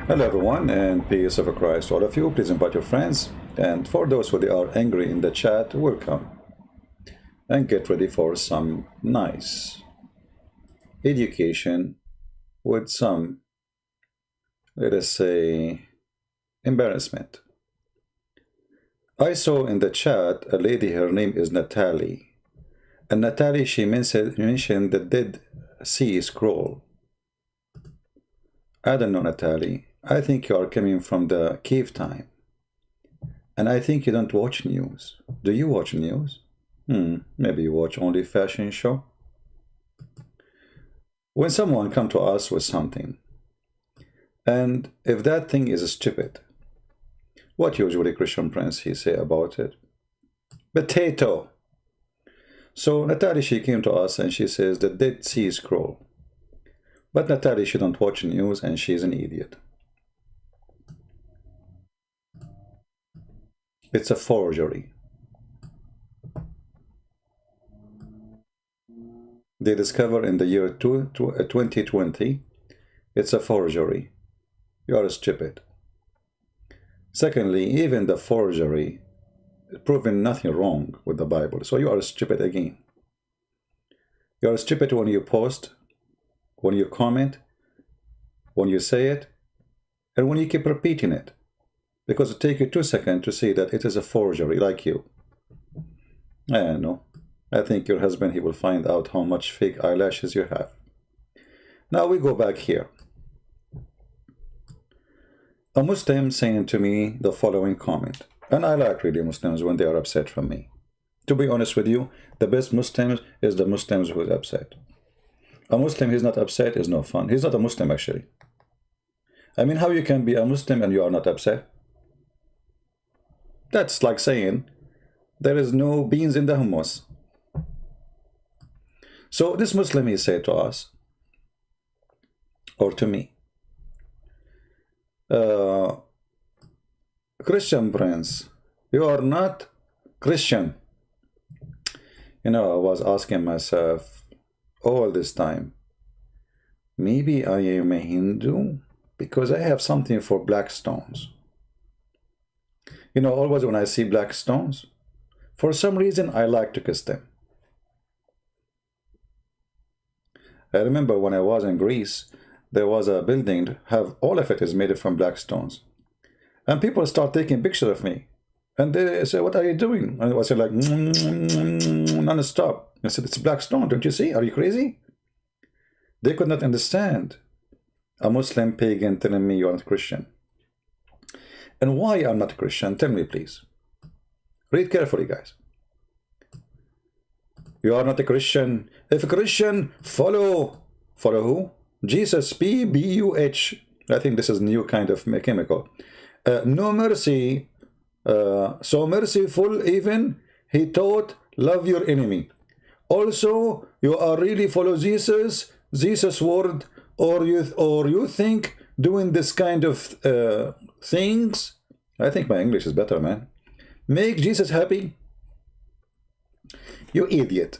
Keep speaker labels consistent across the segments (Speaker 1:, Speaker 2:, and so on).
Speaker 1: Hello everyone, and peace of Christ to all of you. Please invite your friends, and for those who are angry in the chat, welcome. And get ready for some nice education with some, let us say, embarrassment. I saw in the chat a lady, her name is Natalie. And Natalie, she mentioned the Dead Sea Scroll. I don't know, Natalie. I think you are coming from the cave time. And I think you don't watch news. Do you watch news? Maybe you watch only fashion show. When someone come to us with something, and if that thing is stupid, what usually Christian Prince he say about it? Potato. So Natalie, she came to us and she says the Dead Sea Scroll. But Natalie, she don't watch news and she's an idiot. It's a forgery. They discover in the year 2020, it's a forgery. You are stupid. Secondly, even the forgery is proving nothing wrong with the Bible. So you are stupid again. You are stupid when you post, when you comment, when you say it, and when you keep repeating it. Because it takes you 2 seconds to see that it is a forgery, like you. I don't know. I think your husband, he will find out how much fake eyelashes you have. Now we go back here. A Muslim saying to me the following comment. And I like really Muslims when they are upset from me. To be honest with you, the best Muslims is the Muslims who is upset. A Muslim who's not upset is no fun. He's not a Muslim actually. I mean, how you can be a Muslim and you are not upset? That's like saying there is no beans in the hummus. So this Muslim, he said to us, or to me, Christian Prince, you are not Christian. You know, I was asking myself all this time, maybe I am a Hindu because I have something for black stones. You know, always when I see black stones, for some reason I like to kiss them. I remember when I was in Greece, there was a building, have all of it is made from black stones. And people start taking pictures of me. And they say, what are you doing? And I said like, non-stop. I said, it's black stone, don't you see? Are you crazy? They could not understand a Muslim pagan telling me you're not Christian. And why I'm not Christian? Tell me, please. Read carefully, guys. You are not a Christian. If a Christian, follow who? Jesus, P-B-U-H. I think this is new kind of chemical. No mercy. So merciful even, he taught, love your enemy. Also, you are really follow Jesus word, or you think doing this kind of things. I think my English is better, man. Make Jesus happy. You idiot.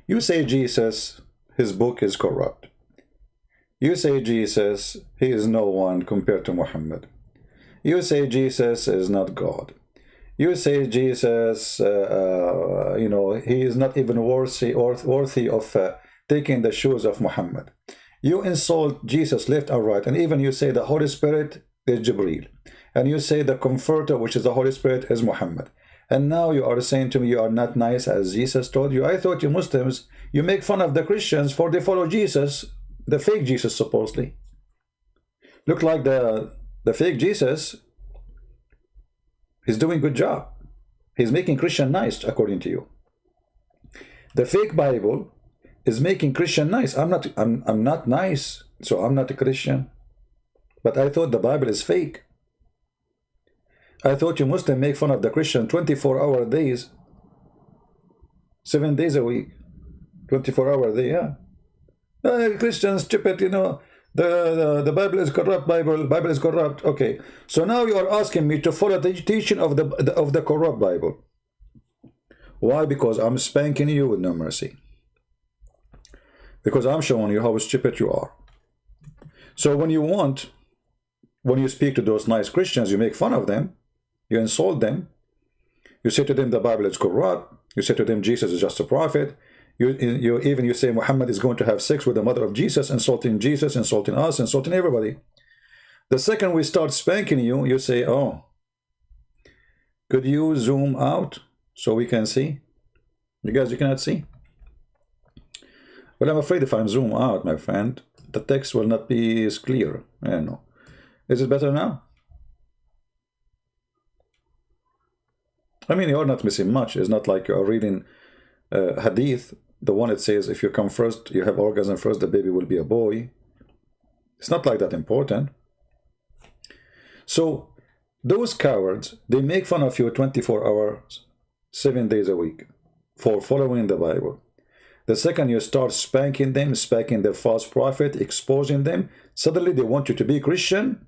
Speaker 1: You say Jesus, his book is corrupt. You say Jesus, he is no one compared to Mohammed. You say Jesus is not God. You say Jesus, you know, he is not even worthy of taking the shoes of Muhammad. You insult Jesus left and right, and even you say the Holy Spirit is Jibreel. And you say the Comforter, which is the Holy Spirit, is Muhammad. And now you are saying to me you are not nice as Jesus told you. I thought you Muslims, you make fun of the Christians for they follow Jesus, the fake Jesus supposedly. Look like the fake Jesus, he's doing a good job. He's making Christian nice according to you. The fake Bible is making Christian nice. I'm not nice, so I'm not a Christian. But I thought the Bible is fake. I thought you Muslim make fun of the Christian 24-hour days, 7 days a week, 24-hour day, yeah. Christians stupid, you know. The Bible is corrupt. Bible is corrupt. Okay, so now you are asking me to follow the teaching of the corrupt Bible. Why? Because I'm spanking you with no mercy. Because I'm showing you how stupid you are. So when you want When you speak to those nice Christians, you make fun of them, you insult them, you say to them the Bible is corrupt, you say to them Jesus is just a prophet, you say Muhammad is going to have sex with the mother of Jesus, insulting Jesus, insulting us, insulting everybody. The second we start spanking you, you say, oh, could you zoom out so we can see? You guys, you cannot see? Well, I'm afraid if I'm zoom out, my friend, the text will not be as clear. I know. Is it better now? I mean, you're not missing much. It's not like you're reading hadith, the one that says if you come first, you have orgasm first, the baby will be a boy. It's not like that important. So those cowards, they make fun of you 24 hours, 7 days a week for following the Bible. The second you start spanking them, spanking the false prophet, exposing them, suddenly they want you to be Christian,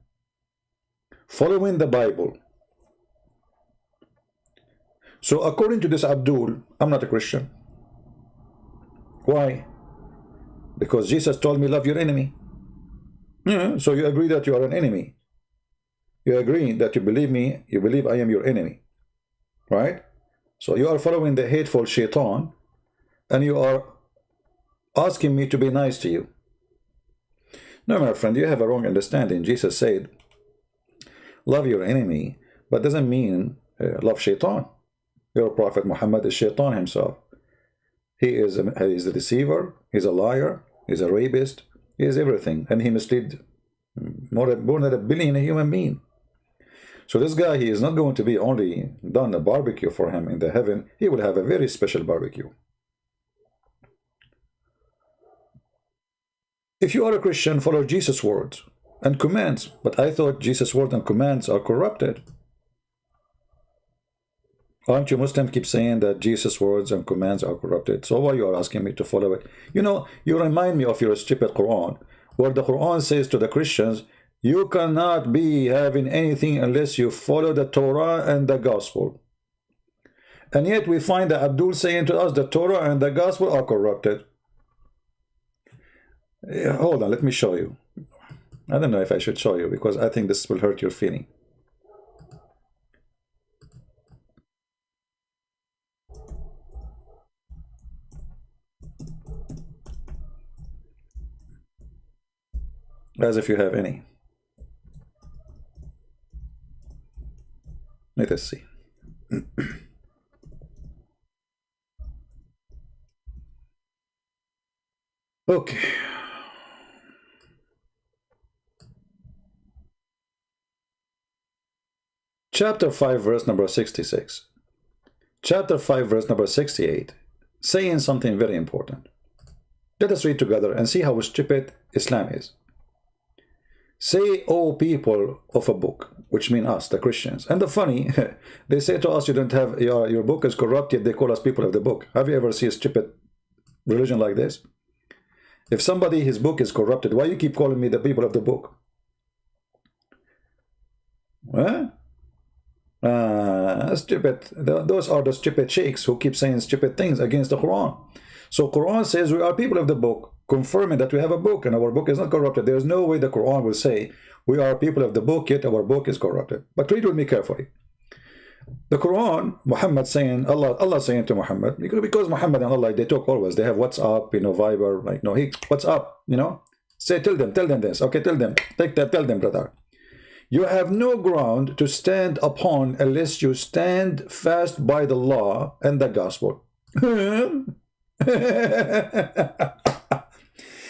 Speaker 1: following the Bible. So according to this Abdul, I'm not a Christian. Why? Because Jesus told me love your enemy. So you agree that you are an enemy. You agree that you believe me, you believe I am your enemy. Right? So you are following the hateful shaitan, and you are asking me to be nice to you. No, my friend, you have a wrong understanding. Jesus said, love your enemy, but doesn't mean love shaitan. Your prophet Muhammad is shaitan himself. He is a deceiver, he's a liar, he's a rapist, he is everything, and he misled more than 1 billion human beings. So this guy, he is not going to be only done a barbecue for him in the heaven, he will have a very special barbecue. If you are a Christian, follow Jesus' words and commands. But I thought Jesus' words and commands are corrupted. Aren't you Muslims keep saying that Jesus' words and commands are corrupted? So why you are asking me to follow it? You know, you remind me of your stupid Quran, where the Quran says to the Christians, you cannot be having anything unless you follow the Torah and the Gospel. And yet we find that Abdul saying to us the Torah and the Gospel are corrupted. Hold on, let me show you. I don't know if I should show you, because I think this will hurt your feeling. As if you have any. Let us see. Okay. Chapter 5, verse number 66. Chapter 5, verse number 68, saying something very important. Let us read together and see how stupid Islam is. Say, O people of a book, which mean us, the Christians. And the funny, they say to us, you don't have, your book is corrupted, they call us people of the book. Have you ever seen a stupid religion like this? If somebody, his book is corrupted, why you keep calling me the people of the book? Huh? Stupid. Those are the stupid sheikhs who keep saying stupid things against the Quran. So Quran says we are people of the book, confirming that we have a book and our book is not corrupted. There is no way the Quran will say we are people of the book, yet our book is corrupted. But read with me carefully. The Quran, Muhammad saying, Allah saying to Muhammad, because Muhammad and Allah, they talk always. They have WhatsApp, you know, Viber, like, no, hey, what's up, you know? Say, tell them this. Okay, tell them. Tell them, brother. You have no ground to stand upon unless you stand fast by the law and the gospel.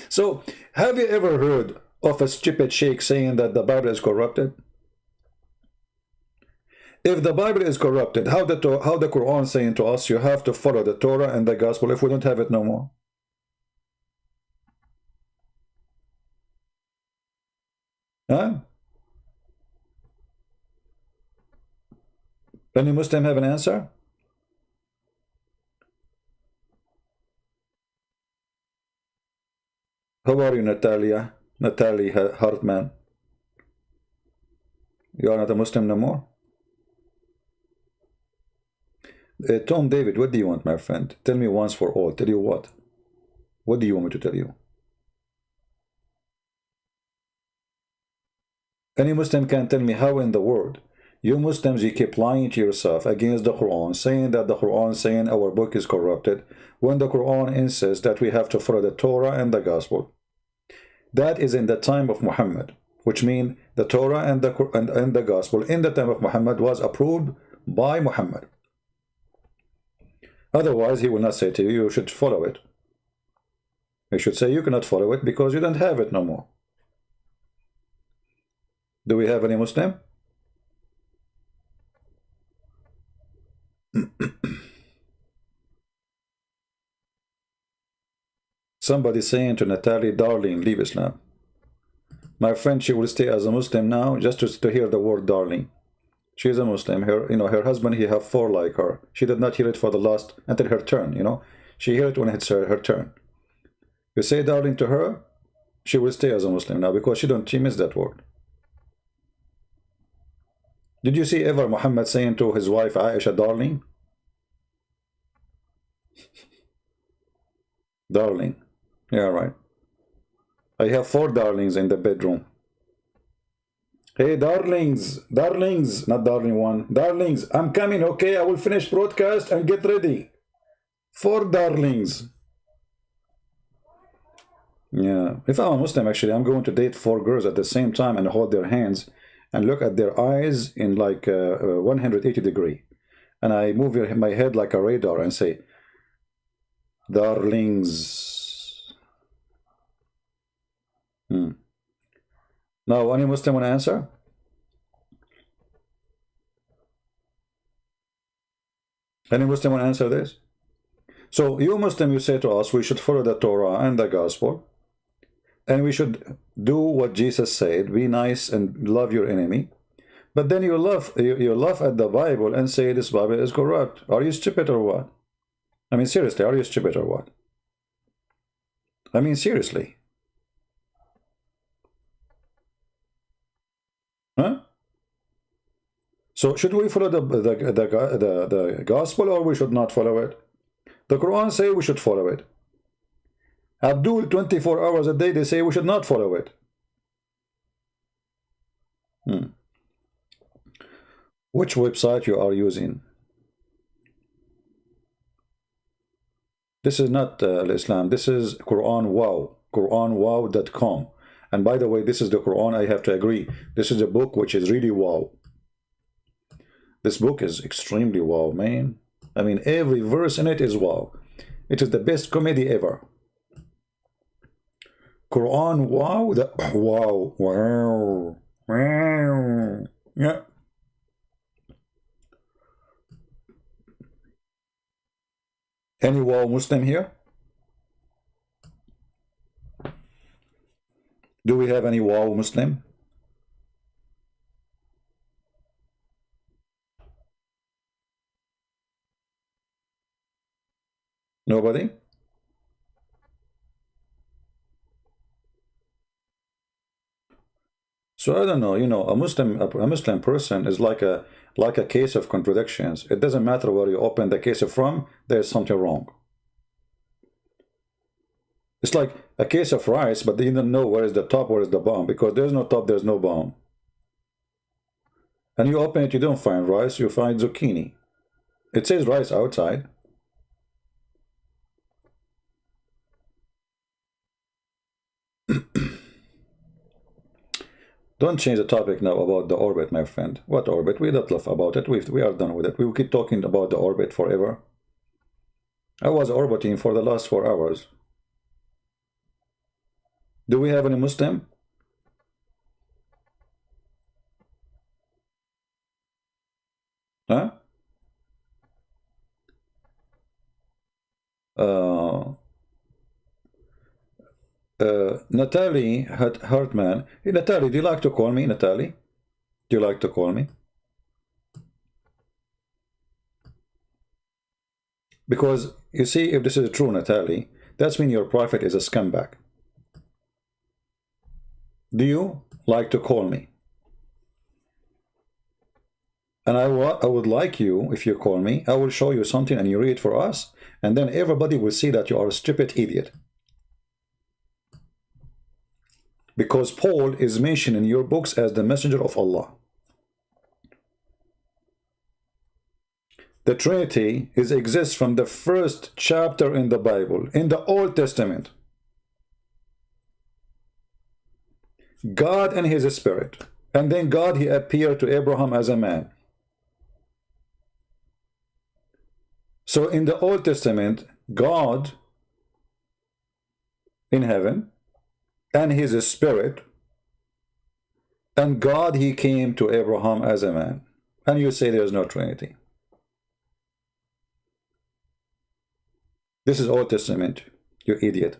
Speaker 1: So, have you ever heard of a stupid sheikh saying that the Bible is corrupted? If the Bible is corrupted, how the Quran saying to us you have to follow the Torah and the gospel if we don't have it no more? Huh? Any Muslim have an answer? How are you, Natalia? Natalie Hartman. You are not a Muslim no more? Tom David, what do you want, my friend? Tell me once for all. Tell you what? What do you want me to tell you? Any Muslim can tell me how in the world you Muslims, you keep lying to yourself against the Quran, saying that the Quran saying our book is corrupted, when the Quran insists that we have to follow the Torah and the Gospel. That is in the time of Muhammad, which means the Torah and the Gospel in the time of Muhammad was approved by Muhammad. Otherwise, he will not say to you, you should follow it. He should say you cannot follow it because you don't have it no more. Do we have any Muslim? Somebody saying to Natalie, darling, leave Islam. My friend, she will stay as a Muslim now just to hear the word darling. She is a Muslim. Her husband, he have 4 like her. She did not hear it for the last, until her turn, She hear it when it's her turn. You say darling to her, she will stay as a Muslim now because she missed that word. Did you see ever Muhammad saying to his wife Aisha, darling? Darling. Yeah, right. I have 4 darlings in the bedroom. Hey, darlings, not darling one. Darlings, I'm coming, okay? I will finish broadcast and get ready. 4 darlings. Yeah. If I'm a Muslim, actually, I'm going to date 4 girls at the same time and hold their hands and look at their eyes in like 180 degree. And I move my head like a radar and say, darlings. Now, any Muslim want to answer? Any Muslim want to answer this? So, you Muslim, you say to us, we should follow the Torah and the Gospel, and we should do what Jesus said, be nice and love your enemy. But then you laugh at the Bible and say this Bible is corrupt. Are you stupid or what? I mean, seriously, are you stupid or what? I mean, seriously. Huh? So should we follow the Gospel or we should not follow it? The Quran say we should follow it. Abdul, 24 hours a day, they say we should not follow it. Which website you are using? This is not Islam. This is Quran Wow. QuranWow.com. And by the way, this is the Quran. I have to agree. This is a book which is really wow. This book is extremely wow, man. I mean, every verse in it is wow. It is the best comedy ever. Quran Wow. Wow. Yeah. Any wow Muslim here? Do we have any wow Muslim? Nobody? So I don't know, a Muslim person is like a case of contradictions. It doesn't matter where you open the case from, there's something wrong. It's like a case of rice, but you don't know where is the top, where is the bottom, because there's no top, there's no bottom. And you open it, you don't find rice, you find zucchini. It says rice outside. Don't change the topic now about the orbit, my friend. What orbit? We don't laugh about it. We are done with it. We will keep talking about the orbit forever. I was orbiting for the last 4 hours. Do we have any Muslim? Huh? Natalie Hartman. Hey, Natalie, do you like to call me, Natalie? Do you like to call me? Because, you see, if this is true, Natalie, that's mean your prophet is a scumbag. Do you like to call me? And I would like you, if you call me, I will show you something and you read for us, and then everybody will see that you are a stupid idiot. because Paul is mentioned in your books as the messenger of Allah. The Trinity exists from the first chapter in the Bible, in the Old Testament. God and his spirit. And then God, he appeared to Abraham as a man. So in the Old Testament, God in heaven and his spirit, and God, he came to Abraham as a man. And you say there's no Trinity. This is Old Testament, you idiot.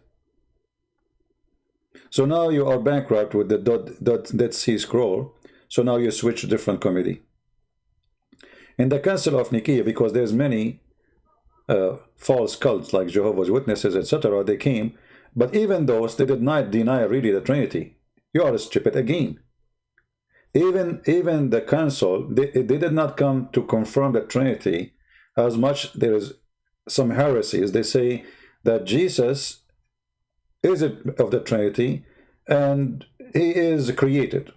Speaker 1: So now you are bankrupt with the Dead Sea Scroll. So now you switch to different committee. In the Council of Nicaea, because there's many false cults like Jehovah's Witnesses, etc., they came, but even those, they did not deny really the Trinity. You are stupid again. Even the council, they did not come to confirm the Trinity, as much there is some heresies. They say that Jesus is of the Trinity and he is created,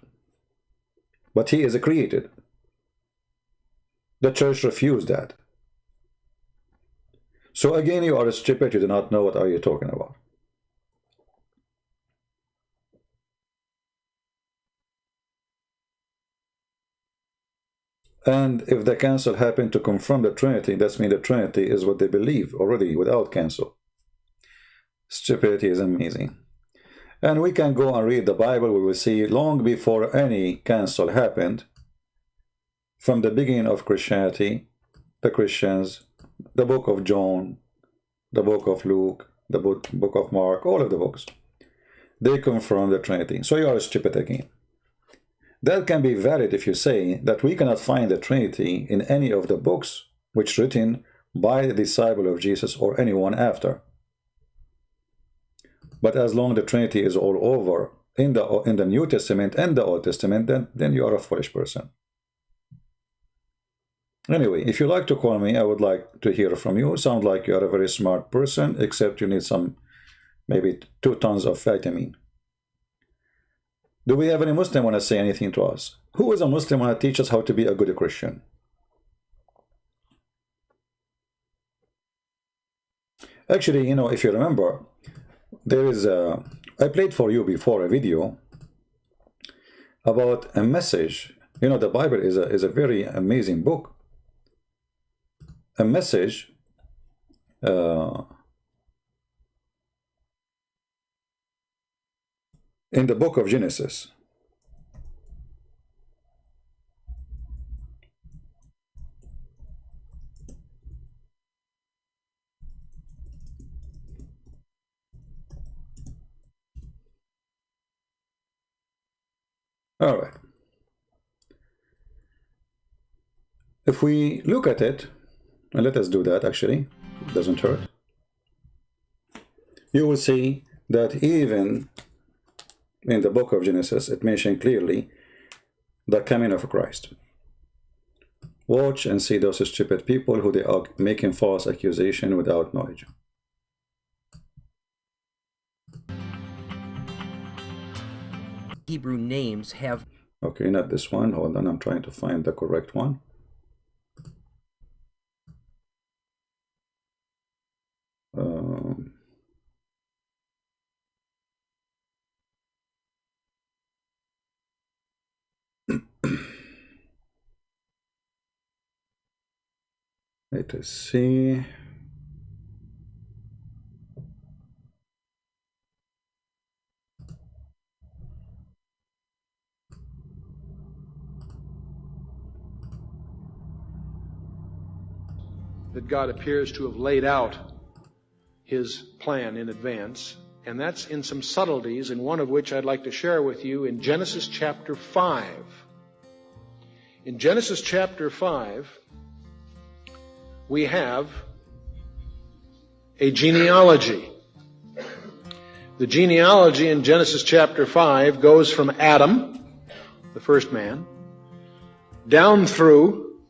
Speaker 1: but he is created. The church refused that. So again, you are stupid. You do not know what are you talking about. And if the council happened to confirm the Trinity, that means the Trinity is what they believe already without council. Stupidity is amazing. And we can go and read the Bible. We will see long before any council happened, from the beginning of Christianity, the Christians, the book of John, the book of Luke, the book of Mark, all of the books, they confirm the Trinity. So you are stupid again. That can be valid if you say that we cannot find the Trinity in any of the books which written by the disciple of Jesus or anyone after. But as long as the Trinity is all over in the New Testament and the Old Testament, then you are a foolish person. Anyway, if you like to call me, I would like to hear from you. Sound like you are a very smart person, except you need some, maybe 2 tons of vitamin. Do we have any Muslim want to say anything to us? Who is a Muslim want to teach us how to be a good Christian? Actually, you know, if you remember, there is a, I played for you before a video about a message. You know, the Bible is a very amazing book. A message in the book of Genesis. All right. If we look at it, and let us do that actually, it doesn't hurt. You will see that even in the book of Genesis, it mentioned clearly the coming of Christ. Watch and see those stupid people who they are making false accusation without knowledge.
Speaker 2: Hebrew names have...
Speaker 1: Okay, not this one. Hold on, I'm trying to find the correct one. Let us see.
Speaker 3: That God appears to have laid out his plan in advance, and that's in some subtleties, and one of which I'd like to share with you in Genesis chapter 5. In Genesis chapter 5, we have a genealogy. The genealogy in Genesis chapter 5 goes from Adam, the first man, down through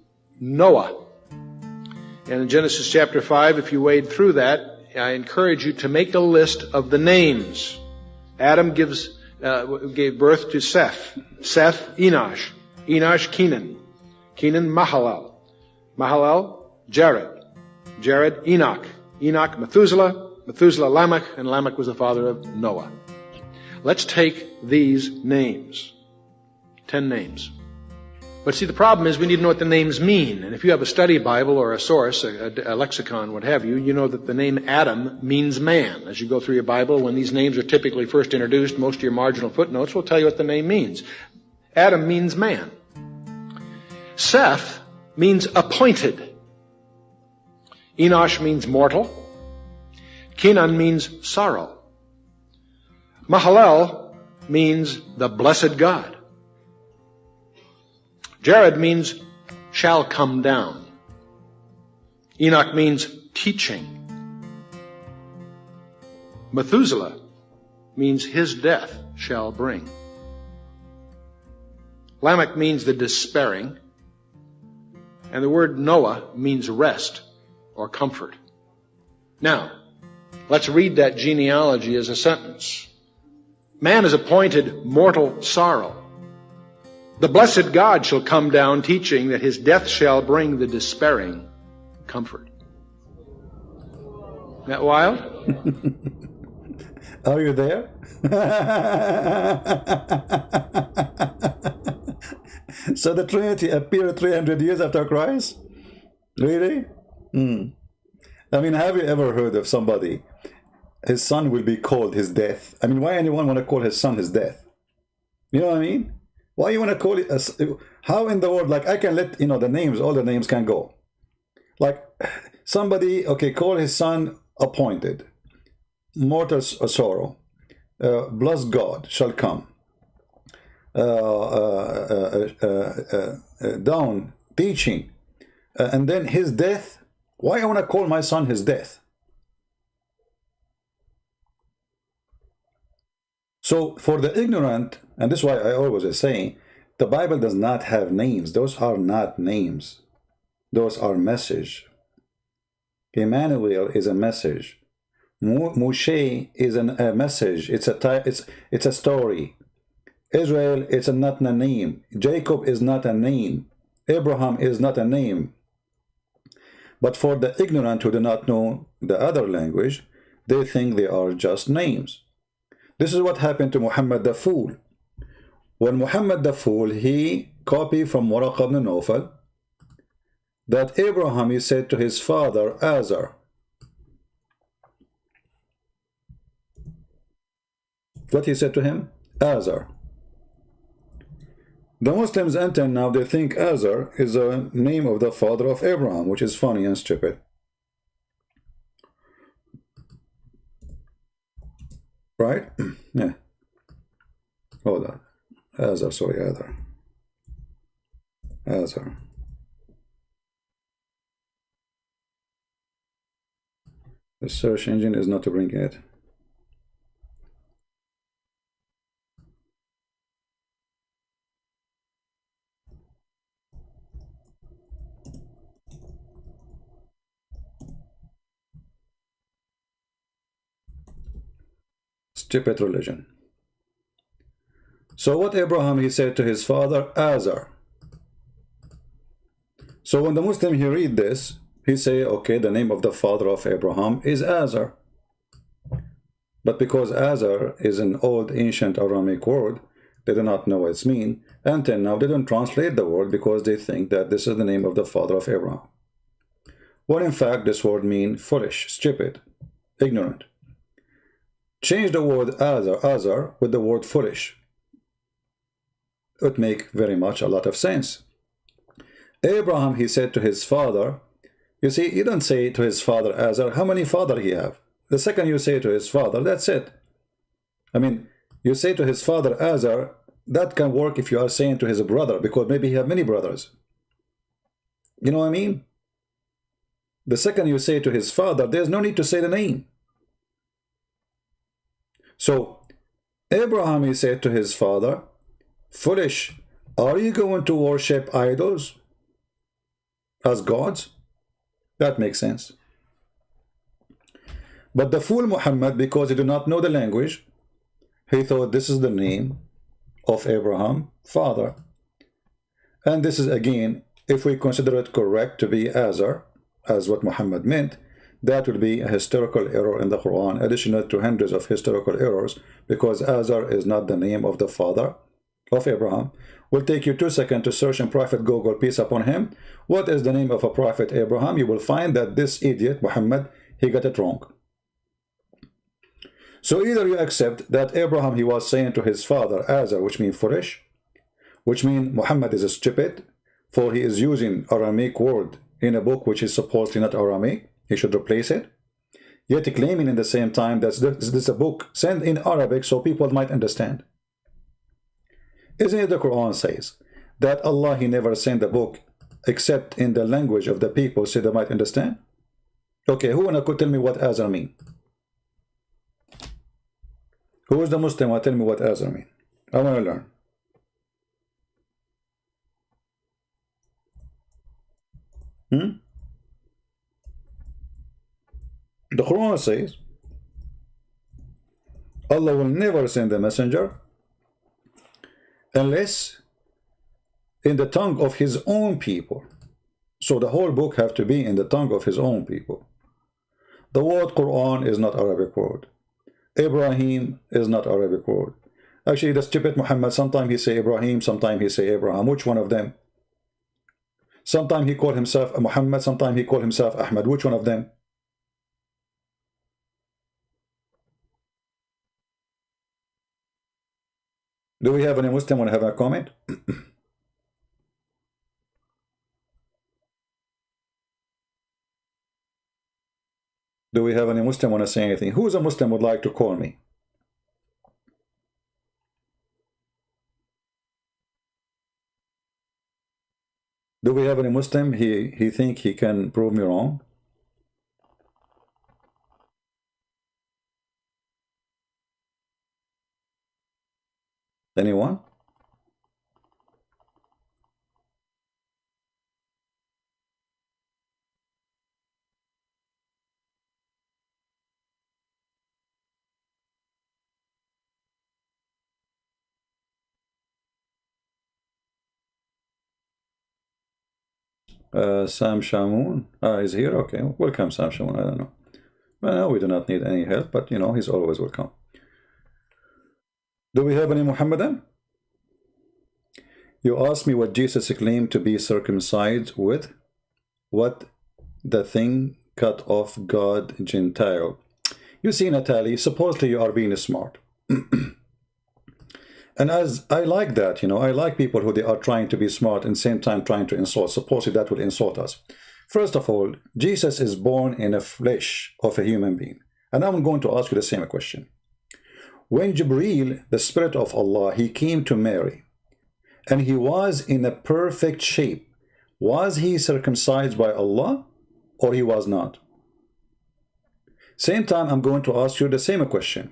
Speaker 3: Noah. And in Genesis chapter 5, if you wade through that, I encourage you to make a list of the names. Adam gives gave birth to Seth. Seth, Enosh. Enosh, Kenan. Kenan, Mahalalel. Mahalalel, Jared. Jared, Enoch. Enoch, Methuselah. Methuselah, Lamech. And Lamech was the father of Noah. Let's take these names. 10 names. But see, the problem is we need to know what the names mean. And if you have a study Bible or a source, a lexicon, what have you, you know that the name Adam means man. As you go through your Bible, when these names are typically first introduced, most of your marginal footnotes will tell you what the name means. Adam means man. Seth means appointed. Enosh means mortal. Kenan means sorrow. Mahalalel means the blessed God. Jared means shall come down. Enoch means teaching. Methuselah means his death shall bring. Lamech means the despairing. And the word Noah means rest or comfort. Now, let's read that genealogy as a sentence. Man is appointed mortal sorrow. The blessed God shall come down, teaching that his death shall bring the despairing comfort. Isn't that wild?
Speaker 1: Are you there? So the Trinity appeared 300 years after Christ? Really? I mean, have you ever heard of somebody, his son will be called his death? I mean, why anyone want to call his son his death? You know what I mean? Why you want to call it? How in the world? Like, I can let, the names, all the names can go. Like, somebody, okay, call his son appointed. Mortal sorrow. Blessed God shall come. Down, teaching. And then his death. Why I want to call my son his death? So for the ignorant, and this is why I always say, saying, the Bible does not have names. Those are not names. Those are message. Emmanuel is a message. Moshe is a message. It's a story. Israel, it's not a name. Jacob is not a name. Abraham is not a name. But for the ignorant who do not know the other language, they think they are just names. This is what happened to Muhammad the Fool. When Muhammad the Fool, he copied from Waraq ibn Nawfal that Abraham, he said to his father, Azar. What he said to him? Azar. The Muslims until now, they think Azar is a name of the father of Abraham, which is funny and stupid. Right? Yeah. Hold on. Azar, sorry, Azar. Azar. The search engine is not bringing it. Stupid religion. So what Abraham, he said to his father, Azar. So when the Muslim, he read this, he say, okay, the name of the father of Abraham is Azar. But because Azar is an old ancient Aramic word, they do not know what it means. Until now, they don't translate the word because they think that this is the name of the father of Abraham. When in fact, this word means foolish, stupid, ignorant. Change the word Azar with the word foolish. It would make very much a lot of sense. Abraham, he said to his father, you see, you don't say to his father Azar, how many father he have? The second you say to his father, that's it. I mean, you say to his father Azar, that can work if you are saying to his brother, because maybe he have many brothers. You know what I mean? The second you say to his father, there's no need to say the name. So, Abraham, he said to his father, foolish, are you going to worship idols as gods? That makes sense. But the fool Muhammad, because he did not know the language, He thought this is the name of Abraham, father. And this is, again, if we consider it correct to be Azar, as what Muhammad meant, that would be a historical error in the Quran, additional to hundreds of historical errors, because Azar is not the name of the father of Abraham. Will take you 2 seconds to search in Prophet Google, peace upon him, what is the name of a prophet Abraham. You will find that this idiot Muhammad, he got it wrong. So either you accept that Abraham, he was saying to his father Azar, which means foolish, which means Muhammad is stupid, for he is using Aramaic word in a book which is supposedly not Aramaic. He should replace it, yet claiming in the same time that this is a book sent in Arabic so people might understand. Isn't it the Quran says that Allah, he never sent the book except in the language of the people so they might understand? Okay, who wanna tell me what Azar mean? Who is the Muslim who tell me what Azar mean? I want to learn. The Quran says Allah will never send a messenger unless in the tongue of his own people. So the whole book have to be in the tongue of his own people. The word Quran is not Arabic word. Ibrahim is not Arabic word. Actually, the stupid Muhammad, sometimes he say Ibrahim, sometimes he say Abraham. Which one of them? Sometimes he call himself Muhammad, sometimes he call himself Ahmad. Which one of them? Do we have any Muslim want to have a comment? Do we have any Muslim want to say anything? Who is a Muslim would like to call me? Do we have any Muslim? He think he can prove me wrong? Anyone? Sam Shamoun is here. Okay, welcome Sam Shamoun. I don't know. Well, no, we do not need any help, but you know, he's always welcome. Do we have any Muhammadan? You asked me what Jesus claimed to be circumcised with. What the thing cut off God Gentile. You see, Natalie, supposedly you are being smart. And as I like that, you know, I like people who they are trying to be smart and same time trying to insult. Supposedly that will insult us. First of all, Jesus is born in the flesh of a human being. And I'm going to ask you the same question. When Jibreel, the Spirit of Allah, he came to Mary, and he was in a perfect shape, was he circumcised by Allah or he was not? Same time, I'm going to ask you the same question.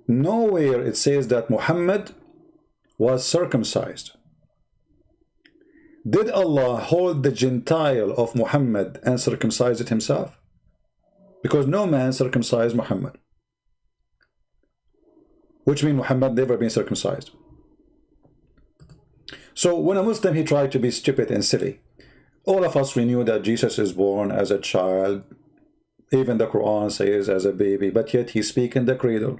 Speaker 1: Nowhere it says that Muhammad was circumcised. Did Allah hold the Gentile of Muhammad and circumcise it himself? Because no man circumcised Muhammad. Which means Muhammad never been circumcised. So when a Muslim, he tried to be stupid and silly, all of us, we knew that Jesus is born as a child. Even the Quran says as a baby, but yet he speaks in the cradle.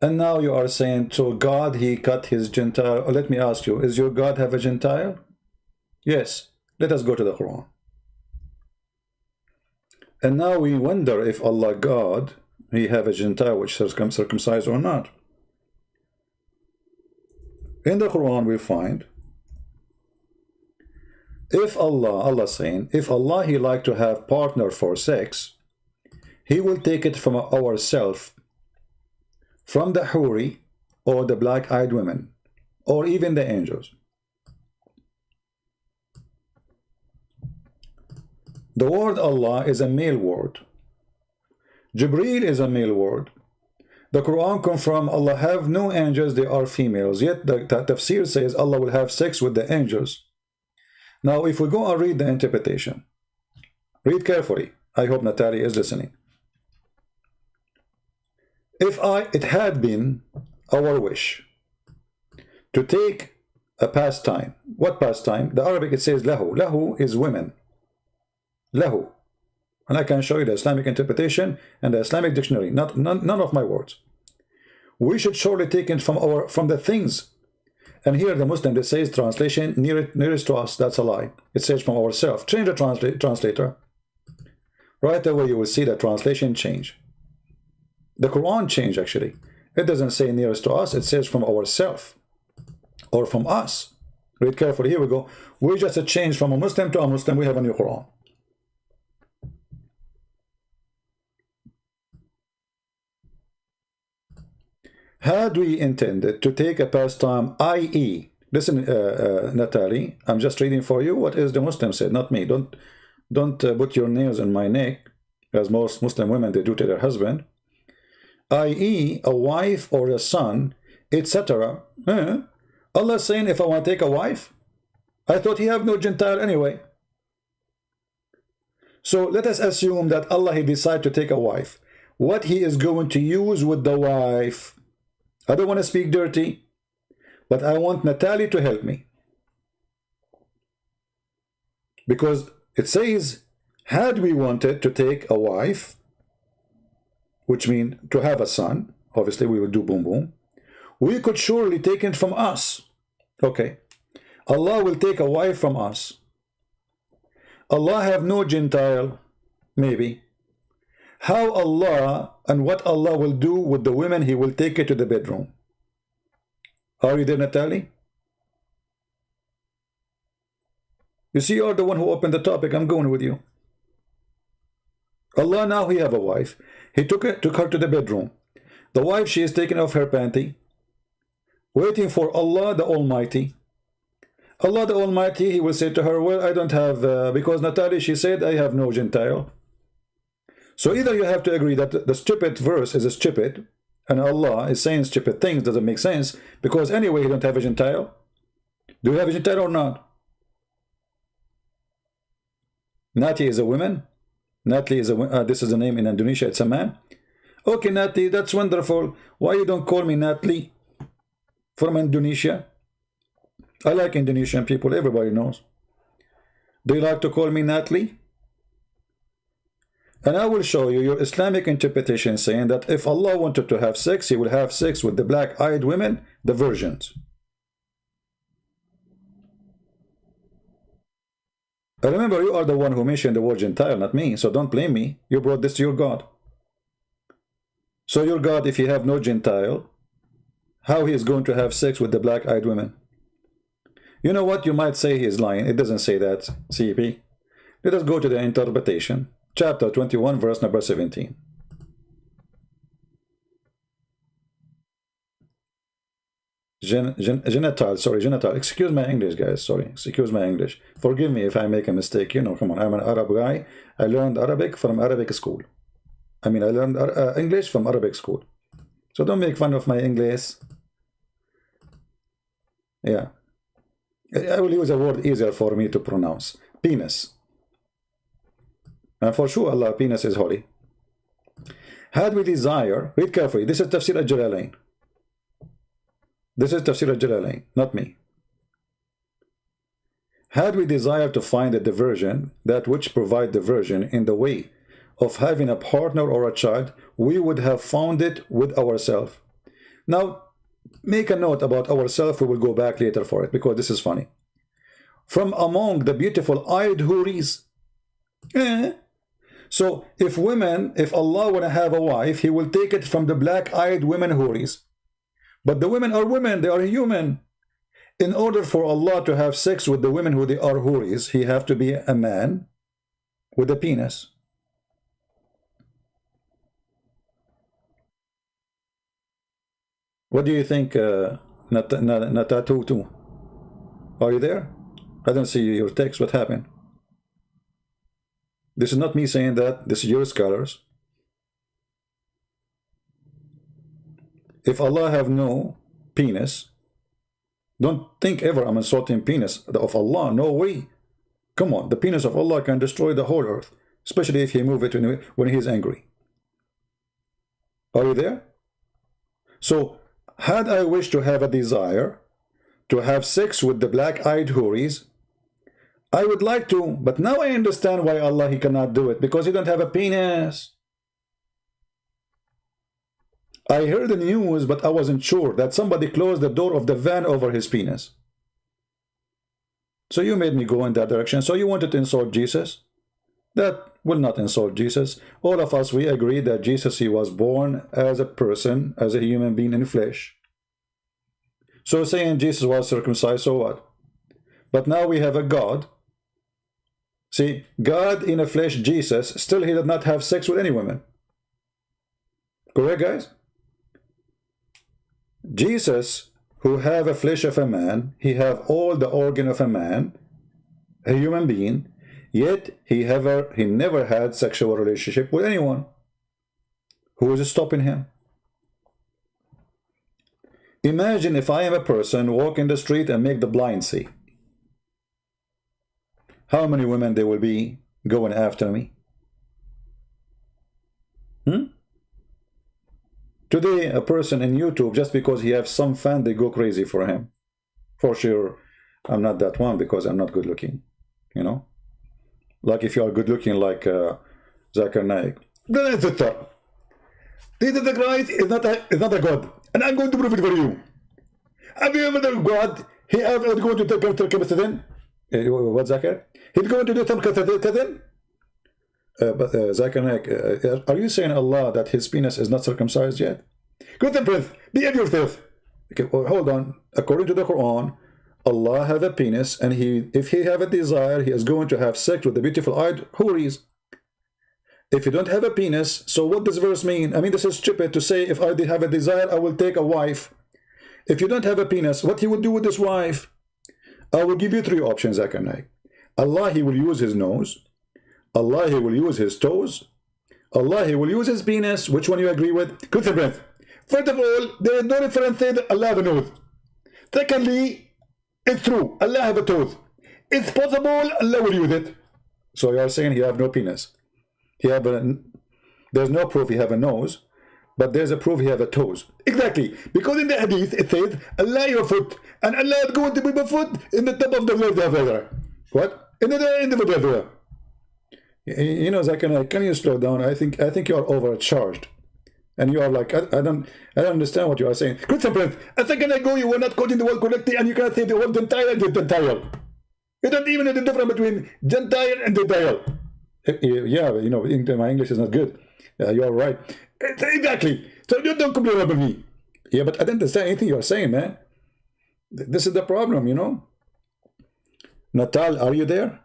Speaker 1: And now you are saying, so God, he cut his Gentile. Oh, let me ask you, is your God have a Gentile? Yes. Let us go to the Quran. And now we wonder if Allah God, he have a Gentile which is circumcised or not. In the Quran we find, if Allah saying, if Allah he like to have partner for sex, he will take it from ourself, from the Huri or the black-eyed women, or even the angels. The word Allah is a male word. Jibreel is a male word. The Quran confirms Allah have no angels, they are females. Yet the tafsir says Allah will have sex with the angels. Now if we go and read the interpretation, read carefully. I hope Natalie is listening. If it had been our wish to take a pastime, what pastime? The Arabic it says lahu. Lahu is women. Lahu. And I can show you the Islamic interpretation and the Islamic dictionary. None of my words. We should surely take it from the things. And here the Muslim, that says translation nearest to us, that's a lie. It says from ourselves. Change the translator. Right away you will see the translation change. The Quran changed actually. It doesn't say nearest to us, it says from ourselves. Or from us. Read carefully, here we go. We just changed from a Muslim to a Muslim, we have a new Quran. Had we intended to take a pastime, i.e., listen, Natalie, I'm just reading for you what is the Muslim said, not me. Don't put your nails in my neck, as most Muslim women they do to their husband. I.e., a wife or a son, etc. Allah saying, if I want to take a wife, I thought he have no Gentile anyway. So let us assume that Allah he decide to take a wife. What he is going to use with the wife? I don't want to speak dirty, but I want Natalie to help me. Because it says, had we wanted to take a wife, which means to have a son, obviously we will do boom boom, we could surely take it from us. Okay. Allah will take a wife from us. Allah have no Gentile, maybe. How Allah and what Allah will do with the women, he will take it to the bedroom. Are you there, Natalie? You see, you're the one who opened the topic. I'm going with you. Allah now he have a wife. He took her to the bedroom. The wife, she is taking off her panty, waiting for Allah the Almighty. Allah the Almighty, he will say to her, well, I don't have, because Natalie, she said, I have no Gentile. So either you have to agree that the stupid verse is stupid, and Allah is saying stupid things, doesn't make sense, because anyway you don't have a Gentile. Do you have a Gentile or not? Nati is a woman. Natalie is a this is a name in Indonesia, it's a man. Okay, Natalie, that's wonderful. Why you don't call me Natalie from Indonesia? I like Indonesian people, everybody knows. Do you like to call me Natalie? And I will show you your Islamic interpretation saying that if Allah wanted to have sex, he will have sex with the black-eyed women, the virgins. I remember you are the one who mentioned the word Gentile, not me, so don't blame me. You brought this to your God. So your God, if he have no Gentile, how he is going to have sex with the black-eyed women? You know what? You might say he is lying. It doesn't say that, CP. Let us go to the interpretation. Chapter 21, verse number 17. Genital. Excuse my English, guys. Sorry. Excuse my English. Forgive me if I make a mistake. You know, come on. I'm an Arab guy. I learned Arabic from Arabic school. I mean, I learned English from Arabic school. So don't make fun of my English. Yeah. I will use a word easier for me to pronounce. Penis. And for sure, Allah, penis is holy. Had we desire, read carefully, this is Tafsir al-Jalalain. This is Tafsir al-Jalalain, not me. Had we desire to find a diversion, that which provide diversion in the way of having a partner or a child, we would have found it with ourselves. Now, make a note about ourselves, we will go back later for it, because this is funny. From among the beautiful eyed houris, so if Allah want to have a wife, he will take it from the black-eyed women houris. But the women are women, they are human. In order for Allah to have sex with the women who they are houris, he have to be a man with a penis. What do you think, Natatutu? Are you there? I don't see your text. What happened? This is not me saying that. This is your scholars. If Allah have no penis, don't think ever I'm insulting penis of Allah. No way. Come on. The penis of Allah can destroy the whole earth, especially if he move it when he is angry. Are you there? So, had I wished to have a desire to have sex with the black-eyed houris, I would like to, but now I understand why Allah, He cannot do it, because He don't have a penis. I heard the news, but I wasn't sure that somebody closed the door of the van over his penis. So you made me go in that direction. So you wanted to insult Jesus? That will not insult Jesus. All of us, we agree that Jesus, He was born as a person, as a human being in flesh. So saying Jesus was circumcised, so what? But now we have a God. See, God in a flesh, Jesus, still He did not have sex with any women. Correct, guys? Jesus, who have a flesh of a man, He have all the organ of a man, a human being, yet He never had sexual relationship with anyone. Who is stopping Him? Imagine if I am a person, walk in the street and make the blind see. How many women there will be going after me? Today, a person in YouTube, just because he has some fan, they go crazy for him. For sure, I'm not that one because I'm not good looking. You know? Like if you are good looking like Zakir Naik. Then it's a thought. Jesus Christ is not a God. And I'm going to prove it for you. Have you ever done God? He ever going to take Kirtan? What, Zakir? He's going to do some Kirtan? But Zakir Naik, are you saying Allah that His penis is not circumcised yet? Good Prince, behave yourself. Okay, well, hold on. According to the Quran, Allah have a penis, and if He have a desire, He is going to have sex with the beautiful-eyed houris. If you don't have a penis, so what does verse mean? I mean, this is stupid to say, if I have a desire, I will take a wife. If you don't have a penis, what He will do with this wife? I will give you three options, Zakir Naik. Allah, He will use His nose. Allah, He will use His toes. Allah, He will use His penis. Which one you agree with? Good breath. First of all, there is no reference saying that Allah have a nose. Secondly, it's true. Allah have a toes. It's possible Allah will use it. So you are saying He have no penis. There's no proof He have a nose, but there's a proof He have a toes. Exactly. Because in the hadith it says, Allah your foot. And Allah is going to be the foot in the top of the world. What? In the world. You know, Zakir, can you slow down? I think you are overcharged, and you are like, I don't understand what you are saying. Good Prince, a second ago you were not quoting the word correctly, and you can't say the word Gentile and Gentile. You don't even know the difference between Gentile and Gentile. Yeah, you know, my English is not good. You are right. Exactly. So you don't complain about me. Yeah, but I don't understand anything you are saying, man. This is the problem, you know. Natal, are you there?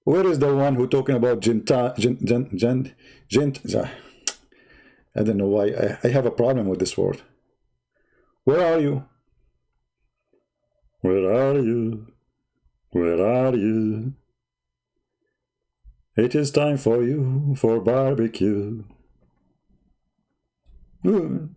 Speaker 1: Where is the one who talking about gent? I don't know why. I have a problem with this word. Where are you? Where are you? Where are you? It is time for you for barbecue. Your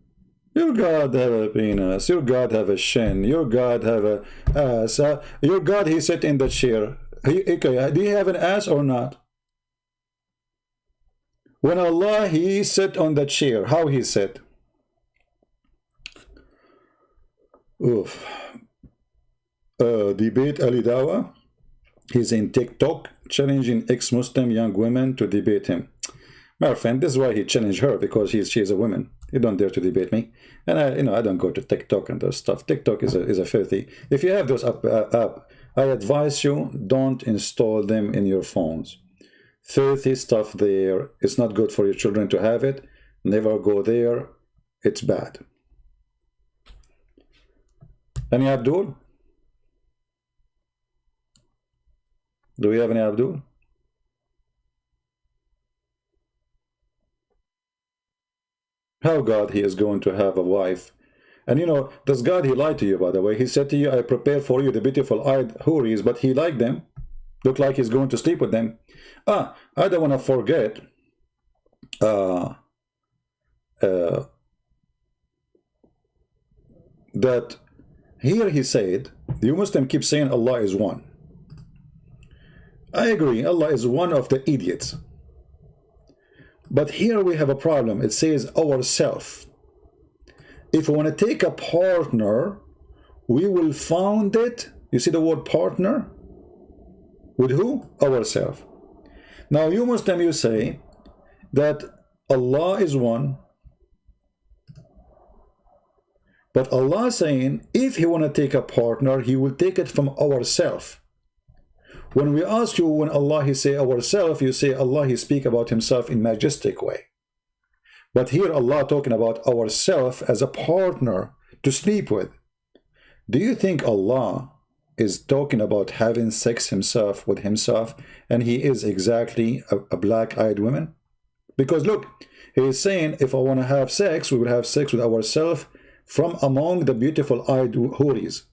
Speaker 1: God have a penis. Your God have a shin. Your God have a ass. Your God, He sit in the chair. Okay, do you have an ass or not? When Allah, He sit on the chair, how He sit? Oof. Debate Ali Dawa. He's in TikTok challenging ex-Muslim young women to debate him. My friend, this is why he challenged her, because she is a woman. You don't dare to debate me. And I don't go to TikTok and those stuff. TikTok is a filthy. If you have those app, I advise you, don't install them in your phones. Filthy stuff there. It's not good for your children to have it. Never go there. It's bad. Any Abdul? Do we have any Abdul? How God, He is going to have a wife? And you know, this God, He lied to you, by the way. He said to you, I prepared for you the beautiful-eyed houris, but He liked them. Looked like He's going to sleep with them. I don't want to forget that here He said, you Muslim keep saying Allah is one. I agree, Allah is one of the idiots. But here we have a problem. It says ourself. If we want to take a partner, we will found it. You see the word partner? With who? Ourself. Now you Muslim, you say that Allah is one. But Allah is saying, if He want to take a partner, He will take it from ourself. When we ask you, when Allah He say ourself, you say Allah He speak about Himself in majestic way. But here Allah talking about ourself as a partner to sleep with. Do you think Allah is talking about having sex Himself with Himself, and He is exactly a black-eyed woman? Because look, He is saying, if I want to have sex, we will have sex with ourselves from among the beautiful-eyed houris.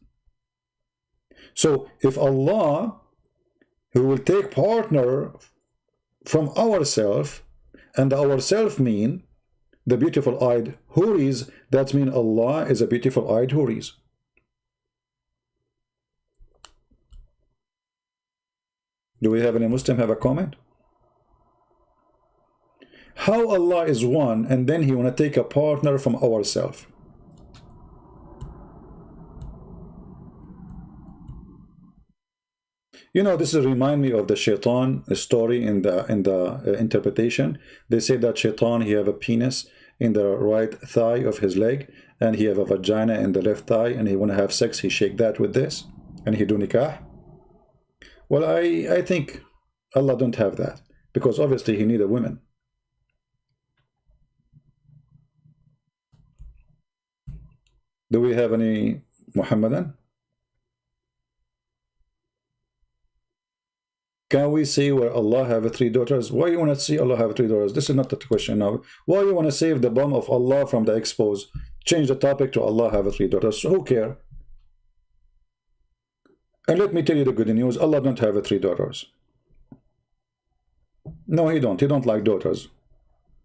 Speaker 1: So if Allah, who will take partner from ourself, and ourself mean the beautiful-eyed houris, that means Allah is a beautiful-eyed houris. Do we have any Muslim have a comment? How Allah is one, and then He want to take a partner from ourselves? You know, this remind me of the shaitan story in the interpretation. They say that shaitan, he have a penis in the right thigh of his leg, and he have a vagina in the left thigh, and he want to have sex, he shake that with this, and he do nikah. Well, I think Allah don't have that, because obviously He need a woman. Do we have any Muhammadan? Can we see where Allah have 3 daughters? Why you want to see Allah have 3 daughters? This is not the question now. Why you want to save the bum of Allah from the expose? Change the topic to Allah have 3 daughters. So who care? And let me tell you the good news. Allah don't have 3 daughters. No, He don't. He don't like daughters.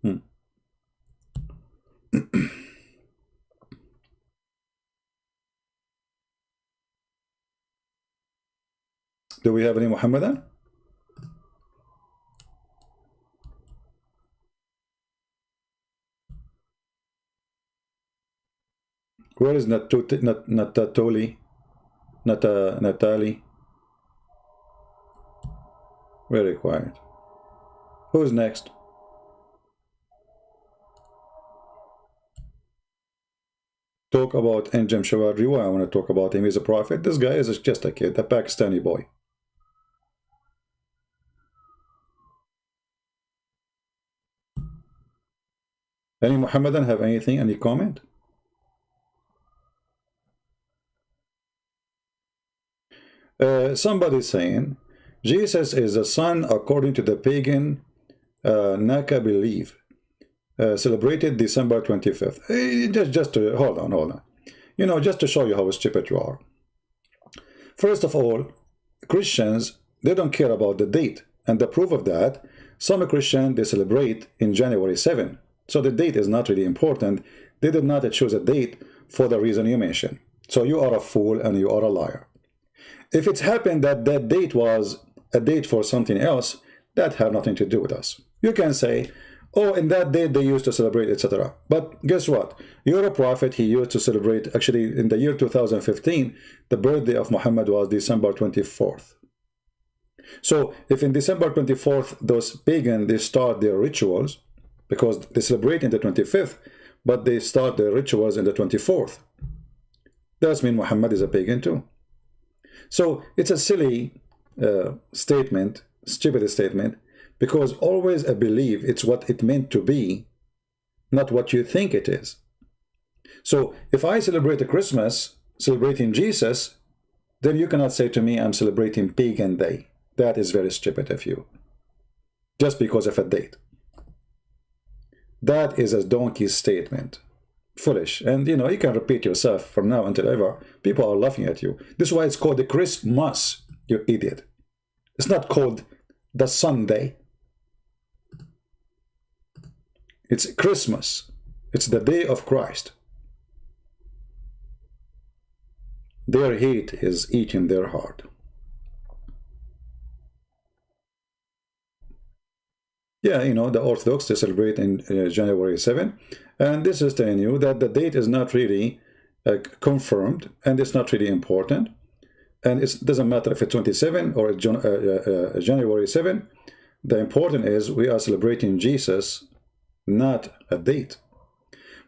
Speaker 1: Do we have any Muhammadan? Where is Natatoli? Natalie? Very quiet. Who's next? Talk about Anjem Shawadri. Why I want to talk about him? He's a prophet. This guy is just a kid, a Pakistani boy. Any Muhammadan have anything? Any comment? Somebody saying Jesus is the son according to the pagan Naka belief, celebrated December 25th. Hold on. You know, just to show you how stupid you are. First of all, Christians, they don't care about the date, and the proof of that, some Christians, they celebrate in January 7. So the date is not really important. They did not choose a date for the reason you mentioned. So you are a fool and you are a liar. If it's happened that that date was a date for something else, that had nothing to do with us. You can say, oh, in that date they used to celebrate, etc. But guess what? You're a prophet. He used to celebrate, actually in the year 2015, the birthday of Muhammad was December 24th. So if in December 24th, those pagan, they start their rituals, because they celebrate in the 25th, but they start their rituals in the 24th. That means Muhammad is a pagan too. So it's a silly statement, stupid statement, because always a belief, it's what it meant to be, not what you think it is. So if I celebrate a Christmas, celebrating Jesus, then you cannot say to me, I'm celebrating pagan day. That is very stupid of you, just because of a date. That is a donkey statement. Foolish. And you know, you can repeat yourself from now until ever. People are laughing at you. This is why it's called the Christmas, you idiot. It's not called the Sunday. It's Christmas. It's the day of Christ. Their hate is eating their heart. Yeah, you know, the Orthodox, they celebrate in January 7. And this is telling you that the date is not really confirmed, and it's not really important. And it doesn't matter if it's 27 or January 7. The important is we are celebrating Jesus, not a date.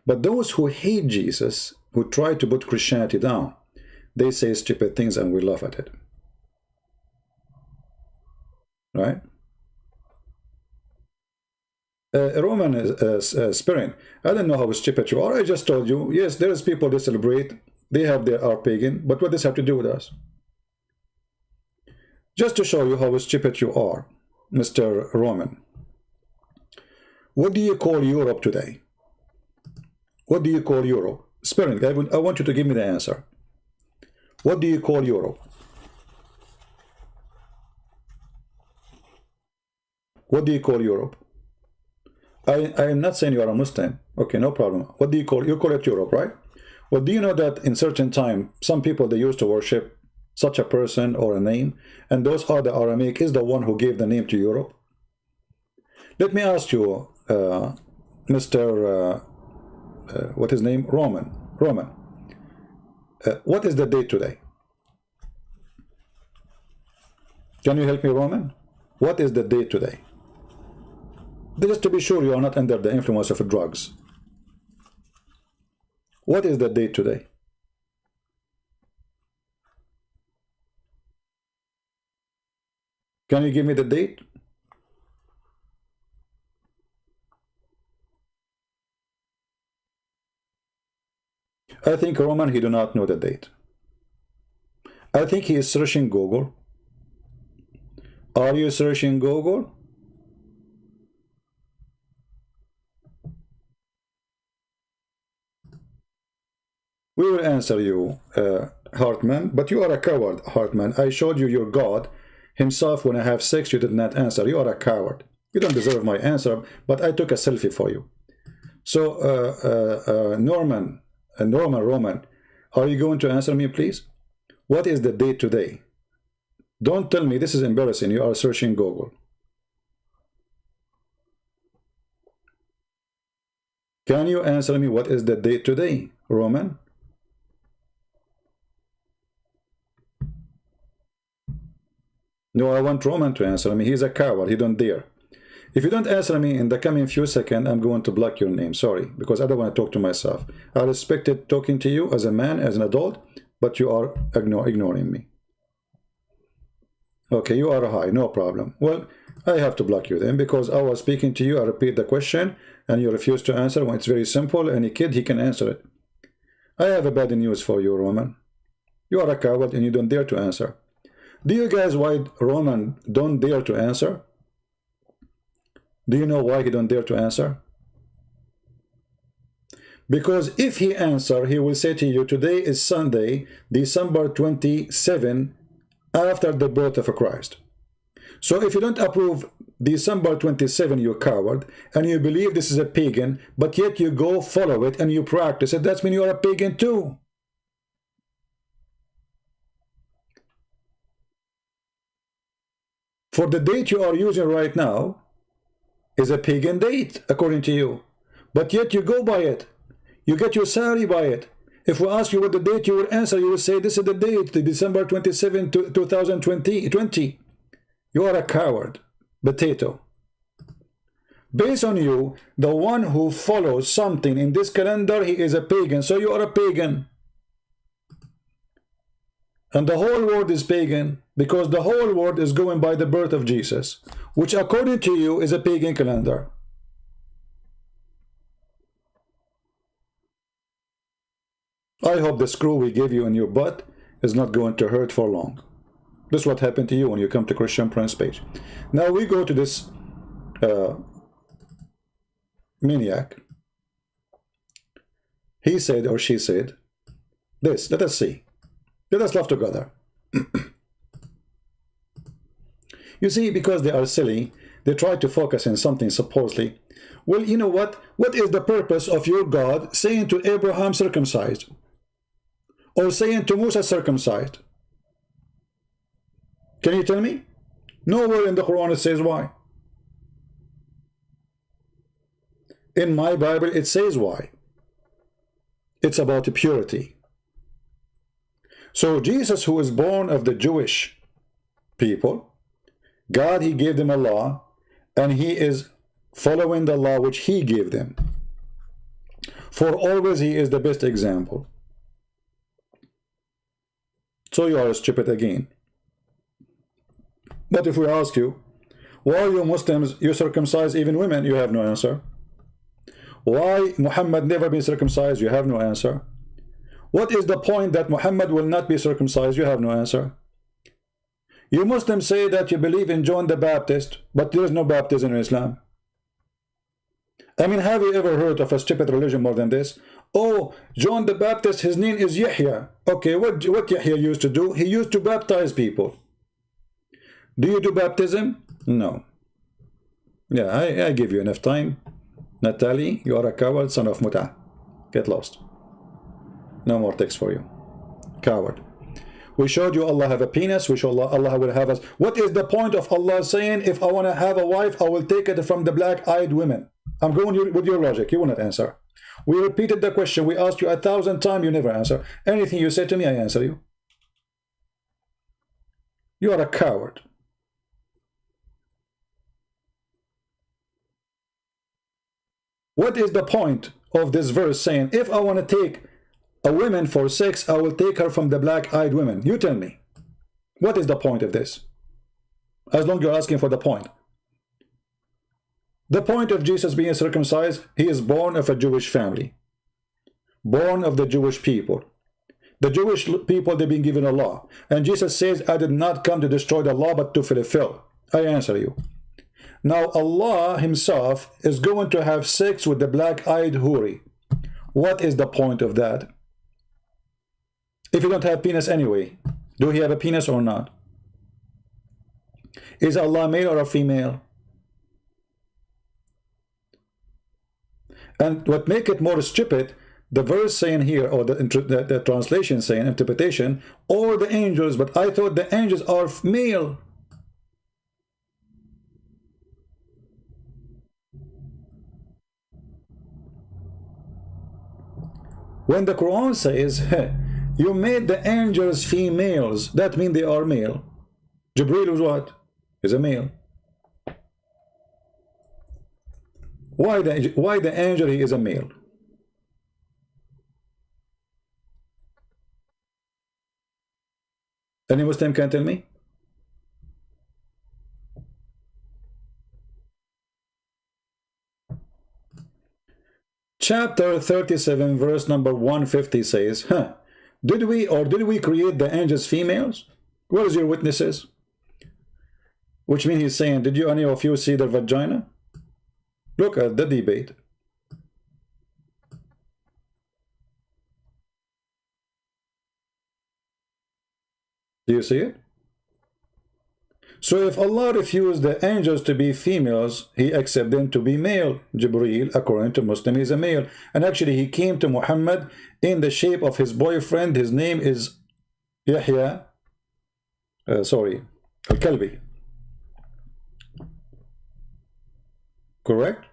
Speaker 1: But those who hate Jesus, who try to put Christianity down, they say stupid things and we laugh at it. Right? Roman Spirit, I don't know how stupid you are. I just told you, yes, there's people they celebrate, they have their are pagan, but what does this have to do with us? Just to show you how stupid you are, Mr. Roman. What do you call Europe today? What do you call Europe? Spirit, I want you to give me the answer. What do you call Europe? What do you call Europe? I am not saying you are a Muslim. Okay, no problem. What do you call it Europe, right? Well, do you know that in certain time, some people, they used to worship such a person or a name, and those are the Aramaic is the one who gave the name to Europe? Let me ask you, Mr. What is his name? Roman. What is the date today? Can you help me, Roman? What is the date today? Just to be sure you are not under the influence of drugs. What is the date today? Can you give me the date? I think Roman, he do not know the date. I think he is searching Google. Are you searching Google? We will answer you, Hartman, but you are a coward, Hartman. I showed you your God himself when I have sex. You did not answer. You are a coward. You don't deserve my answer, but I took a selfie for you. So, Roman, are you going to answer me, please? What is the date today? Don't tell me this is embarrassing. You are searching Google. Can you answer me what is the date today, Roman? No, I want Roman to answer me. He's a coward. He don't dare. If you don't answer me in the coming few seconds, I'm going to block your name. Sorry, because I don't want to talk to myself. I respected talking to you as a man, as an adult, but you are ignoring me. Okay, you are high, no problem. Well, I have to block you then because I was speaking to you. I repeat the question and you refuse to answer when it's very simple. Any kid, he can answer it. I have a bad news for you, Roman. You are a coward and you don't dare to answer. Do you guys why Roman don't dare to answer? Do you know why he don't dare to answer? Because if he answer, he will say to you, today is Sunday, December 27, after the birth of Christ. So if you don't approve December 27, you coward, and you believe this is a pagan, but yet you go follow it and you practice it, that means you are a pagan too. For the date you are using right now is a pagan date, according to you. But yet you go by it. You get your salary by it. If we ask you what the date, you will answer, you will say, this is the date, December 27, 2020. You are a coward, potato. Based on you, the one who follows something in this calendar, he is a pagan. So you are a pagan. And the whole world is pagan because the whole world is going by the birth of Jesus, which according to you is a pagan calendar. I hope the screw we gave you in your butt is not going to hurt for long. This is what happened to you when you come to Christian Prince page. Now we go to this maniac. He said or she said this. Let us see. Let us laugh together. You see, because they are silly, they try to focus on something supposedly. Well, you know what? What is the purpose of your God saying to Abraham circumcised? Or saying to Musa circumcised? Can you tell me? Nowhere in the Quran it says why. In my Bible, it says why. It's about purity. So Jesus, who is born of the Jewish people, God, he gave them a law, and he is following the law which he gave them. For always he is the best example. So you are stupid again. But if we ask you, why you Muslims, you circumcise even women, you have no answer. Why Muhammad never been circumcised, you have no answer. What is the point that Muhammad will not be circumcised, you have no answer. You Muslims say that you believe in John the Baptist, but there is no baptism in Islam. I mean, have you ever heard of a stupid religion more than this? Oh, John the Baptist, his name is Yahya. Okay, what Yahya used to do? He used to baptize people. Do you do baptism? No. Yeah, I give you enough time. Natalie, you are a coward, son of Muta. Get lost. No more text for you. Coward. We showed you Allah have a penis. We showed Allah will have us. What is the point of Allah saying, if I want to have a wife, I will take it from the black-eyed women? I'm going with your logic. You will not answer. We repeated the question. We asked you 1,000 times. You never answer. Anything you say to me, I answer you. You are a coward. What is the point of this verse saying, if I want to take a woman for sex, I will take her from the black-eyed women? You tell me. What is the point of this? As long as you're asking for the point. The point of Jesus being circumcised, he is born of a Jewish family. Born of the Jewish people. The Jewish people, they've been given a law. And Jesus says, I did not come to destroy the law, but to fulfill. I answer you. Now Allah himself is going to have sex with the black-eyed houri. What is the point of that? If you don't have penis anyway, do he have a penis or not? Is Allah male or a female? And what make it more stupid, the verse saying here, or the translation saying, interpretation, or the angels, but I thought the angels are male. When the Quran says, hey, you made the angels females, that means they are male. Jibreel is what? Is a male. Why the angel he is a male? Any Muslim can tell me? Chapter 37 verse number 150 says, did we create the angels females? What is your witnesses? Which means he's saying, did you any of you see their vagina? Look at the debate. Do you see it? So if Allah refused the angels to be females, he accepted them to be male. Jibreel, according to Muslim, is a male. And actually he came to Muhammad in the shape of his boyfriend. His name is Yahya, Al-Kalbi. Correct?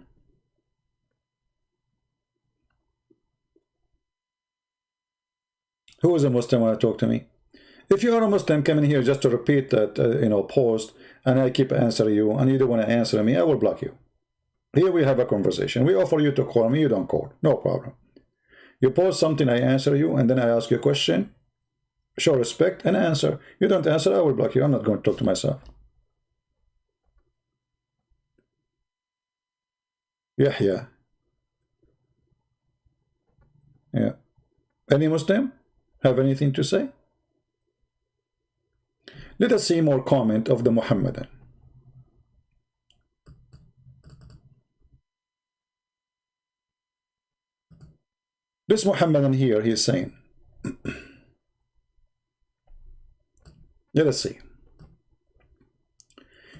Speaker 1: Who is a Muslim when I talk to me? If you are a Muslim coming here just to repeat that post, and I keep answering you, and you don't want to answer me, I will block you. Here we have a conversation. We offer you to call me, you don't call. No problem. You post something, I answer you, and then I ask you a question. Show respect and answer. You don't answer, I will block you. I'm not going to talk to myself. Yahya. Yeah. Any Muslim have anything to say? Let us see more comment of the Muhammadan. This Muhammadan here, he is saying, let us see.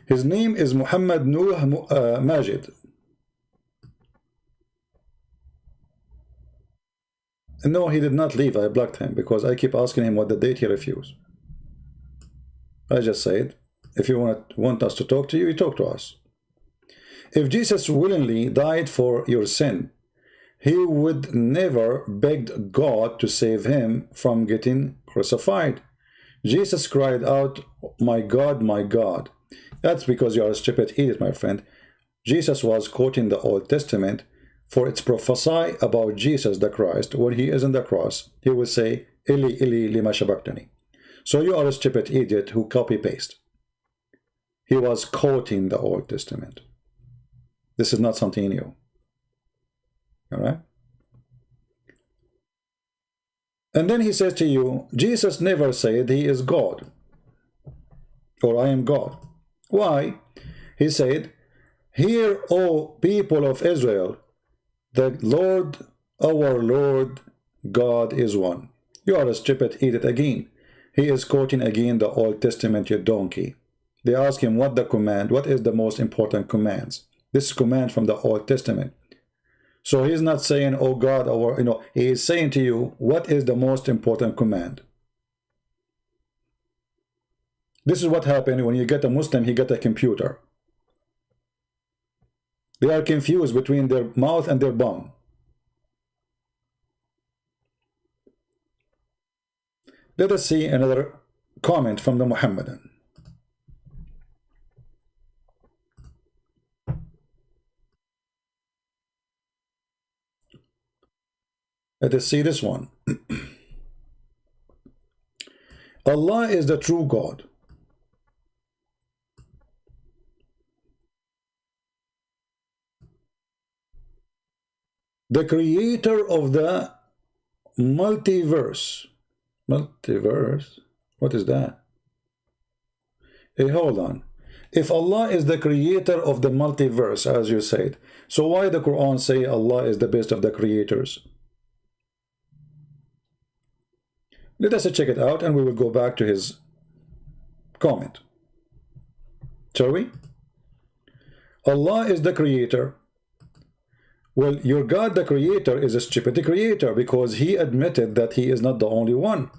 Speaker 1: His name is Muhammad Nur Majid. No, he did not leave. I blocked him because I keep asking him what the date he refused. I just said, if you want us to talk to you, you talk to us. If Jesus willingly died for your sin, he would never begged God to save him from getting crucified. Jesus cried out, my God, That's because you are a stupid idiot, my friend. Jesus was quoting the Old Testament, for it's prophesy about Jesus the Christ. When he is on the cross, he will say, Eli, Eli, lima sabachthani. So you are a stupid idiot who copy-paste. He was quoting the Old Testament. This is not something new. All right? And then he says to you, Jesus never said he is God, or I am God. Why? He said, hear, O people of Israel, the Lord, our Lord, God is one. You are a stupid idiot again. He is quoting again the Old Testament, you donkey. They ask him what is the most important commands. This command from the Old Testament. So he's not saying, oh God, or he is saying to you, what is the most important command? This is what happened when you get a Muslim, he get a computer. They are confused between their mouth and their bum. Let us see another comment from the Mohammedan. Let us see this one. Allah is the true God. The creator of the multiverse. Multiverse? What is that? Hey, hold on. If Allah is the creator of the multiverse, as you said, so why the Quran say Allah is the best of the creators? Let us check it out and we will go back to his comment. Shall we? Allah is the creator. Well, your God, the creator, is a stupid creator because he admitted that he is not the only one.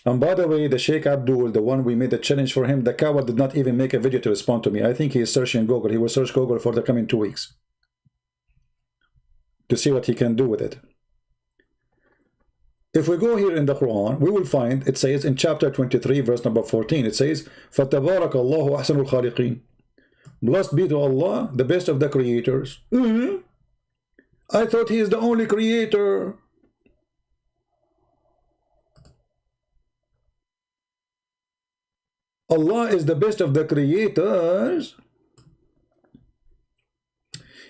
Speaker 1: And by the way, the Sheikh Abdul, the one we made a challenge for him, the coward did not even make a video to respond to me. I think he is searching Google. He will search Google for the coming 2 weeks to see what he can do with it. If we go here in the Quran, we will find, it says in chapter 23, verse number 14, it says, فَتَبَارَكَ اللَّهُ أَحْسَنُ الْخَالِقِينَ. Blessed be to Allah, the best of the creators. I thought he is the only creator. Allah is the best of the creators.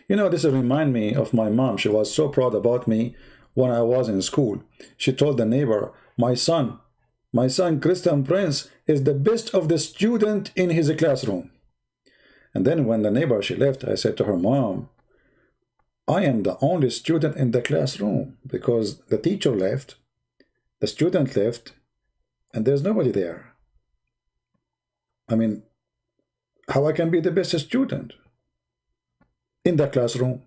Speaker 1: You know, this reminds me of my mom. She was so proud about me when I was in school. She told the neighbor, my son Christian Prince is the best of the student in his classroom. And then when the neighbor, she left, I said to her, Mom, I am the only student in the classroom because the teacher left, the student left, and there's nobody there. I mean, how I can be the best student in the classroom?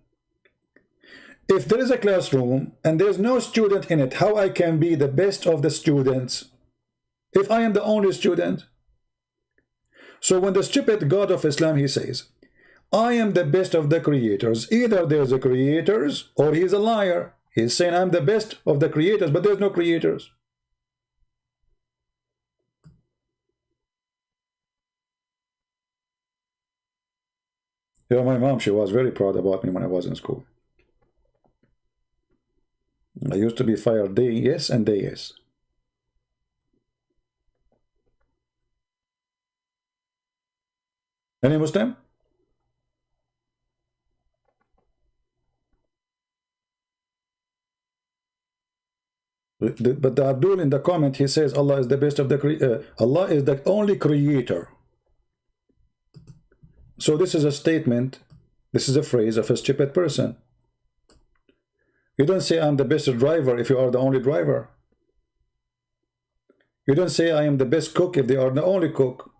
Speaker 1: If there is a classroom and there's no student in it, how I can be the best of the students if I am the only student? So when the stupid God of Islam, he says, I am the best of the creators, either there's a creators or he's a liar. He's saying I'm the best of the creators, but there's no creators. Yeah, my mom, she was very proud about me when I was in school. I used to be fired day yes and day yes. Any Muslim? But the Abdul in the comment, he says Allah is the best of the Allah is the only creator. So this is a statement, this is a phrase of a stupid person. You don't say I'm the best driver if you are the only driver. You don't say I am the best cook if they are the only cook.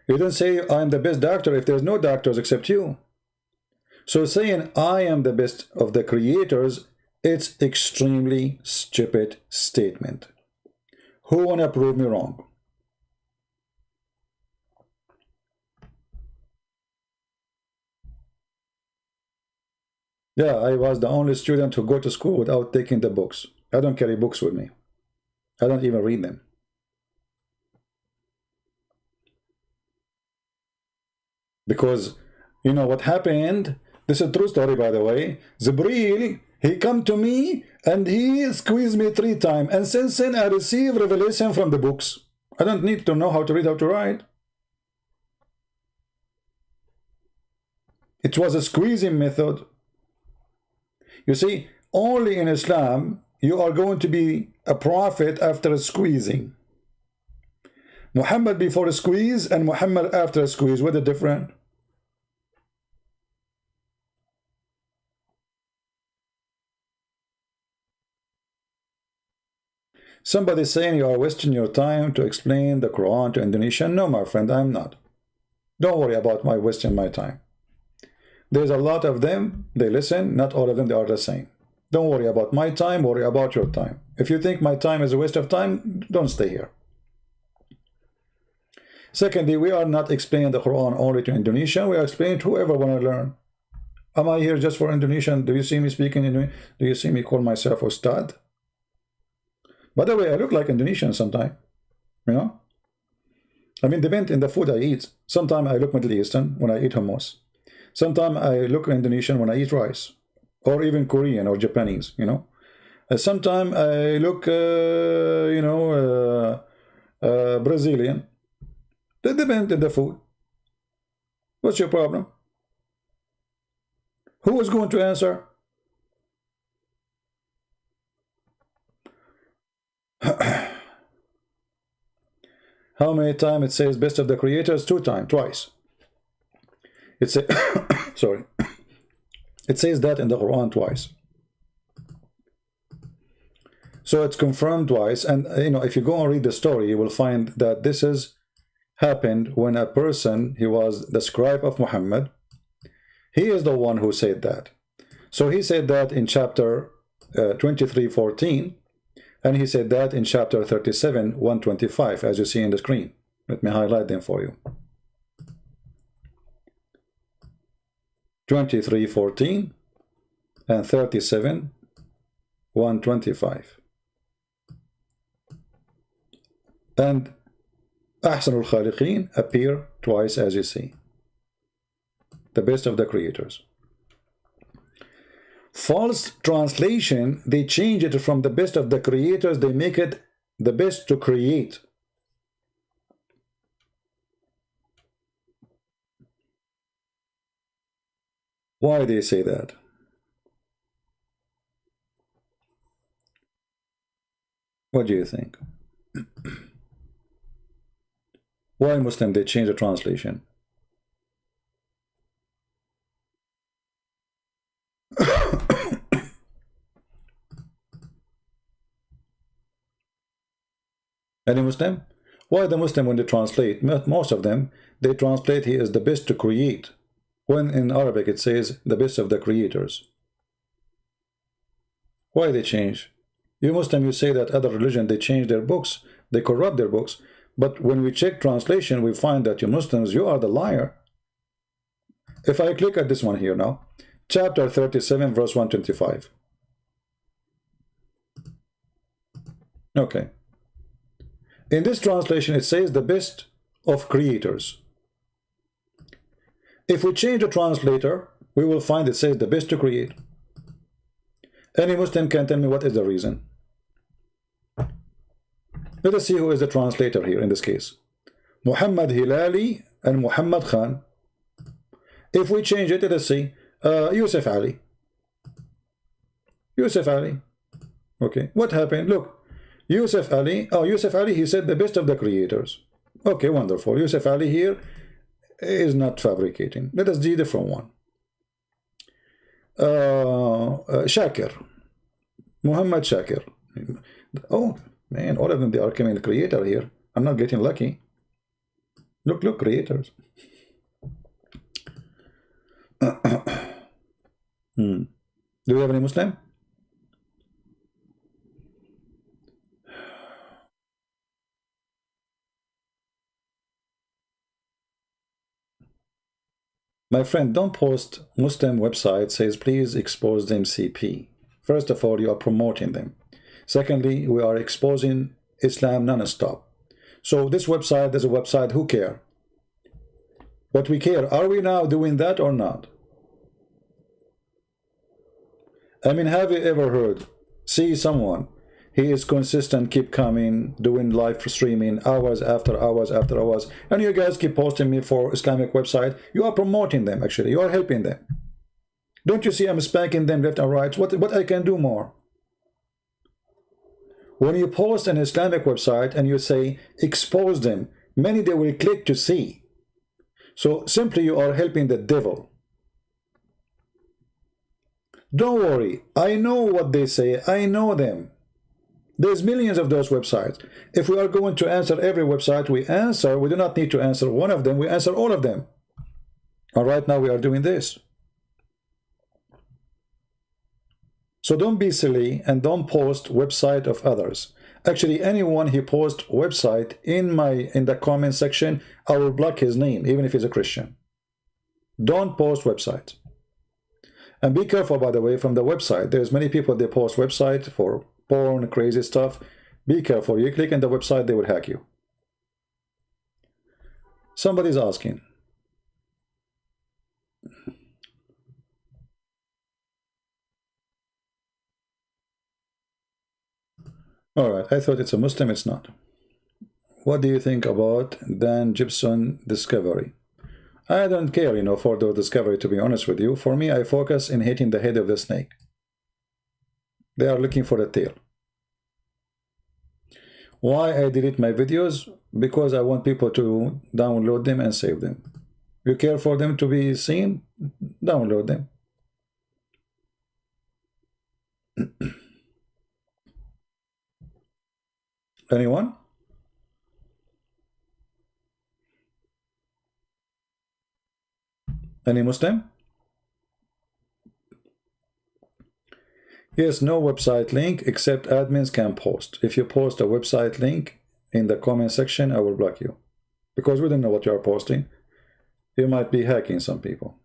Speaker 1: You don't say I am the best doctor if there's no doctors except you. So saying I am the best of the creators, it's extremely stupid statement. Who wanna prove me wrong? Yeah, I was the only student to go to school without taking the books. I don't carry books with me. I don't even read them. Because, you know what happened? This is a true story, by the way. Jibreel, he come to me and he squeezed me 3 times. And since then, I receive revelation from the books. I don't need to know how to read, how to write. It was a squeezing method. You see, only in Islam, you are going to be a prophet after a squeezing. Muhammad before a squeeze and Muhammad after a squeeze, what the difference? Somebody saying you are wasting your time to explain the Quran to Indonesian. No, my friend, I'm not. Don't worry about my wasting my time. There's a lot of them, they listen, not all of them, they are the same. Don't worry about my time, worry about your time. If you think my time is a waste of time, don't stay here. Secondly, we are not explaining the Quran only to Indonesian, we are explaining to whoever want to learn. Am I here just for Indonesian? Do you see me speaking Indonesian? Do you see me call myself Ustad? By the way, I look like Indonesian sometimes, you know? I mean, depends in the food I eat. Sometimes I look Middle Eastern when I eat hummus. Sometimes I look Indonesian when I eat rice, or even Korean or Japanese, you know. Sometimes I look, Brazilian. That depends on the food. What's your problem? Who is going to answer? How many times it says best of the creators? 2 times, twice. It says, sorry, it says that in the Quran twice. So it's confirmed twice, and you know, if you go and read the story, you will find that this is happened when a person, he was the scribe of Muhammad. He is the one who said that. So he said that in chapter 23:14, and he said that in chapter 37:125, as you see in the screen. Let me highlight them for you. 23:14 and 37:125. And Ahsanul Khaliqeen appear twice, as you see. The best of the creators. False translation, they change it from the best of the creators, they make it the best to create. Why they say that? What do you think? Why Muslim they change the translation? Any Muslim? Why the Muslim when they translate, most of them, they translate he is the best to create, when in Arabic it says the best of the creators. Why they change? You Muslim, you say that other religion, they change their books, they corrupt their books, but when we check translation, we find that you Muslims, you are the liar. If I click at this one here now, chapter 37, verse 125. Okay. In this translation, it says the best of creators. If we change the translator, we will find it says the best to create. Any Muslim can tell me what is the reason. Let us see who is the translator here in this case. Muhammad Hilali and Muhammad Khan. If we change it, let us see. Yusuf Ali. Yusuf Ali. Okay, what happened? Look. Yusuf Ali, Yusuf Ali, he said the best of the creators. Okay, wonderful. Yusuf Ali here is not fabricating. Let us do a different one. Shakir. Muhammad Shakir. Oh, man, all of them, they are coming the creator here. I'm not getting lucky. Look, creators. Do you have any Muslim? My friend, don't post Muslim website says please expose them CP. First of all, you are promoting them. Secondly, we are exposing Islam non-stop. So this website, there's a website, who care? What we care, are we now doing that or not? I mean, have you ever heard, see someone, he is consistent, keep coming, doing live streaming hours after hours after hours, and you guys keep posting me for Islamic website. You are promoting them, actually. You are helping them. Don't you see I'm spanking them left and right? What I can do more? When you post an Islamic website and you say, expose them, many they will click to see. So simply you are helping the devil. Don't worry, I know what they say, I know them. There's millions of those websites. If we are going to answer every website we answer, we do not need to answer one of them, we answer all of them. All right, now we are doing this. So don't be silly and don't post website of others. Actually, anyone who posts website in the comment section, I will block his name, even if he's a Christian. Don't post websites. And be careful, by the way, from the website. There's many people, they post website for porn, crazy stuff. Be careful. You click on the website, they will hack you. Somebody's asking. All right, I thought it's a Muslim, it's not. What do you think about Dan Gibson discovery? I don't care, you know, for the discovery, to be honest with you. For me, I focus in hitting the head of the snake. They are looking for the tail. Why I delete my videos? Because I want people to download them and save them. You care for them to be seen? Download them. Anyone? Any Muslim? Yes, no website link except admins can post. If you post a website link in the comment section, I will block you. Because we don't know what you are posting. You might be hacking some people.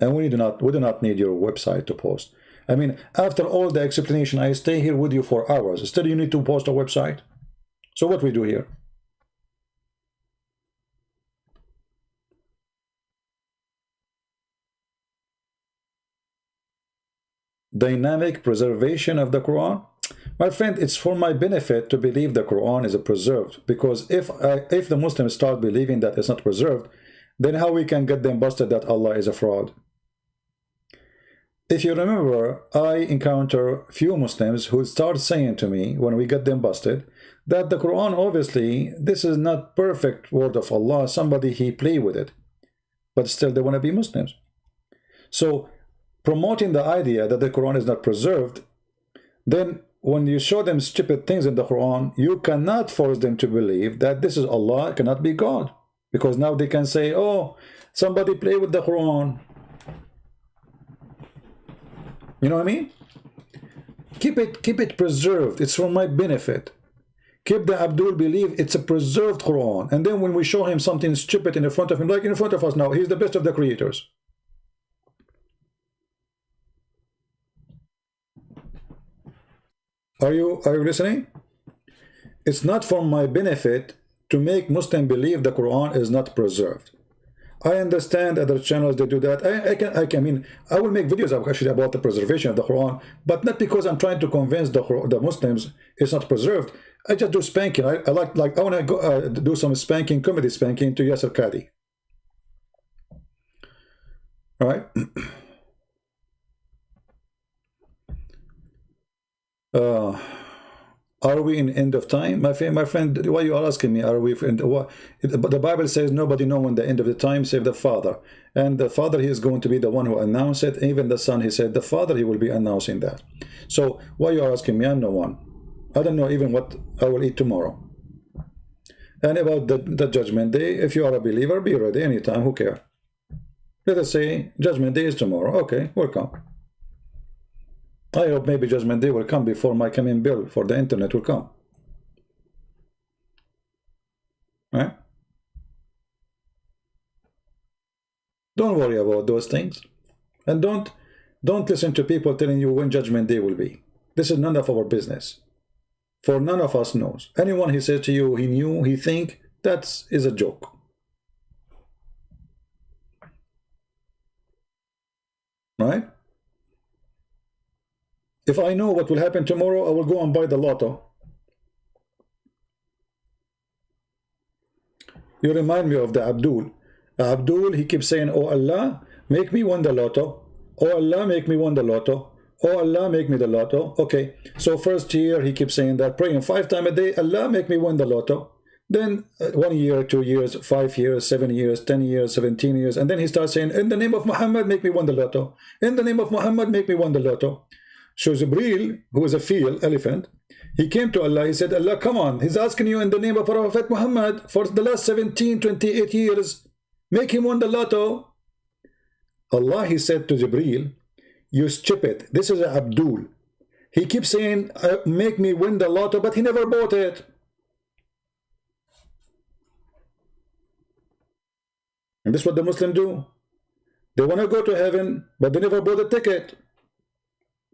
Speaker 1: And we do not need your website to post. I mean, after all the explanation, I stay here with you for hours. Still, you need to post a website. So what we do here? Dynamic preservation of the Quran. My friend, it's for my benefit to believe the Quran is preserved. Because if the Muslims start believing that it's not preserved, then how we can get them busted that Allah is a fraud? If you remember, I encounter few Muslims who start saying to me when we get them busted that the Quran, obviously, this is not perfect word of Allah. Somebody he play with it, but still they want to be Muslims. So promoting the idea that the Quran is not preserved, then when you show them stupid things in the Quran, you cannot force them to believe that this is Allah, it cannot be God, because now they can say, oh, somebody play with the Quran. You know what I mean? Keep it preserved. It's for my benefit. Keep the Abdul believe it's a preserved Quran. And then when we show him something stupid in front of him, like in front of us now, he's the best of the creators. Are you listening? It's not for my benefit to make Muslim believe the Quran is not preserved. I understand other channels, they do that. I mean, I will make videos actually about the preservation of the Quran, but not because I'm trying to convince the Muslims it's not preserved. I just do spanking. I want to go do some spanking, comedy spanking to Yasir Qadhi. All right. Are we in end of time? My friend, why you are asking me, are we in what? But the Bible says nobody knows when the end of the time save the Father. And the Father, he is going to be the one who announced it. Even the Son, he said, the Father, he will be announcing that. So why you are asking me? I'm no one. I don't know even what I will eat tomorrow. And about the judgment day, if you are a believer, be ready anytime, who cares? Let us say judgment day is tomorrow. Okay, welcome. I hope maybe judgment day will come before my coming bill for the internet will come. Right? Don't worry about those things. And don't listen to people telling you when judgment day will be. This is none of our business. For none of us knows. Anyone he says to you he knew, he think, that is a joke. Right? If I know what will happen tomorrow, I will go and buy the lotto. You remind me of the Abdul. Abdul, he keeps saying, oh Allah, make me win the lotto. Oh Allah, make me win the lotto. Oh Allah, make me the lotto. Okay, so first year he keeps saying that, praying 5 times a day, Allah, make me win the lotto. Then 1 year, 2 years, 5 years, 7 years, 10 years, 17 years, and then he starts saying, in the name of Muhammad, make me win the lotto. In the name of Muhammad, make me win the lotto. So Jibreel, who is a field elephant, he came to Allah, he said, Allah, come on, he's asking you in the name of Prophet Muhammad for the last 28 years, make him win the lotto. Allah, he said to Jibreel, you stupid, this is Abdul. He keeps saying, make me win the lotto, but he never bought it. And this is what the Muslims do. They want to go to heaven, but they never bought a ticket.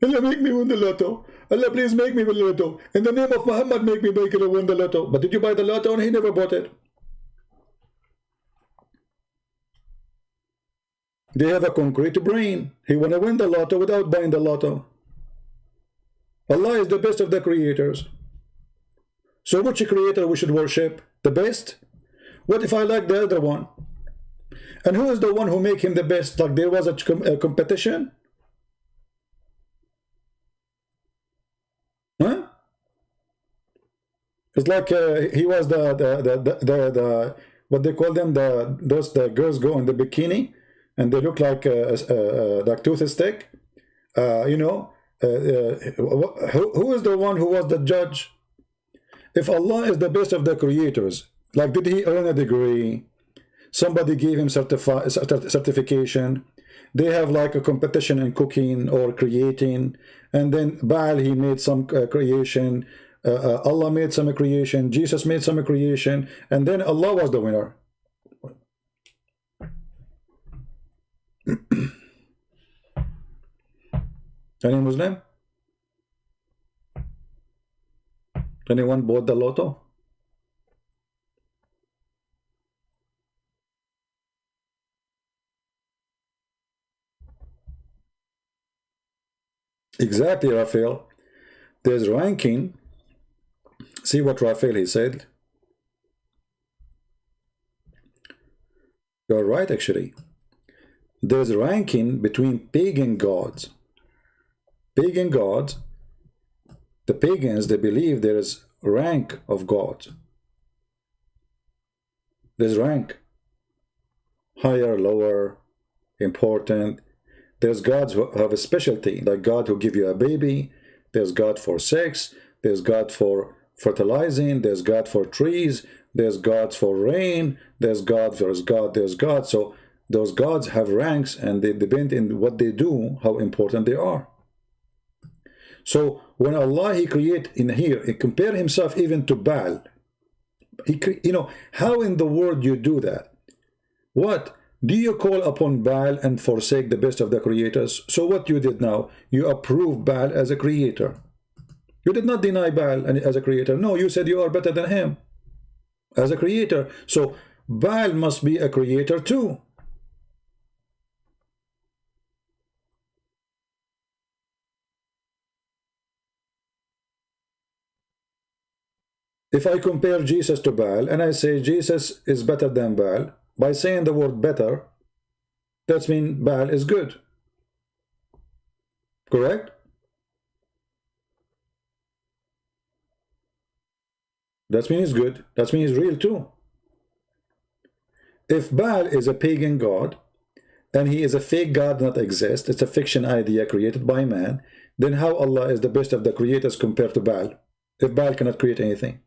Speaker 1: Allah, make me win the lotto. Allah, please make me win the lotto. In the name of Muhammad, make me win the lotto. But did you buy the lotto? And he never bought it. They have a concrete brain. He want to win the lotto without buying the lotto. Allah is the best of the creators. So which creator we should worship? The best? What if I like the other one? And who is the one who make him the best? Like there was a competition? Huh? It's like he was the what they call them, the girls go in the bikini and they look like toothstick. You know, who is the one who was the judge? If Allah is the best of the creators, like did he earn a degree? Somebody gave him certification. They have like a competition in cooking or creating, and then Baal, he made some creation, Allah made some creation, Jesus made some creation, and then Allah was the winner. Any Muslim? Anyone bought the lotto? Exactly, Raphael. There's ranking. See what Raphael he said. You're right, actually. There's ranking between pagan gods. Pagan gods, the pagans, they believe there is rank of gods. There's rank. Higher, lower, important. There's gods who have a specialty, like God who give you a baby. There's God for sex. There's God for fertilizing. There's God for trees. There's gods for rain. There's God, there's God, there's God. So those gods have ranks, and they depend in what they do, how important they are. So when Allah, he create in here, he compare himself even to Baal. You know, how in the world you do that? What? Do you call upon Baal and forsake the best of the creators? So what you did now, you approve Baal as a creator. You did not deny Baal as a creator. No, you said you are better than him as a creator. So Baal must be a creator too. If I compare Jesus to Baal and I say Jesus is better than Baal, by saying the word better, that means Baal is good. Correct? That means he's good. That means he's real too. If Baal is a pagan god, and he is a fake god, not exist, it's a fiction idea created by man, then how Allah is the best of the creators compared to Baal, if Baal cannot create anything?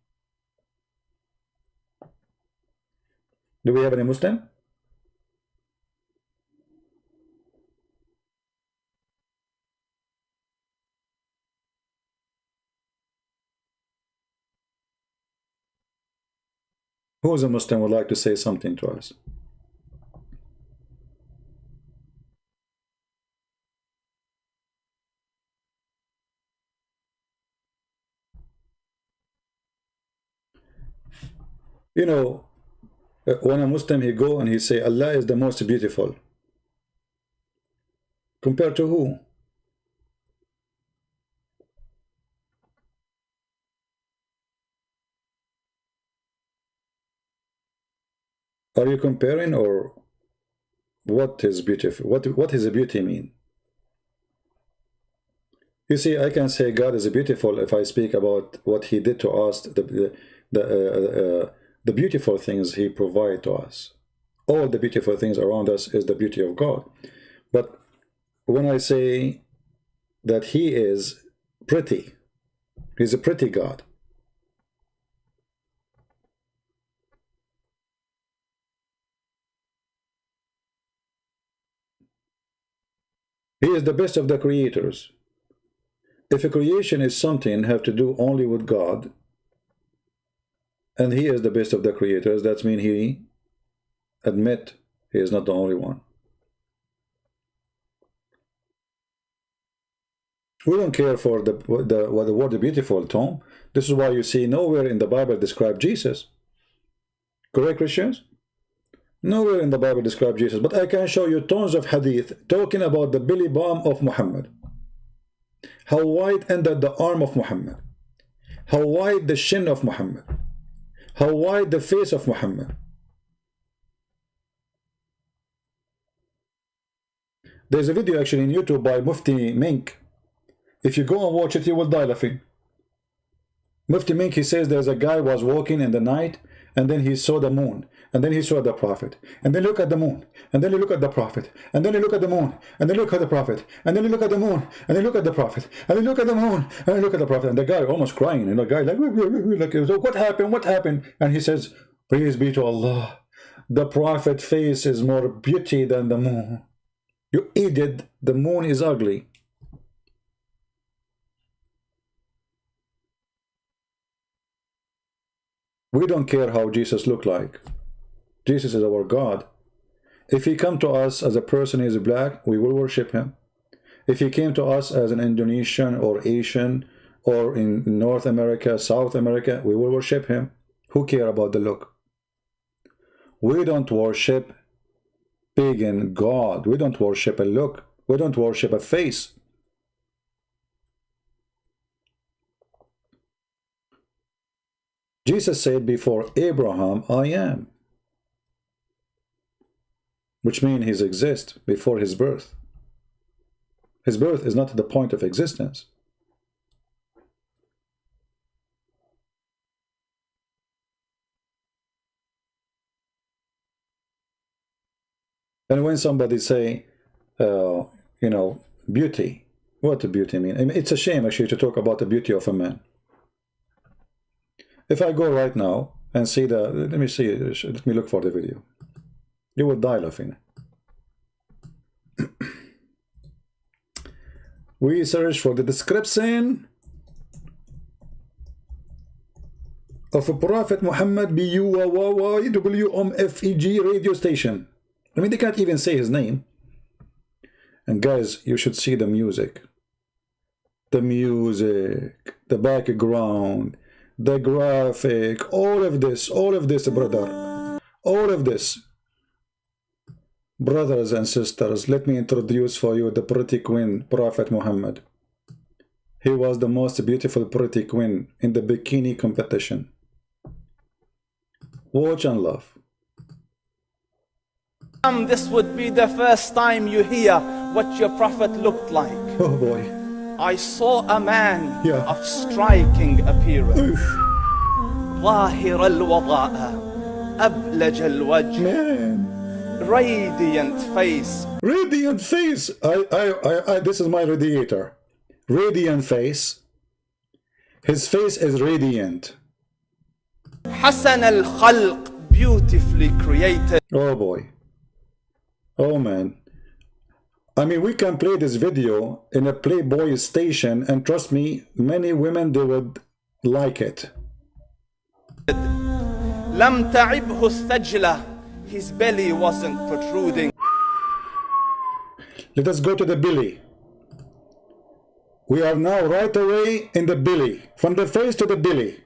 Speaker 1: Do we have any Muslim? Who is a Muslim would like to say something to us? You know, when a Muslim, he go and he say Allah is the most beautiful. Compared to who? Are you comparing, or what is beautiful? What is a beauty mean? You see, I can say God is beautiful if I speak about what He did to us, the beautiful things He provide to us. All the beautiful things around us is the beauty of God. But when I say that He is pretty, He's a pretty God. He is the best of the creators. If a creation is something have to do only with God, and He is the best of the creators, that means He admit He is not the only one. We don't care for the word beautiful, Tom. This is why you see nowhere in the Bible describe Jesus. Correct, Christians? Nowhere in the Bible describe Jesus, but I can show you tons of hadith talking about the belly bump of Muhammad. How wide ended the arm of Muhammad. How wide the shin of Muhammad. How wide the face of Muhammad. There's a video actually in YouTube by Mufti Mink. If you go and watch it, you will die laughing. Mufti Mink, he says there's a guy was walking in the night, and then he saw the moon, and then he saw the prophet, and then look at the moon, and then he look at the prophet, and then he look at the moon, and then look at the prophet, and then he look at the moon, and then look at the prophet, and then look at the moon, and then look at the prophet, and the guy almost crying, and the guy like so what happened, what happened? And he says, praise be to Allah, the prophet face is more beauty than the moon. You idiot, the moon is ugly. We don't care how Jesus looked like. Jesus is our God. If He come to us as a person who is black, we will worship Him. If He came to us as an Indonesian or Asian or in North America, South America, we will worship Him. Who care about the look? We don't worship pagan God. We don't worship a look. We don't worship a face. Jesus said, before Abraham, I am. Which means He exists before His birth. His birth is not the point of existence. And when somebody say, you know, beauty, what does beauty mean? I mean, it's a shame actually to talk about the beauty of a man. If I go right now and see the, let me look for the video. You would die laughing. We search for the description of a Prophet Muhammad BUWWFEG radio station. I mean, they can't even say his name. And guys, you should see the music. The music, the background, the graphic, all of this, brother. All of this. Brothers and sisters, let me introduce for you the pretty queen, Prophet Muhammad. He was the most beautiful pretty queen in the bikini competition. Watch and laugh.
Speaker 2: This would be the first time you hear what your prophet looked like.
Speaker 1: Oh boy.
Speaker 2: I saw a man
Speaker 1: Yeah.
Speaker 2: of striking appearance. ظاهر الوضاء أبلج الوجه.
Speaker 1: Man.
Speaker 2: Radiant face.
Speaker 1: Radiant face. This is my radiator. Radiant face. His face is radiant.
Speaker 2: حسن الخلق. Beautifully created.
Speaker 1: Oh boy. Oh man. I mean, we can play this video in a Playboy station, and trust me, many women, they would like it.
Speaker 2: لم تعبه الثجلة. His belly wasn't protruding.
Speaker 1: Let us go to the belly. We are now right away in the belly. From the face to the belly.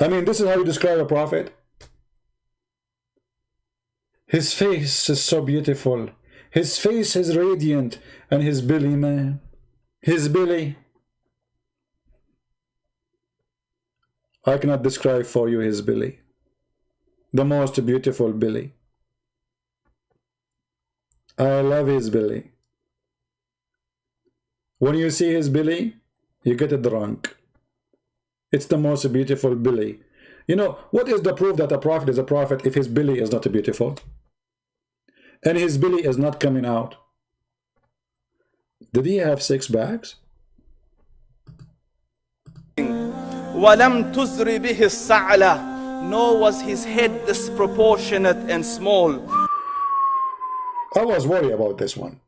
Speaker 1: I mean, this is how you describe a prophet? His face is so beautiful. His face is radiant. And his belly, man. His belly. I cannot describe for you his belly. The most beautiful belly. I love his belly. When you see his belly, you get drunk. It's the most beautiful belly. You know, what is the proof that a prophet is a prophet if his belly is not beautiful? And his belly is not coming out? Did he have 6 bags?
Speaker 2: وَلَمْ تُزْرِ بِهِ السَّعْلَةِ, nor was his head disproportionate and small.
Speaker 1: I was worried about this one.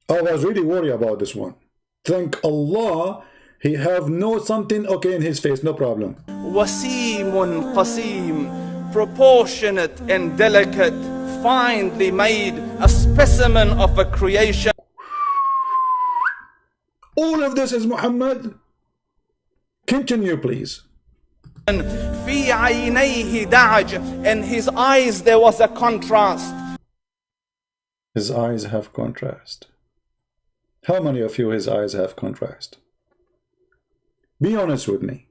Speaker 1: I was really worried about this one. Thank Allah, he have no something okay in his face, no problem.
Speaker 2: وَسِيمٌ قَسِيم, proportionate and delicate, finely made, a specimen of a creation.
Speaker 1: All of this is Muhammad. Continue, please.
Speaker 2: فِي عَيْنَيْهِ دَعَجْ, in his eyes there was a contrast.
Speaker 1: His eyes have contrast. How many of you his eyes have contrast? Be honest with me.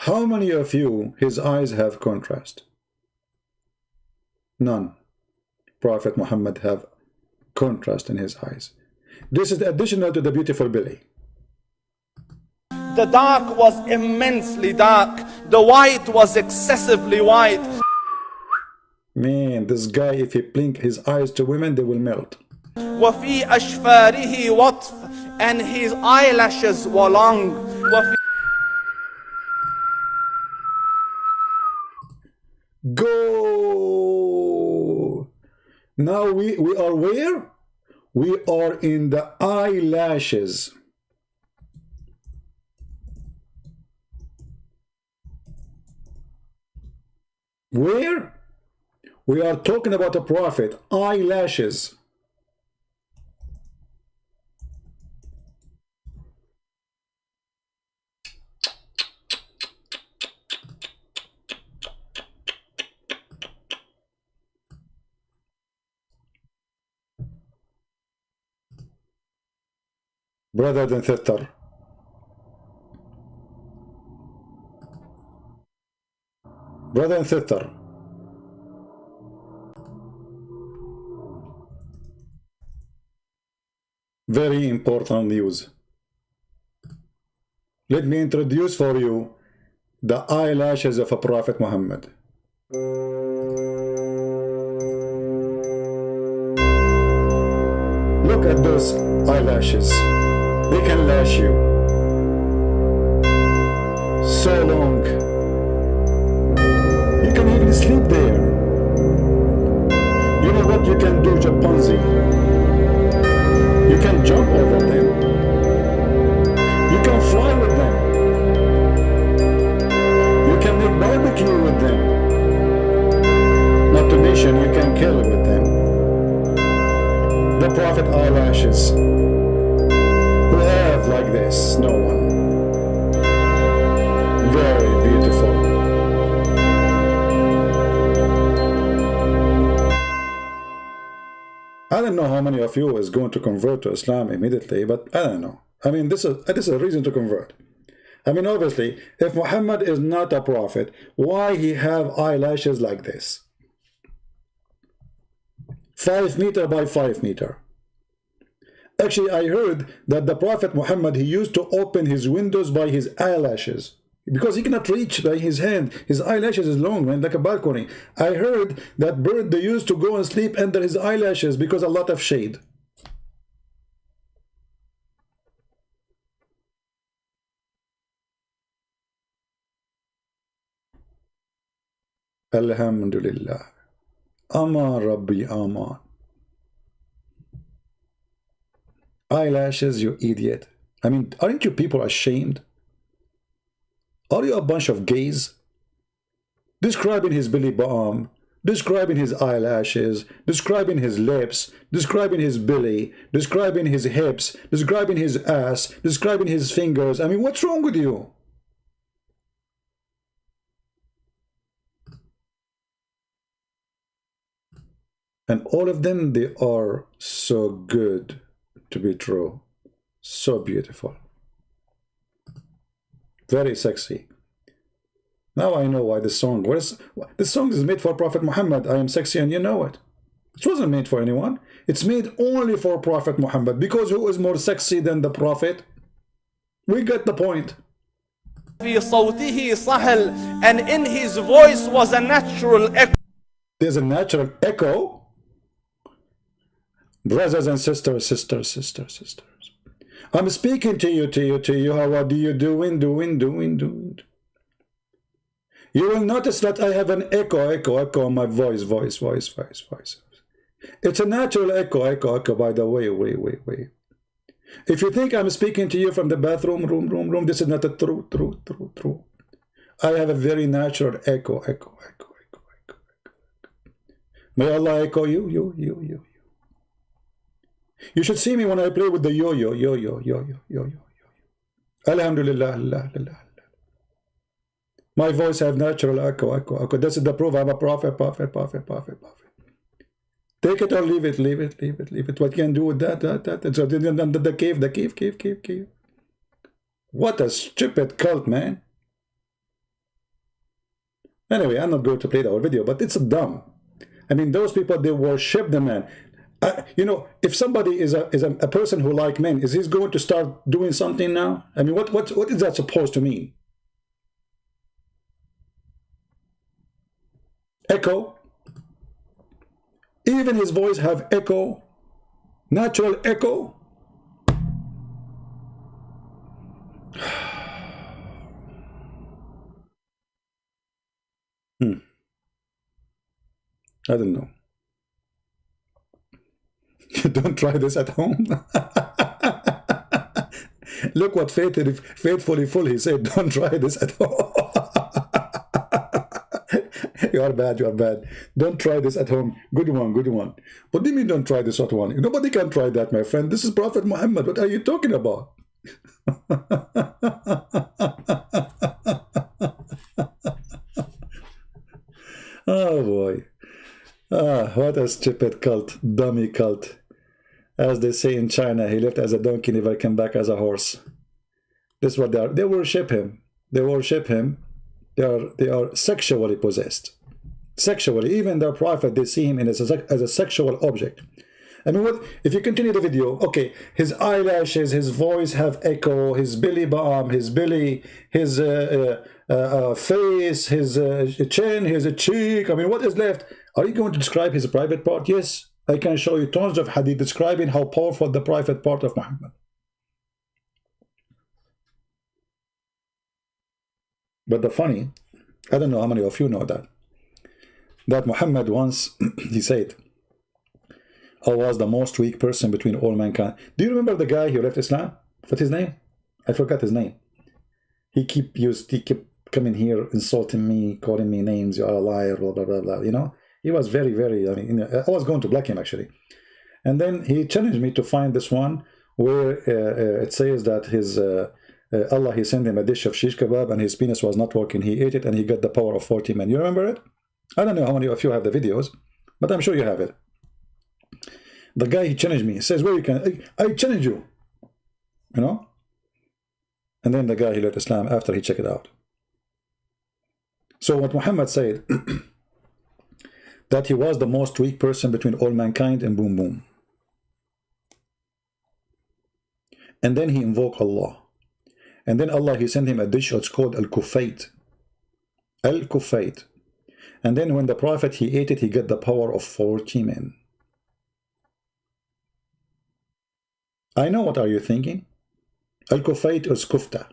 Speaker 1: How many of you his eyes have contrast? None. Prophet Muhammad have contrast in his eyes. This is additional to the beautiful belly.
Speaker 2: The dark was immensely dark. The white was excessively white.
Speaker 1: Man, this guy, if he blink his eyes to women, they will melt.
Speaker 2: وَفِي أَشْفَارِهِ وَطْفٌ, and his eyelashes were long.
Speaker 1: Go! Now we are where? We are in the eyelashes. Where? We are talking about a prophet, eyelashes. Brother and sister, brother and sister, very important news. Let me introduce for you the eyelashes of a Prophet Muhammad. Look at those eyelashes. They can lash you so long. You can even sleep there. You know what you can do, Japanzi? You can jump over them. You can fly with them. You can make barbecue with them. Not to mention you can kill with them. The Prophet eyelashes. Who have like this? No one. Very beautiful. I don't know how many of you is going to convert to Islam immediately, but I don't know. I mean, this is a reason to convert. I mean, obviously, if Muhammad is not a prophet, why he have eyelashes like this? 5 meter by 5 meter. Actually, I heard that the Prophet Muhammad, he used to open his windows by his eyelashes. Because he cannot reach by his hand. His eyelashes is long, man, like a balcony. I heard that bird, they used to go and sleep under his eyelashes because a lot of shade. Alhamdulillah. Aman Rabbi Aman. Eyelashes, you idiot. I mean, aren't you people ashamed? Are you a bunch of gays? Describing his belly bottom, describing his eyelashes, describing his lips, describing his belly, describing his hips, describing his ass, describing his fingers. I mean, what's wrong with you? And all of them, they are so good to be true. So beautiful. Very sexy. Now I know why this song, this song is made for Prophet Muhammad. I am sexy and you know it. It wasn't made for anyone. It's made only for Prophet Muhammad, because who is more sexy than the Prophet? We get the point.
Speaker 2: في صوته صهل, and in his voice was a natural echo.
Speaker 1: There's a natural echo. Brothers and sisters. I'm speaking to you. How are you doing? You will notice that I have an echo on my voice. It's a natural echo, by the way. If you think I'm speaking to you from the bathroom, room, this is not a true. I have a very natural echo. May Allah echo you. You should see me when I play with the yo-yo. Alhamdulillah. My voice have natural echo. This is the proof I'm a prophet. Take it or leave it. What can you do with that? So the cave. What a stupid cult, man. Anyway, I'm not going to play the whole video, but it's dumb. I mean, those people, they worship the man. You know, if somebody is a person who like men, is he going to start doing something now? I mean, what is that supposed to mean? Echo. Even his voice have echo. Natural echo. I don't know. Don't try this at home. Look what faithfully full he said. Don't try this at home. You are bad. Don't try this at home. Good one. What do you mean don't try this at home? Nobody can try that, my friend. This is Prophet Muhammad. What are you talking about? Oh boy. What a stupid cult. Dummy cult. As they say in China, he left as a donkey, never came back as a horse. This is what they are. They worship him. They are sexually possessed. Sexually. Even their prophet, they see him as a sexual object. I mean, what if you continue the video? Okay, his eyelashes, his voice have echo, his belly bump, his belly, his face, his chin, his cheek. I mean, what is left? Are you going to describe his private part? Yes, I can show you tons of hadith describing how powerful the private part of Muhammad. But the funny, I don't know how many of you know that Muhammad once, he said, I was the most weak person between all mankind. Do you remember the guy who left Islam? What's his name? I forgot his name. He kept coming here, insulting me, calling me names, you are a liar, blah, blah, blah, blah. You know, he was very, very, I mean, I was going to block him actually. And then he challenged me to find this one where it says that his, Allah, he sent him a dish of shish kebab and his penis was not working. He ate it and he got the power of 40 men. You remember it? I don't know how many of you have the videos, but I'm sure you have it. The guy, he challenged me. He says, well, you can, I challenge you. You know? And then the guy, he left Islam after he checked it out. So what Muhammad said, that he was the most weak person between all mankind, and boom, boom. And then he invoked Allah. And then Allah, he sent him a dish, it's called al-kufayt. Al-kufayt. And then when the Prophet, he ate it, he got the power of 40 men. I know what are you thinking. Al-kufayt is kufta.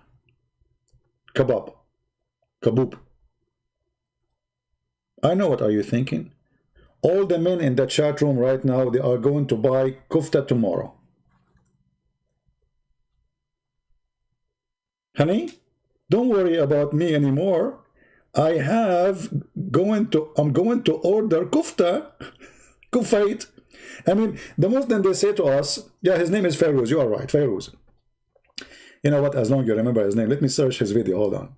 Speaker 1: Kebab. Kaboob. I know what are you thinking. All the men in the chat room right now, they are going to buy kufta tomorrow. Honey, don't worry about me anymore. I have going to order kufta, kufait. I mean, the Muslim, they say to us, yeah, his name is Fairuz. You are right, Fairuz. You know what? As long as you remember his name, let me search his video. Hold on.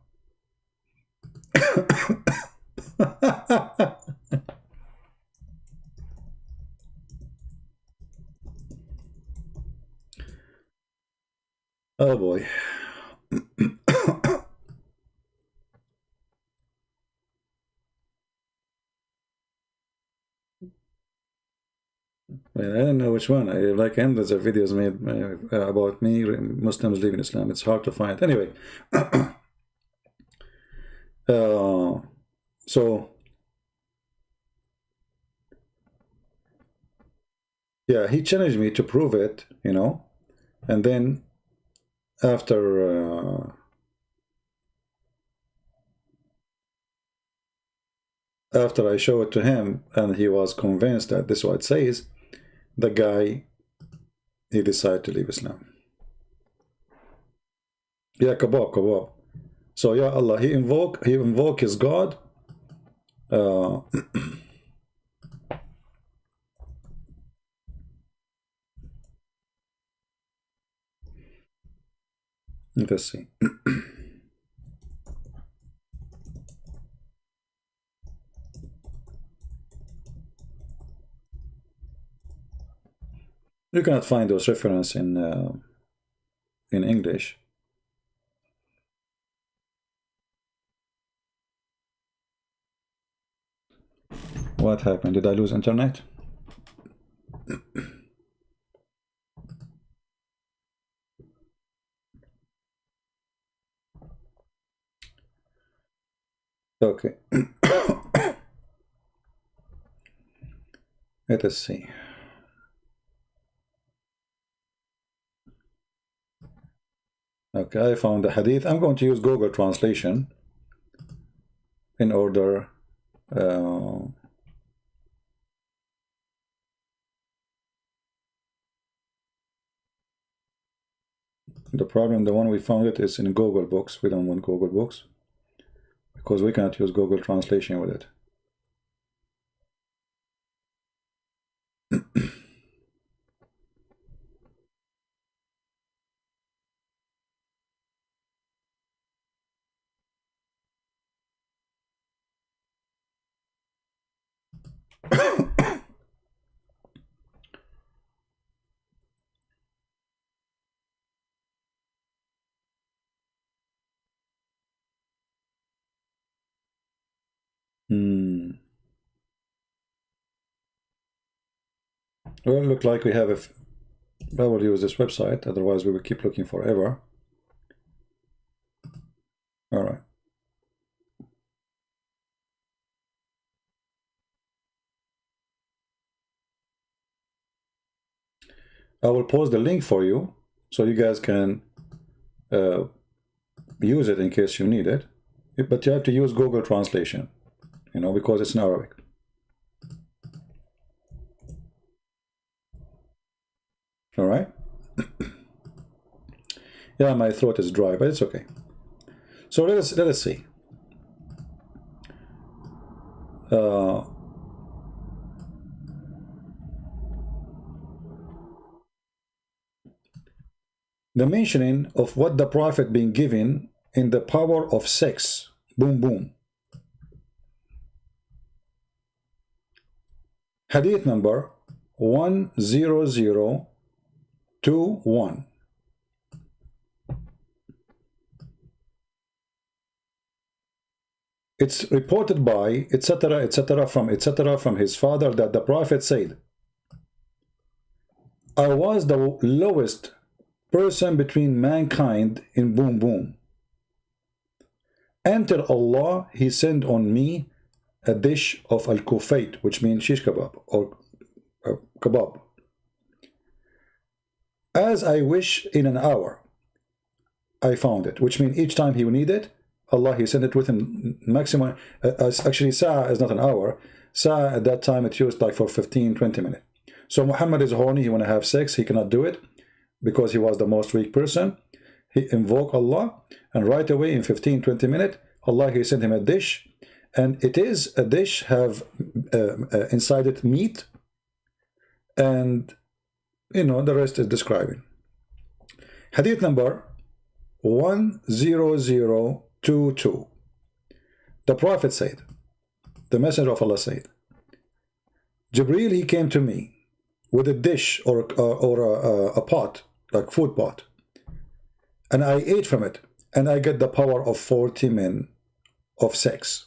Speaker 1: Oh boy. I don't know which one. I like hundreds of videos made about me, Muslims leaving Islam. It's hard to find. Anyway, so yeah, he challenged me to prove it, you know, and then after I show it to him, and he was convinced that this is what it says, the guy, he decided to leave Islam. Yeah, kebab. So yeah, Allah, he invoke his God. Let's see. You cannot find those references in English. What happened? Did I lose internet? Okay. Let us see. Okay, I found the hadith. I'm going to use Google Translation in order the problem, the one we found it is in Google Books. We don't want Google Books because we cannot use Google Translation with it. Well, look like we have I will use this website, otherwise we will keep looking forever. All right. I will post the link for you so you guys can use it in case you need it. But you have to use Google Translation, you know, because it's in Arabic. All right. Yeah, my throat is dry, but it's okay. So let us see. The mentioning of what the Prophet been given in the power of sex. Boom, boom. Hadith number 10021. It's reported by etc. from his father that the Prophet said, I was the lowest person between mankind in boom boom. Until Allah, he sent on me a dish of al-kufait, which means shish kebab or kebab. As I wish in an hour, I found it, which means each time he would need it, Allah, he sent it with him maximum. Actually, sa'a is not an hour. Sa'a at that time it used like for 15-20 minutes. So Muhammad is horny, he want to have sex, he cannot do it because he was the most weak person. He invoked Allah, and right away in 15-20 minutes, Allah, he sent him a dish, and it is a dish have inside it meat, and you know the rest is describing. Hadith number 10022. The Prophet said, the Messenger of Allah said, Jibreel, he came to me with a dish or a pot, like food pot, and I ate from it, and I get the power of 40 men of sex.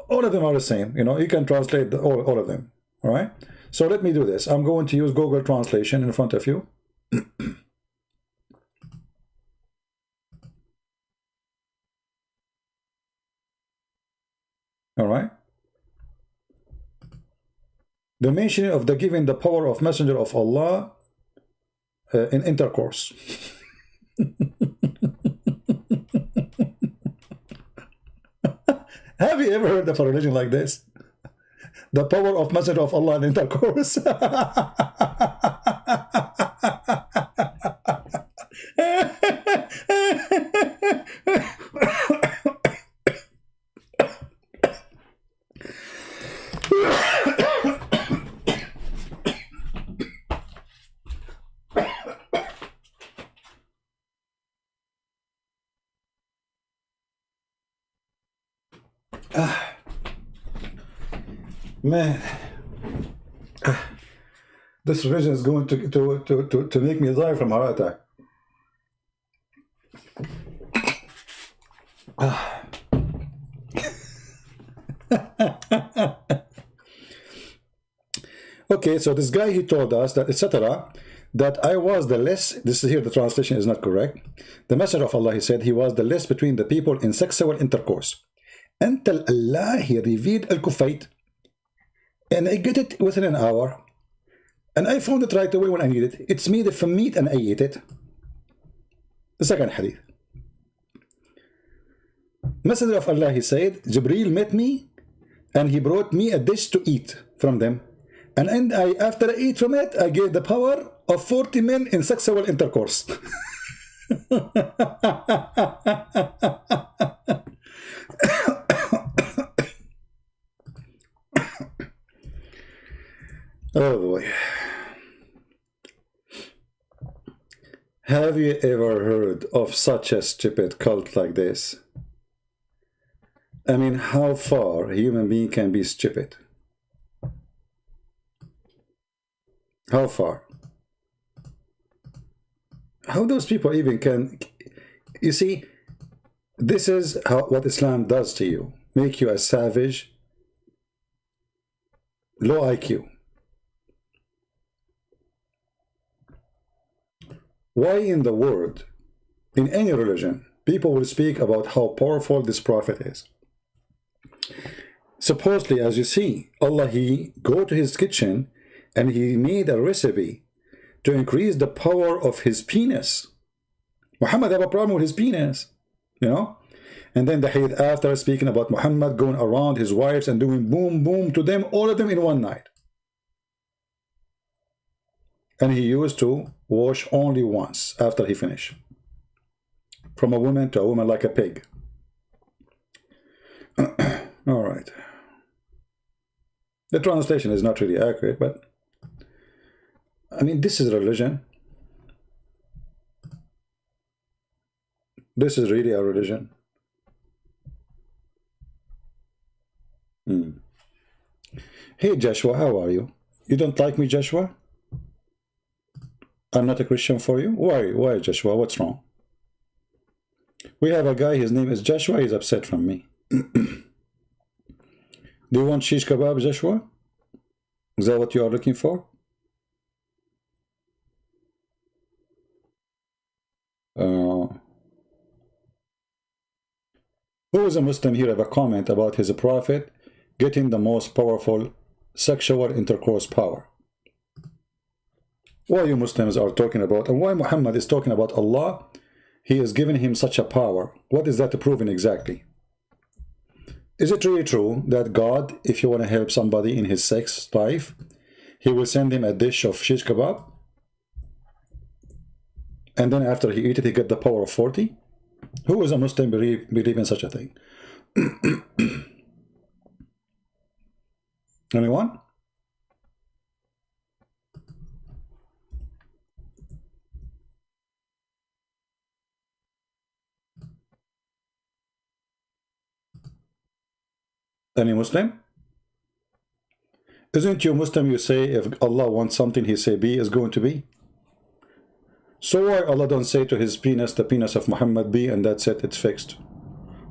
Speaker 1: All of them are the same, you know, you can translate all of them, all right? So let me do this. I'm going to use Google Translation in front of you. All right? The mention of the giving the power of Messenger of Allah in intercourse. Have you ever heard of a religion like this? The power of Messenger of Allah in intercourse. Man, this religion is going to make me die from heart attack. Okay, so this guy, he told us that etc. that I was the less. This is here, the translation is not correct. The Messenger of Allah, he said, he was the less between the people in sexual intercourse. Until Allah, he revealed al-kufayt. And I get it within an hour. And I found it right away when I need it. It's made from meat and I ate it. The second hadith. Messenger of Allah, he said, Jibreel met me and he brought me a dish to eat from them. And after I ate from it, I gave the power of 40 men in sexual intercourse. Oh boy. Have you ever heard of such a stupid cult like this? I mean, how far a human being can be stupid? How far? How those people even can... You see, this is what Islam does to you. Make you a savage, low IQ. Why in the world, in any religion, people will speak about how powerful this prophet is? Supposedly, as you see, Allah, he go to his kitchen and he made a recipe to increase the power of his penis. Muhammad have a problem with his penis, you know? And then the hadith after speaking about Muhammad going around his wives and doing boom, boom to them, all of them in one night. And he used to wash only once after he finished. From a woman to a woman like a pig. All right. The translation is not really accurate, but I mean, this is religion. This is really a religion. Hey, Joshua, how are you? You don't like me, Joshua? I'm not a Christian for you? Why, Joshua? What's wrong? We have a guy, his name is Joshua, he's upset from me. Do you want shish kebab, Joshua? Is that what you are looking for? Who is a Muslim here have a comment about his prophet getting the most powerful sexual intercourse power? Why you Muslims are talking about, and why Muhammad is talking about Allah, he is giving him such a power. What is that proving exactly? Is it really true that God, if you want to help somebody in his sex life, he will send him a dish of shish kebab? And then after he eat it, he get the power of 40? Who is a Muslim believe in such a thing? Anyone? Any Muslim? Isn't you Muslim, you say if Allah wants something, he say be is going to be? So why Allah don't say to his penis, the penis of Muhammad, be, and that's it, it's fixed?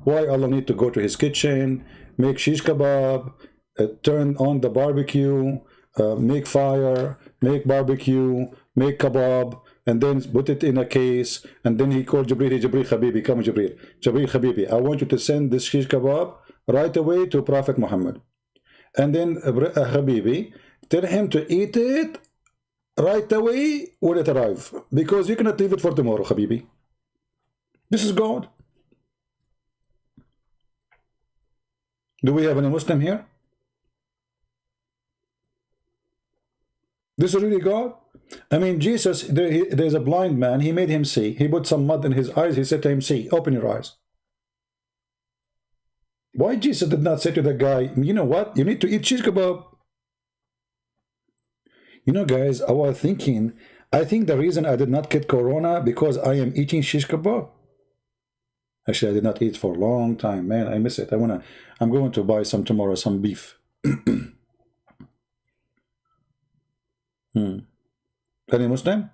Speaker 1: Why Allah need to go to his kitchen, make shish kebab, turn on the barbecue, make fire, make barbecue, make kebab, and then put it in a case, and then he called Jibreel, hey, Jibreel Habibi, come Jibreel. Jibreel Habibi, I want you to send this shish kebab right away to Prophet Muhammad. And then Habibi, tell him to eat it right away when it arrives, because you cannot leave it for tomorrow, Habibi. This is God. Do we have any Muslim here? This is really God? I mean, Jesus, there's a blind man, he made him see. He put some mud in his eyes, he said to him, see, open your eyes. Why Jesus did not say to the guy, you know what, you need to eat shish kebab? You know, guys, I was thinking, I think the reason I did not get corona because I am eating shish kebab. Actually, I did not eat for a long time, man. I miss it. I'm going to buy some tomorrow, some beef. Any Muslim?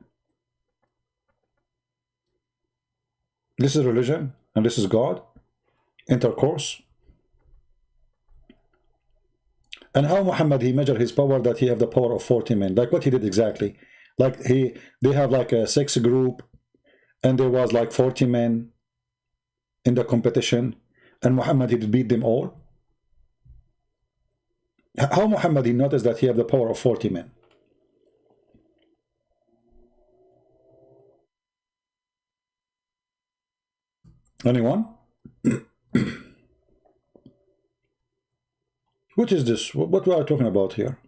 Speaker 1: This is religion, and this is God. Intercourse. And how Muhammad, he measured his power, that he have the power of 40 men. Like what he did exactly. Like they have like a 6 group, and there was like 40 men in the competition, and Muhammad, he did beat them all. How Muhammad, he noticed that he have the power of 40 men? Anyone? What is this? What we are talking about here?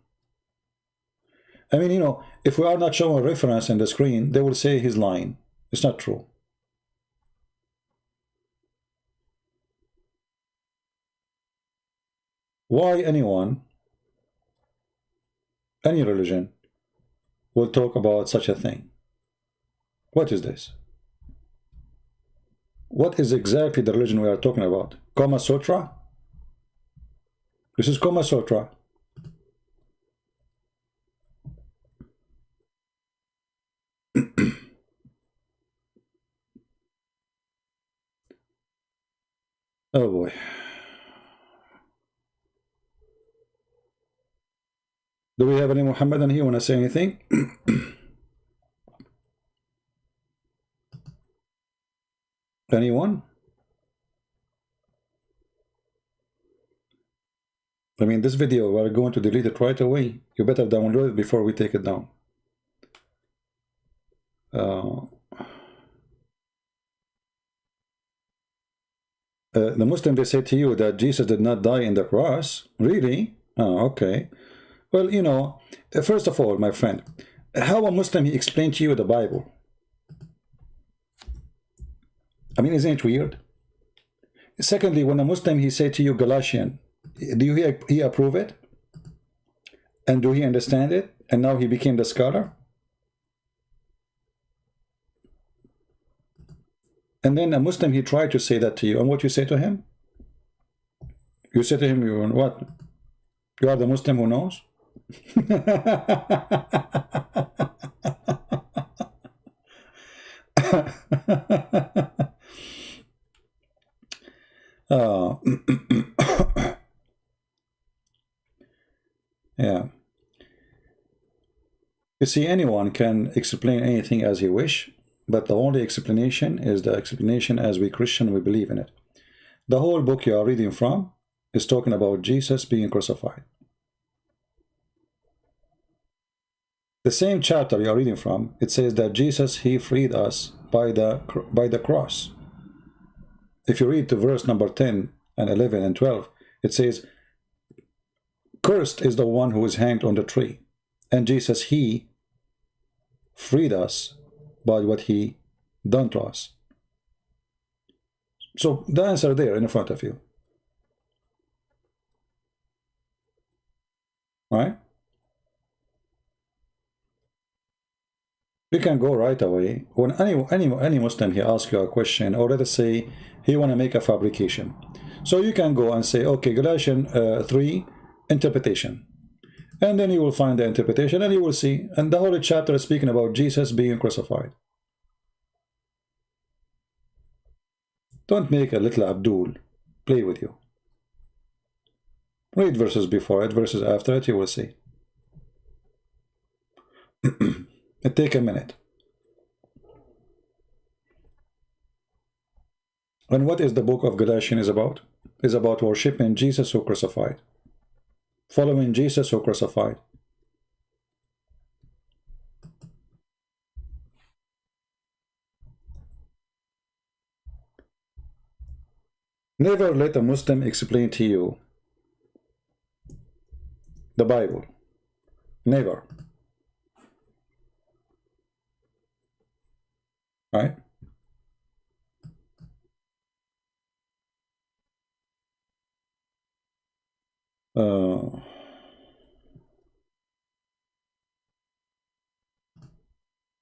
Speaker 1: I mean, you know, if we are not showing a reference in the screen, they will say he's lying. It's not true. Why anyone, any religion, will talk about such a thing? What is this? What is exactly the religion we are talking about? Kama Sutra? This is Kama Sutra. Oh boy. Do we have any Muhammadan here? Want to say anything? Anyone? I mean, this video, we're going to delete it right away. You better download it before we take it down. The Muslim, they say to you that Jesus did not die in the cross. Really? Oh, okay. Well, you know, first of all, my friend, how a Muslim, he explained to you the Bible? I mean, isn't it weird? Secondly, when a Muslim, he say to you Galatian, do you hear he approve it? And do he understand it? And now he became the scholar? And then a Muslim, he tried to say that to you. And what you say to him? You say to him, you what? You are the Muslim who knows? Yeah. You see, anyone can explain anything as he wish, but the only explanation is the explanation as we Christian, we believe in it. The whole book you are reading from is talking about Jesus being crucified. The same chapter you are reading from, it says that Jesus, he freed us by the cross. If you read to verse number 10 and 11 and 12, it says, cursed is the one who is hanged on the tree. And Jesus, he freed us by what he done to us. So the answer there in front of you. Right? You can go right away. When any Muslim, he asks you a question, or let us say he want to make a fabrication. So you can go and say, okay, Galatians 3, interpretation. And then you will find the interpretation and you will see. And the whole chapter is speaking about Jesus being crucified. Don't make a little Abdul play with you. Read verses before it, verses after it, you will see. It take a minute. And what is the book of Galatians is about? It's about worshiping Jesus who crucified. Following Jesus who crucified. Never let a Muslim explain to you the Bible. Never. Right?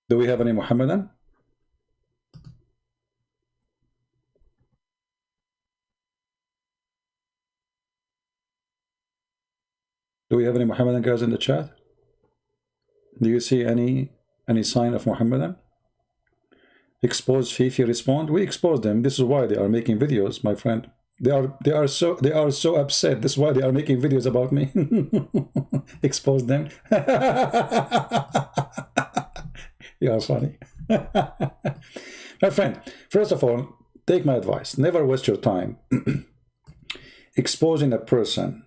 Speaker 1: Do we have any Mohammedan? Do we have any Mohammedan guys in the chat? Do you see any sign of Mohammedan? Expose Fifi respond. We expose them. This is why they are making videos, my friend. They are so upset. This is why they are making videos about me. Expose them. You are funny. My friend, first of all, take my advice. Never waste your time exposing a person.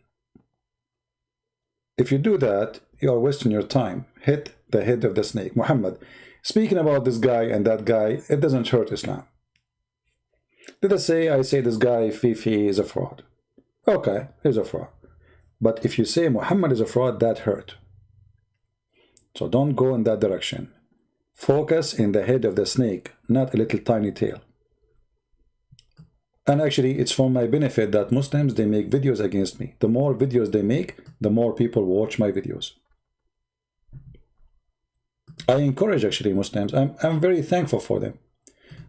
Speaker 1: If you do that, you are wasting your time. Hit the head of the snake. Muhammad, speaking about this guy and that guy, it doesn't hurt Islam. Let us say I say this guy, Fifi, is a fraud. Okay, he's a fraud. But if you say Muhammad is a fraud, that hurt. So don't go in that direction. Focus in the head of the snake, not a little tiny tail. And actually, it's for my benefit that Muslims, they make videos against me. The more videos they make, the more people watch my videos. I encourage actually Muslims. I'm very thankful for them.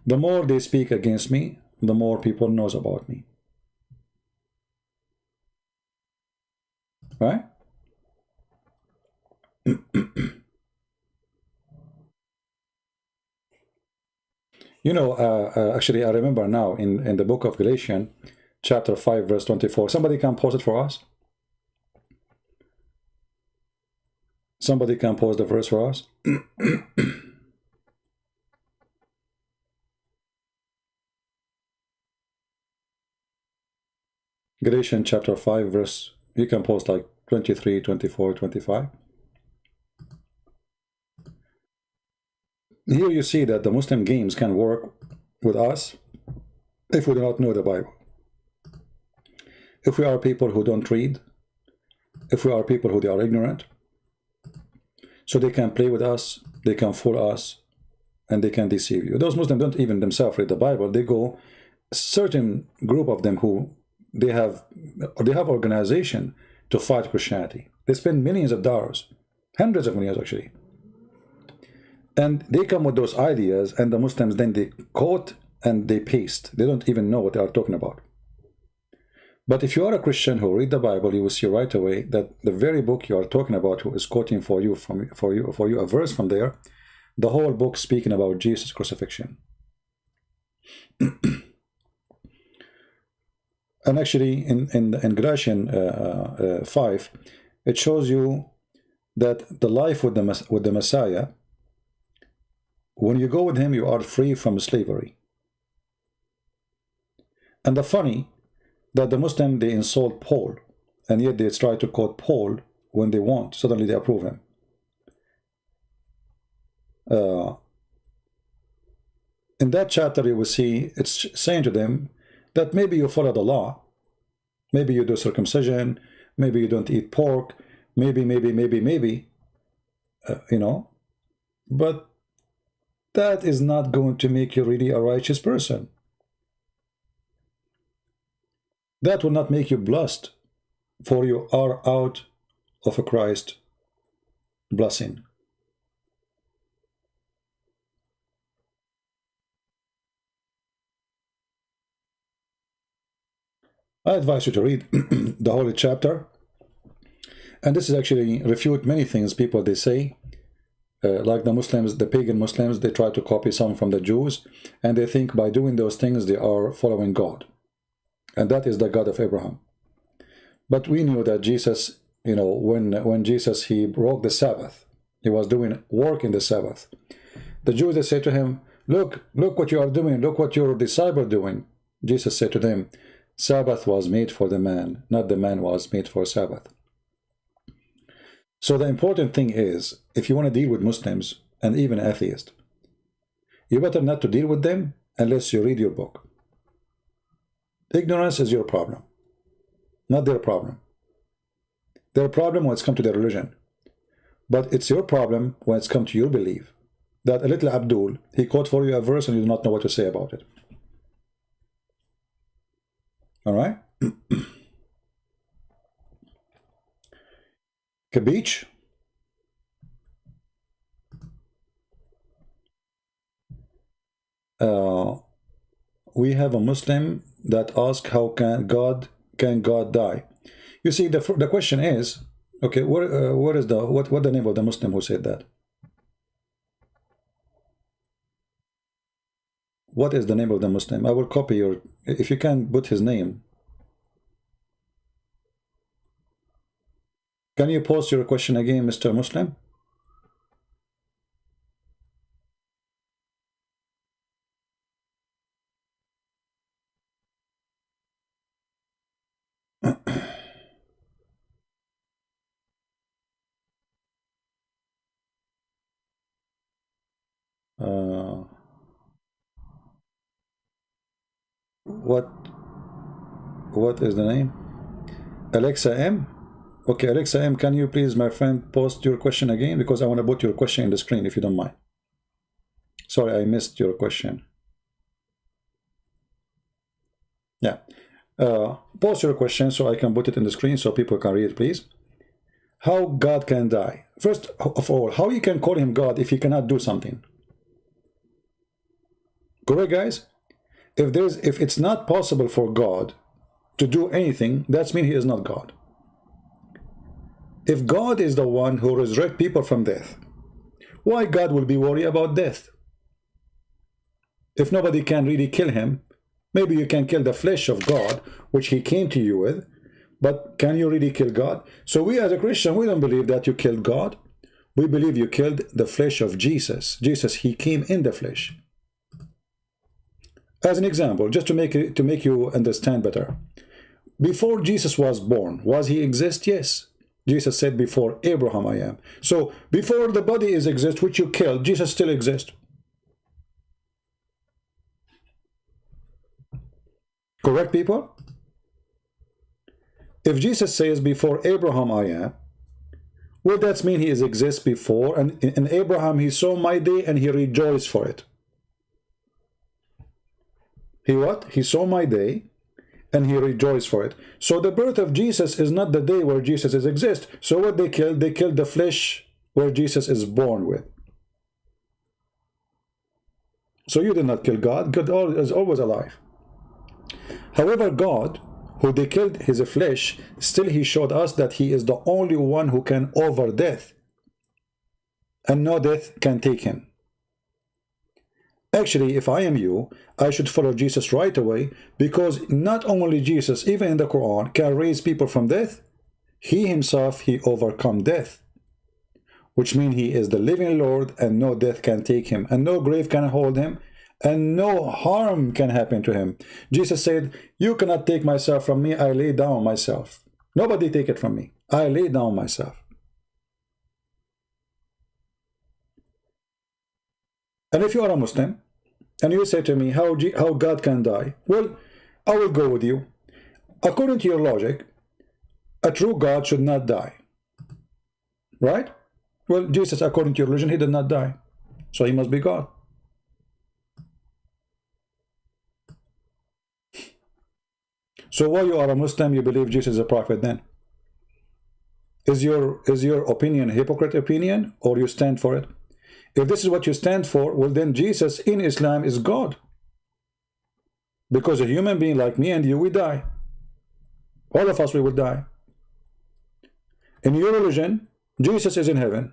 Speaker 1: The more they speak against me, the more people knows about me. Right? You know, actually, I remember now in the book of Galatians, chapter 5, verse 24. Somebody can post it for us? Somebody can post the verse for us? Galatians chapter 5, verse, you can post like 23, 24, 25. Here you see that the Muslim games can work with us if we do not know the Bible. If we are people who don't read, if we are people who they are ignorant, so they can play with us, they can fool us, and they can deceive you. Those Muslims don't even themselves read the Bible. They go, a certain group of them who they have organization to fight Christianity. They spend millions of dollars, hundreds of millions actually. And they come with those ideas, and the Muslims then they quote and they paste. They don't even know what they are talking about. But if you are a Christian who read the Bible, you will see right away that the very book you are talking about, who is quoting for you a verse from there, the whole book speaking about Jesus' crucifixion. And actually, in Galatians 5, it shows you that the life with the Messiah, when you go with him, you are free from slavery. And the funny that the Muslim, they insult Paul, and yet they try to quote Paul when they want. Suddenly they approve him. In that chapter, you will see it's saying to them that maybe you follow the law, maybe you do circumcision, maybe you don't eat pork, maybe, you know, but that is not going to make you really a righteous person. that will not make you blessed, for you are out of a Christ blessing. I advise you to read the holy chapter, and this is actually refute many things people they say, like the Muslims, the pagan Muslims, they try to copy some from the Jews, and they think by doing those things they are following God, and that is the God of Abraham. But we knew that Jesus, you know, when Jesus, he broke the Sabbath, he was doing work in the Sabbath. The Jews, they say to him, look what you are doing, look what your disciple are doing. Jesus said to them, Sabbath was made for the man, not the man was made for Sabbath. So the important thing is, if you want to deal with Muslims and even atheists, you better not to deal with them unless you read your book. Ignorance is your problem, not their problem. Their problem when it's come to their religion. But it's your problem when it's come to your belief. That a little Abdul, he quote for you a verse and you do not know what to say about it. All right? Kabich? We have a Muslim that asks, how can God die? You see, the question is, okay, what is the name of the Muslim who said that? What is the name of the Muslim? I will copy your, if you can put his name. Can you post your question again, Mr. Muslim? What is the name? Alexa M? Okay, Alexa M, can you please, my friend, post your question again? Because I want to put your question in the screen, if you don't mind. Sorry, I missed your question. Yeah. Post your question so I can put it in the screen so people can read it, please. How God can die? First of all, how you can call him God if he cannot do something? Correct, guys? If it's not possible for God to do anything, that means he is not God. If God is the one who resurrects people from death, why God will be worried about death? If nobody can really kill him, maybe you can kill the flesh of God, which he came to you with, but can you really kill God? So we as a Christian, we don't believe that you killed God. We believe you killed the flesh of Jesus. Jesus, he came in the flesh. As an example, just to make you understand better, before Jesus was born, was he exist? Yes. Jesus said, before Abraham I am. So before the body is exist, which you killed, Jesus still exists. Correct, people? If Jesus says, before Abraham I am, well, that means he exists before, and in Abraham he saw my day and he rejoiced for it. He what? He saw my day and he rejoiced for it. So the birth of Jesus is not the day where Jesus exists. So what they killed the flesh where Jesus is born with. So you did not kill God. God is always alive. However, God, who they killed his flesh, still he showed us that he is the only one who can over death. And no death can take him. Actually, if I am you, I should follow Jesus right away, because not only Jesus, even in the Quran, can raise people from death, he himself, he overcome death, which means he is the living Lord and no death can take him and no grave can hold him and no harm can happen to him. Jesus said, you cannot take myself from me, I lay down myself. Nobody take it from me, I lay down myself. And if you are a Muslim, and you say to me, how God can die? Well, I will go with you. According to your logic, a true God should not die. Right? Well, Jesus, according to your religion, he did not die. So he must be God. So why you are a Muslim, you believe Jesus is a prophet then? Is your opinion a hypocrite opinion, or you stand for it? If this is what you stand for, well then Jesus in Islam is God. Because a human being like me and you, we die. All of us, we will die. In your religion, Jesus is in heaven.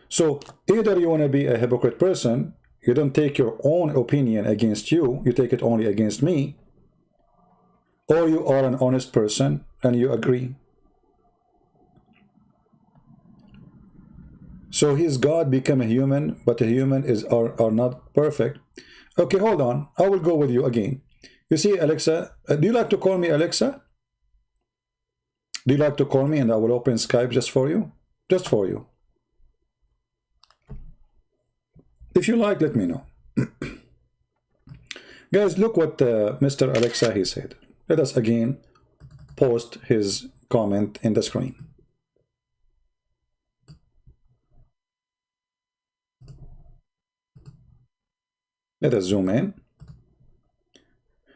Speaker 1: So either you want to be a hypocrite person, you don't take your own opinion against you, you take it only against me, or you are an honest person and you agree. So his God became a human, but a human are not perfect. Okay, hold on. I will go with you again. You see, Alexa, do you like to call me Alexa? Do you like to call me and I will open Skype just for you? Just for you. If you like, let me know. Guys, look what Mr. Alexa, he said. Let us again post his comment in the screen. Let us zoom in.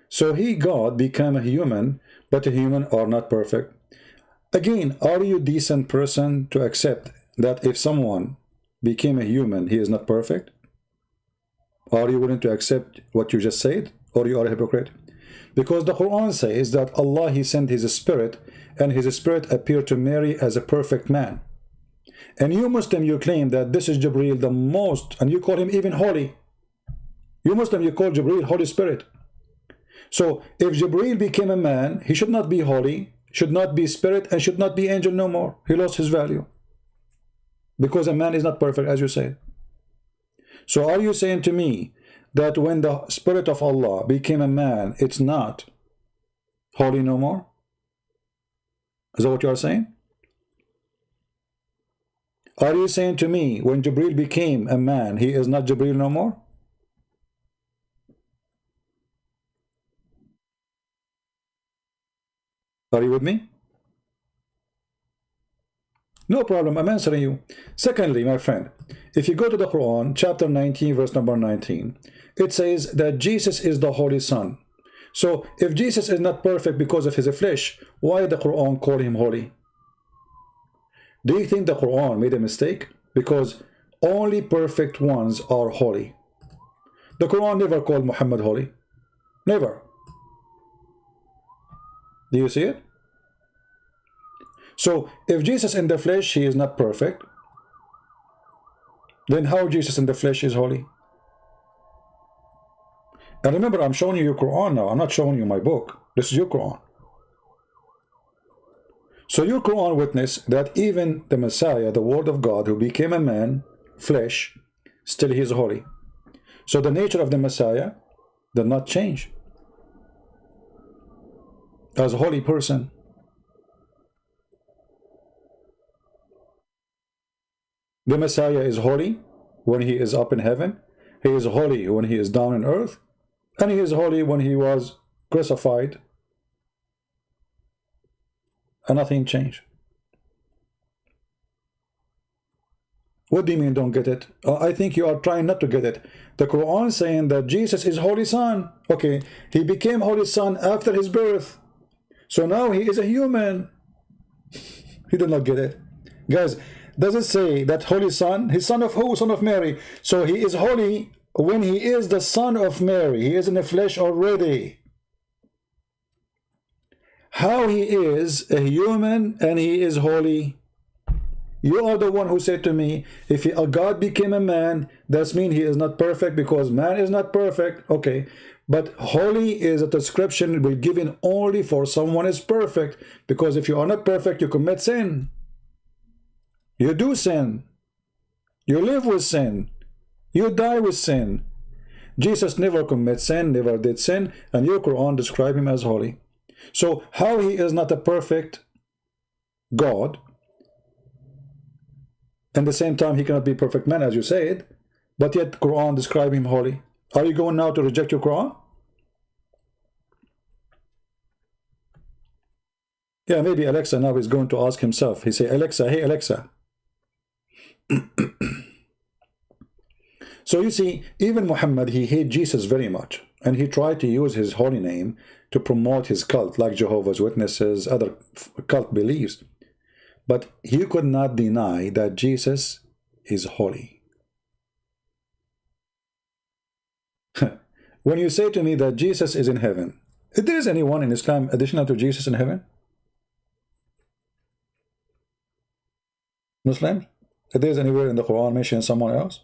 Speaker 1: So he, God, became a human, but a human are not perfect. Again, are you a decent person to accept that if someone became a human, he is not perfect? Are you willing to accept what you just said, or you are a hypocrite? Because the Quran says that Allah, he sent his spirit, and his spirit appeared to Mary as a perfect man. And you Muslim, you claim that this is Jibreel the most, and you call him even holy. You Muslim, you call Jibreel Holy Spirit. So if Jibreel became a man, he should not be holy, should not be spirit, and should not be angel no more. He lost his value. Because a man is not perfect, as you said. So are you saying to me that when the spirit of Allah became a man, it's not holy no more? Is that what you are saying? Are you saying to me when Jibreel became a man, he is not Jibreel no more? Are you with me? No problem, I'm answering you. Secondly, my friend, if you go to the Quran, chapter 19, verse number 19, it says that Jesus is the Holy Son. So, if Jesus is not perfect because of his flesh, why did the Quran call him holy? Do you think the Quran made a mistake? Because only perfect ones are holy. The Quran never called Muhammad holy. Never. Do you see it? So, if Jesus in the flesh, he is not perfect, then how Jesus in the flesh is holy? And remember, I'm showing you your Quran now. I'm not showing you my book. This is your Quran. So your Quran witness that even the Messiah, the Word of God, who became a man, flesh, still he is holy. So the nature of the Messiah did not change. As a holy person. The Messiah is holy when he is up in heaven. He is holy when he is down on earth. And he is holy when he was crucified. And nothing changed. What do you mean don't get it? I think you are trying not to get it. The Quran is saying that Jesus is Holy Son. Okay, he became Holy Son after his birth. So now he is a human. You did not get it. Guys, does it say that Holy Son? He's son of who? Son of Mary. So he is holy when he is the son of Mary. He is in the flesh already. How he is a human and he is holy. You are the one who said to me, if a God became a man, that means he is not perfect because man is not perfect. Okay, but holy is a description will given only for someone is perfect, because if you are not perfect, you commit sin. You do sin. You live with sin. You die with sin. Jesus never commit sin, never did sin, and your Quran describe him as holy. So how he is not a perfect God, at the same time he cannot be perfect man as you said, but yet Quran describe him holy. Are you going now to reject your Quran? Yeah, maybe Alexa now is going to ask himself. He say, Alexa, hey Alexa. So you see, even Muhammad, he hated Jesus very much. And he tried to use his holy name to promote his cult, like Jehovah's Witnesses, other cult beliefs. But he could not deny that Jesus is holy. When you say to me that Jesus is in heaven, if there is anyone in Islam additional to Jesus in heaven? Muslims? If there is anywhere in the Quran mention someone else?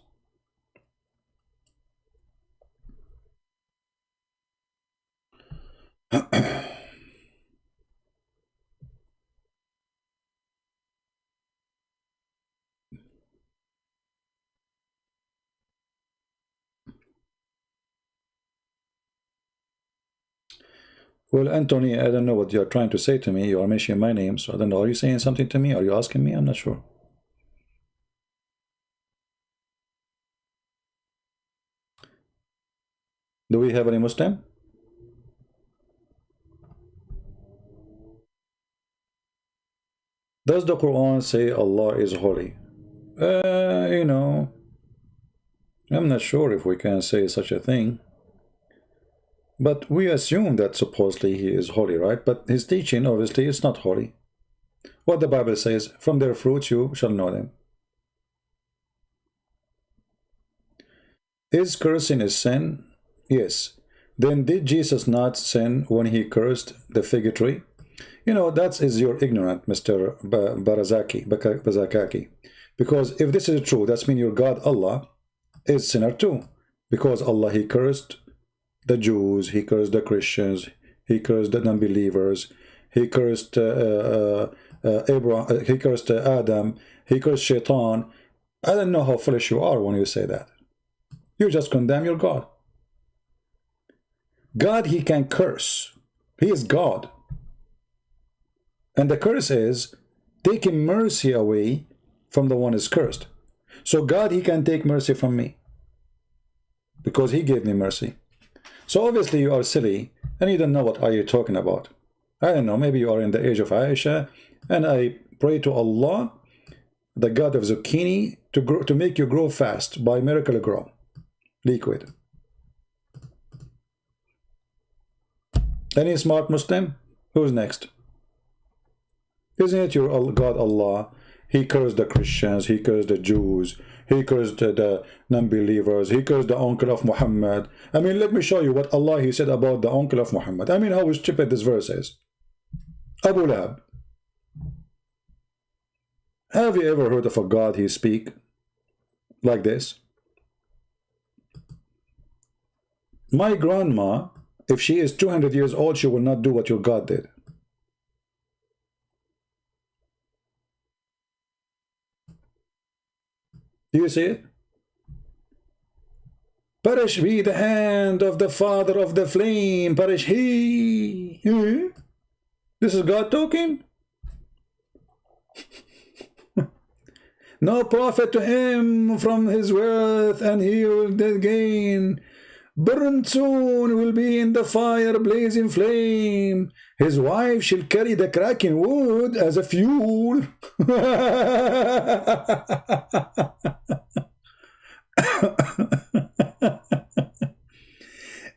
Speaker 1: Well, Anthony, I don't know what you're trying to say to me. You are mentioning my name, so I don't know. Are you saying something to me? Are you asking me? I'm not sure. Do we have any Muslim? Does the Quran say Allah is holy? You know, I'm not sure if we can say such a thing. But we assume that supposedly he is holy, right? But his teaching, obviously, is not holy. What the Bible says, from their fruits you shall know them. Is cursing a sin? Yes. Then did Jesus not sin when he cursed the fig tree? You know, that is your ignorant, Mr. Bazakaki. Because if this is true, that means your God, Allah, is sinner too. Because Allah, he cursed the Jews, he cursed the Christians, he cursed the non-believers, he cursed Abraham, he cursed Adam, he cursed Shaitan. I don't know how foolish you are when you say that. You just condemn your God. God, he can curse. He is God. And the curse is taking mercy away from the one is cursed. So God, he can take mercy from me because he gave me mercy. So obviously you are silly and you don't know what are you talking about. I don't know, maybe you are in the age of Aisha, and I pray to Allah, the God of zucchini, to make you grow fast by miracle grow liquid. Any smart Muslim? Who's next? Isn't it your God Allah? He cursed the Christians, he cursed the Jews, he cursed the non-believers, he cursed the uncle of Muhammad. I mean, let me show you what Allah, he said about the uncle of Muhammad. I mean, how stupid this verse is. Abu Lahab. Have you ever heard of a God he speak like this? My grandma, if she is 200 years old, she will not do what your God did. Do you see it? Perish be the hand of the father of the flame, perish he. This is God talking? No profit to him from his wealth, and he will gain. Burned soon will be in the fire, blazing flame. His wife shall carry the cracking wood as a fuel.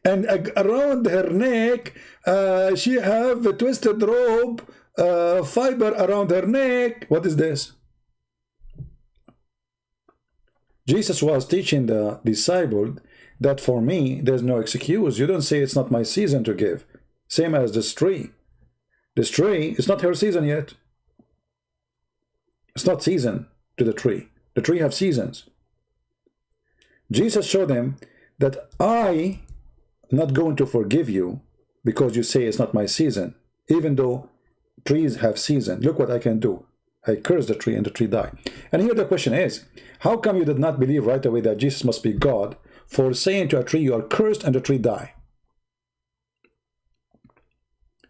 Speaker 1: And around her neck, she have a twisted rope, fiber around her neck. What is this? Jesus was teaching the disciple that for me, there's no excuse. You don't say it's not my season to give. Same as this tree. This tree, it's not her season yet. It's not season to the tree. The tree have seasons. Jesus showed them that I'm not going to forgive you because you say it's not my season, even though trees have season. Look what I can do. I curse the tree and the tree die. And here the question is, how come you did not believe right away that Jesus must be God for saying to a tree you are cursed and the tree die?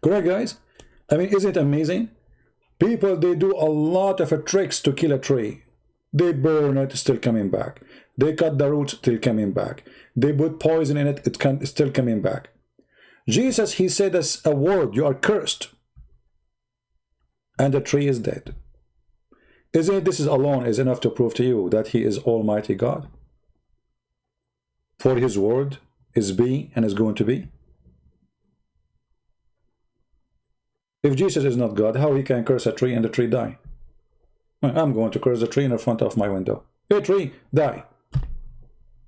Speaker 1: Correct, guys? I mean, isn't it amazing? People, they do a lot of tricks to kill a tree. They burn it, still coming back. They cut the roots, still coming back. They put poison in it, it's still coming back. Jesus, he said as a word, you are cursed. And the tree is dead. Isn't it this is alone is enough to prove to you that he is Almighty God? for his word is be and is going to be? If Jesus is not God, how he can curse a tree and the tree die? I'm going to curse the tree in the front of my window. Hey tree, die.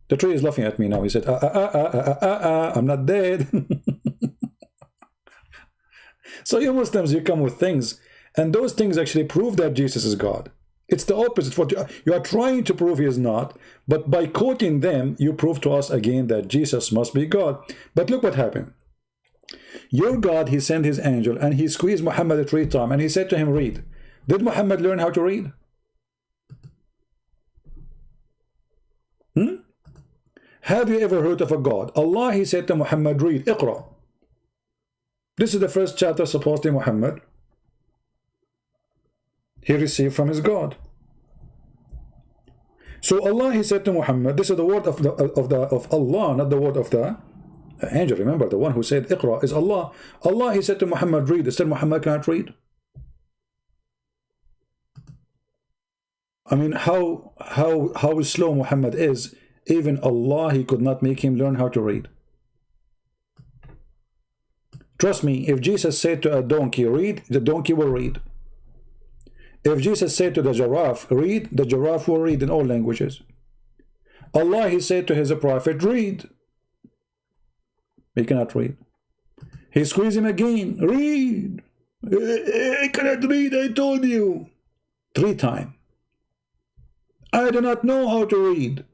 Speaker 1: The tree is laughing at me now. He said, I'm not dead. So you Muslims, you come with things, and those things actually prove that Jesus is God. It's the opposite. What you are trying to prove he is not, but by quoting them, you prove to us again that Jesus must be God. But look what happened. Your God, he sent his angel, and he squeezed Muhammad 3 times, and he said to him, read. Did Muhammad learn how to read? Have you ever heard of a God? Allah, he said to Muhammad, read, Iqra. This is the first chapter supposedly Muhammad he received from his God. So Allah, he said to Muhammad, this is the word of Allah, not the word of the angel. Remember, the one who said Iqra is Allah. Allah, he said to Muhammad, read. Still Muhammad cannot read. I mean, how slow Muhammad is. Even Allah, he could not make him learn how to read. Trust me, if Jesus said to a donkey, read, the donkey will read. If Jesus said to the giraffe, read, the giraffe will read in all languages. Allah, he said to his prophet, read. He cannot read. He squeezed him again, read. I cannot read, I told you. 3 times. I do not know how to read.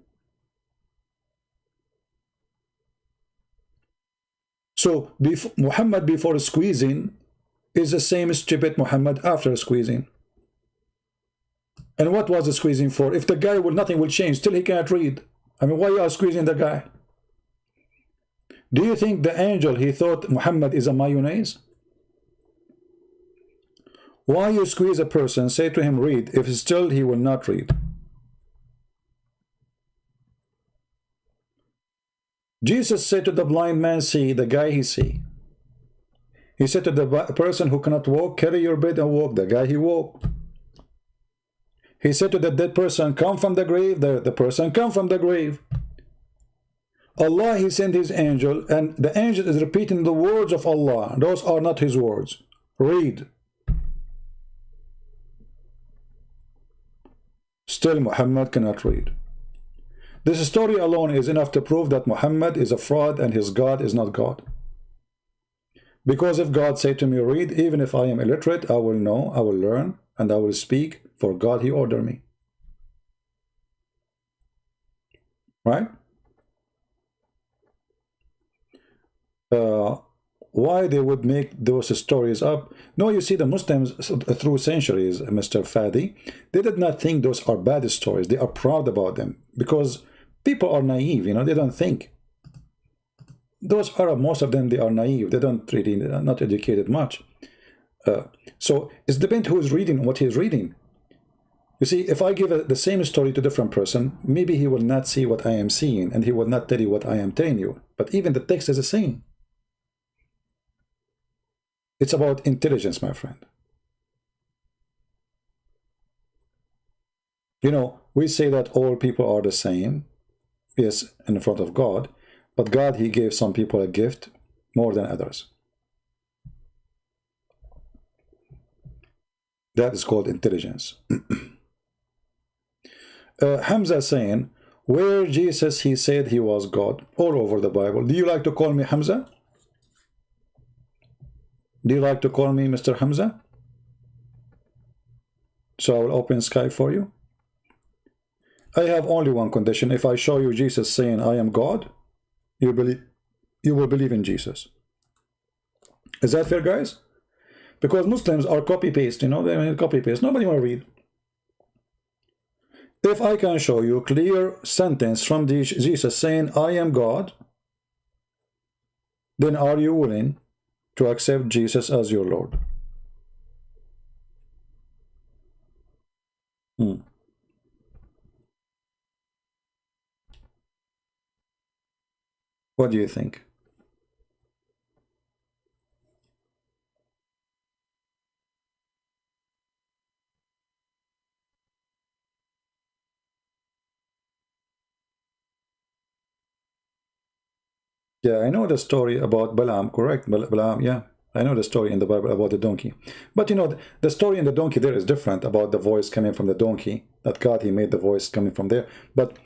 Speaker 1: So Muhammad before squeezing is the same stupid Muhammad after squeezing. And what was the squeezing for? If the guy will, nothing will change, still he cannot read. I mean, why you are squeezing the guy? Do you think the angel, he thought Muhammad is a mayonnaise? Why you squeeze a person, say to him read, if still he will not read? Jesus said to the blind man, see, the guy he see. He said to the person who cannot walk, carry your bed and walk, the guy he walked. He said to the dead person, come from the grave, the person come from the grave. Allah, he sent his angel, and the angel is repeating the words of Allah. Those are not his words. Read. Still Muhammad cannot read. This story alone is enough to prove that Muhammad is a fraud and his God is not God. Because if God said to me, read, even if I am illiterate, I will know, I will learn, and I will speak, for God he ordered me. Right? Why they would make those stories up? No, you see, the Muslims through centuries, Mr. Fadi, they did not think those are bad stories. They are proud about them because people are naive, you know, they don't think. Those are, most of them, they are naive. They don't really, they're not educated much. So it depends who is reading, what he is reading. You see, if I give the same story to a different person, maybe he will not see what I am seeing, and he will not tell you what I am telling you. But even the text is the same. It's about intelligence, my friend. You know, we say that all people are the same, yes, in front of God, but God, he gave some people a gift more than others. That is called intelligence. Hamza saying, where Jesus, he said he was God, all over the Bible. Do you like to call me Hamza? Do you like to call me Mr. Hamza? So I will open Skype for you. I have only one condition. If I show you Jesus saying, I am God, you will believe in Jesus. Is that fair, guys? Because Muslims are copy-paste, you know, they copy-paste. Nobody will read. If I can show you a clear sentence from Jesus saying, I am God, then are you willing to accept Jesus as your Lord? What do you think? Yeah, I know the story about Balaam, correct? Balaam, yeah. I know the story in the Bible about the donkey. But you know, the story in the donkey there is different about the voice coming from the donkey. That God, he made the voice coming from there. But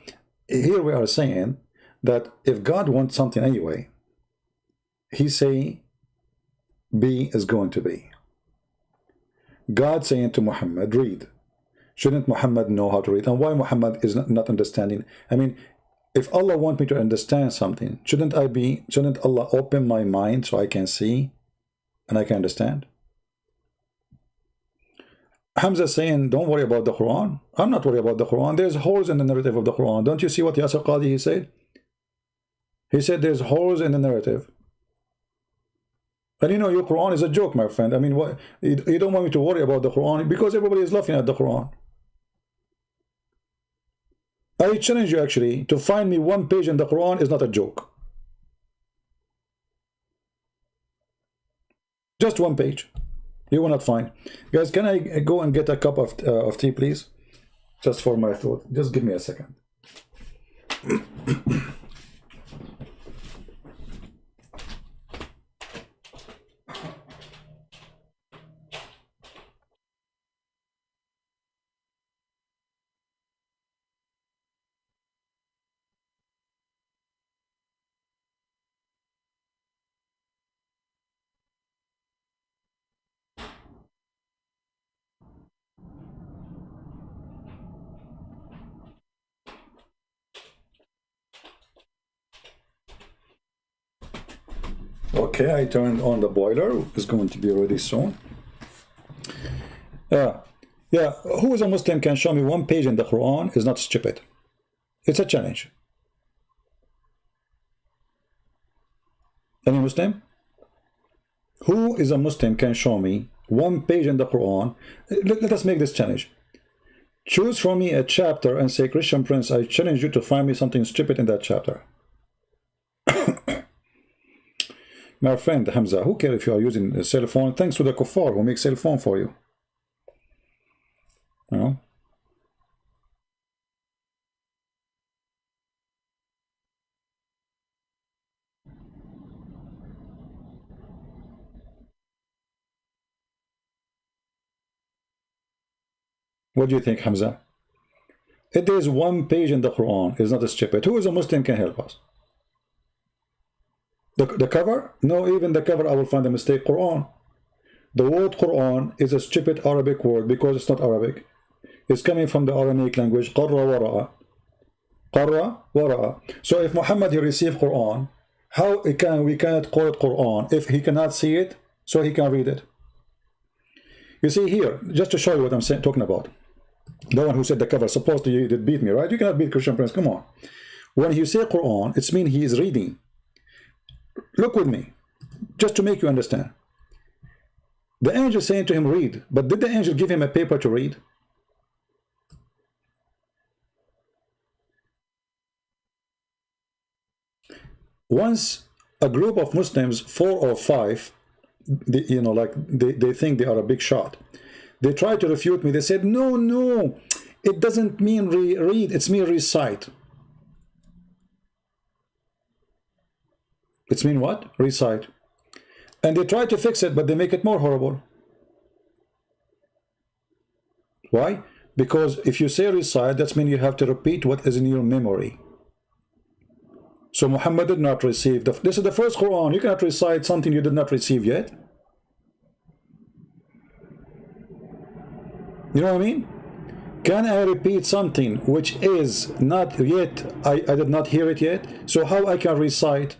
Speaker 1: here we are saying that if God wants something anyway, he say, be is going to be. God saying to Muhammad, read. Shouldn't Muhammad know how to read? And why Muhammad is not understanding? I mean, if Allah wants me to understand something, shouldn't Allah open my mind so I can see and I can understand? Hamza saying, don't worry about the Quran. I'm not worried about the Quran. There's holes in the narrative of the Quran. Don't you see what Yasir Qadhi he said? He said there's holes in the narrative. And you know, your Quran is a joke, my friend. I mean, what, you don't want me to worry about the Quran because everybody is laughing at the Quran. I challenge you actually to find me one page in the Quran is not a joke. Just one page. You will not find. Guys, can I go and get a cup of tea, please? Just for my thought. Just give me a second. Okay, I turned on the boiler. It's going to be ready soon. Yeah, who is a Muslim can show me one page in the Quran is not stupid. It's a challenge. Any Muslim? Who is a Muslim can show me one page in the Quran? Let us make this challenge. Choose for me a chapter and say, Christian Prince, I challenge you to find me something stupid in that chapter. My friend Hamza, who cares if you are using a cell phone? Thanks to the kuffar who make cell phone for you. You know? What do you think, Hamza? If there is one page in the Quran, it's not a stupid. Who is a Muslim can help us? The cover? No, even the cover I will find a mistake. Quran. The word Quran is a stupid Arabic word because it's not Arabic. It's coming from the Aramaic language. Qarra wara'a. Qarra wara'a. So if Muhammad he received Quran, how we cannot call it Quran if he cannot see it, so he can read it? You see here, just to show you what I'm talking about. The one who said the cover, supposedly you did beat me, right? You cannot beat Christian Prince, come on. When you say Quran, it means he is reading. Look with me, just to make you understand. The angel saying to him, read. But did the angel give him a paper to read? Once a group of Muslims, 4 or 5, they think they are a big shot. They tried to refute me. They said, no, it doesn't mean read, it's mean recite. It's mean what? Recite. And they try to fix it, but they make it more horrible. Why? Because if you say recite, that means you have to repeat what is in your memory. So Muhammad did not receive. This is the first Quran. You cannot recite something you did not receive yet. You know what I mean? Can I repeat something which is not yet, I did not hear it yet? So how I can recite?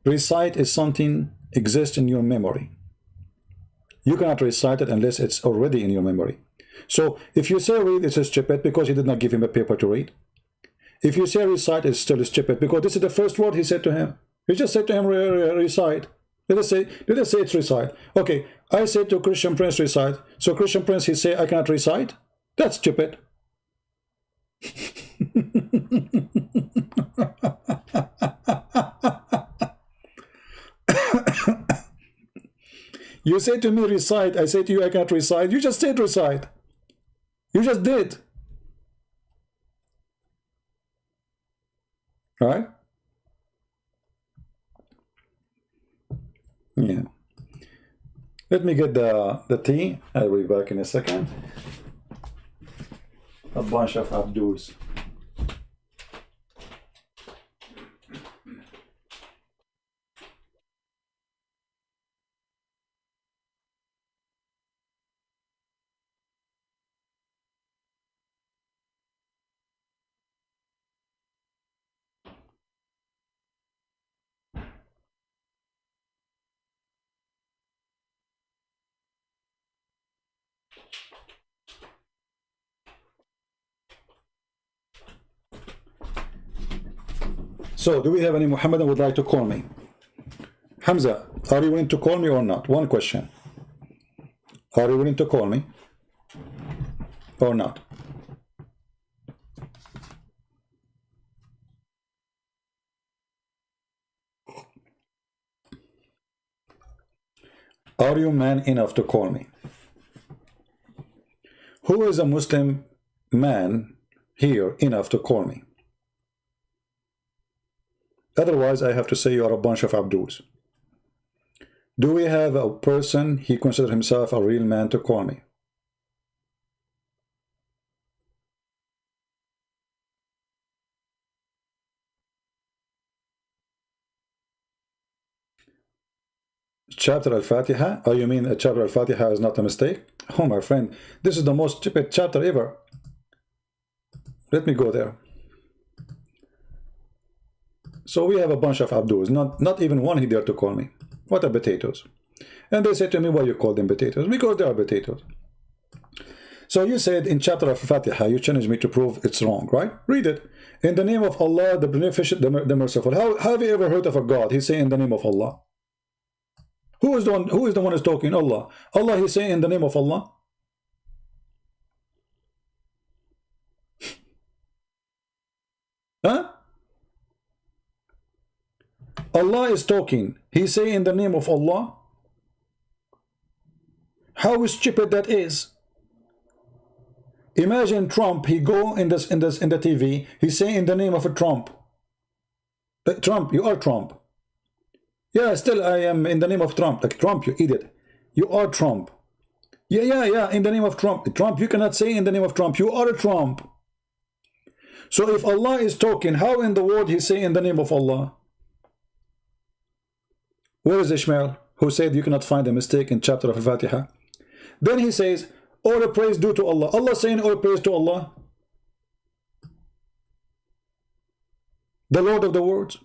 Speaker 1: Recite is something exists in your memory. You cannot recite it unless it's already in your memory. So if you say read, it's stupid because he did not give him a paper to read. If you say recite, it's still stupid because this is the first word he said to him. He just said to him recite. Let us say it's recite. Okay, I said to Christian Prince recite. So Christian Prince, he say I cannot recite. That's stupid. You say to me recite, I say to you I can't recite. You just said recite. You just did. Right? Yeah. Let me get the tea. I'll be back in a second. A bunch of Abduls. So, do we have any Muhammad would like to call me? Hamza, are you willing to call me or not? One question. Are you willing to call me or not? Are you man enough to call me? Who is a Muslim man here enough to call me? Otherwise, I have to say you are a bunch of Abduls. Do we have a person, he considers himself a real man, to call me? Chapter Al-Fatiha? Oh, you mean chapter Al-Fatiha is not a mistake? Oh, my friend, this is the most stupid chapter ever. Let me go there. So we have a bunch of Abduls, not even one he dared to call me. What are potatoes? And they said to me, why you call them potatoes? Because they are potatoes. So you said in chapter of Fatiha, you challenged me to prove it's wrong, right? Read it. In the name of Allah, the beneficent, the merciful. How have you ever heard of a God? He's saying in the name of Allah. Who is the one who's talking? Allah. Allah, he's saying in the name of Allah. Huh? Allah is talking. He's saying in the name of Allah. How stupid that is. Imagine Trump, he go in the TV, he's saying in the name of a Trump. Trump, you are Trump. Yeah, still I am in the name of Trump. Like Trump, you idiot. You are Trump. Yeah, in the name of Trump. Trump, you cannot say in the name of Trump. You are a Trump. So if Allah is talking, how in the world he say in the name of Allah? Where is Ishmael, who said you cannot find a mistake in chapter of Al-Fatiha? Then he says, all the praise due to Allah. Allah saying all praise to Allah, the Lord of the worlds.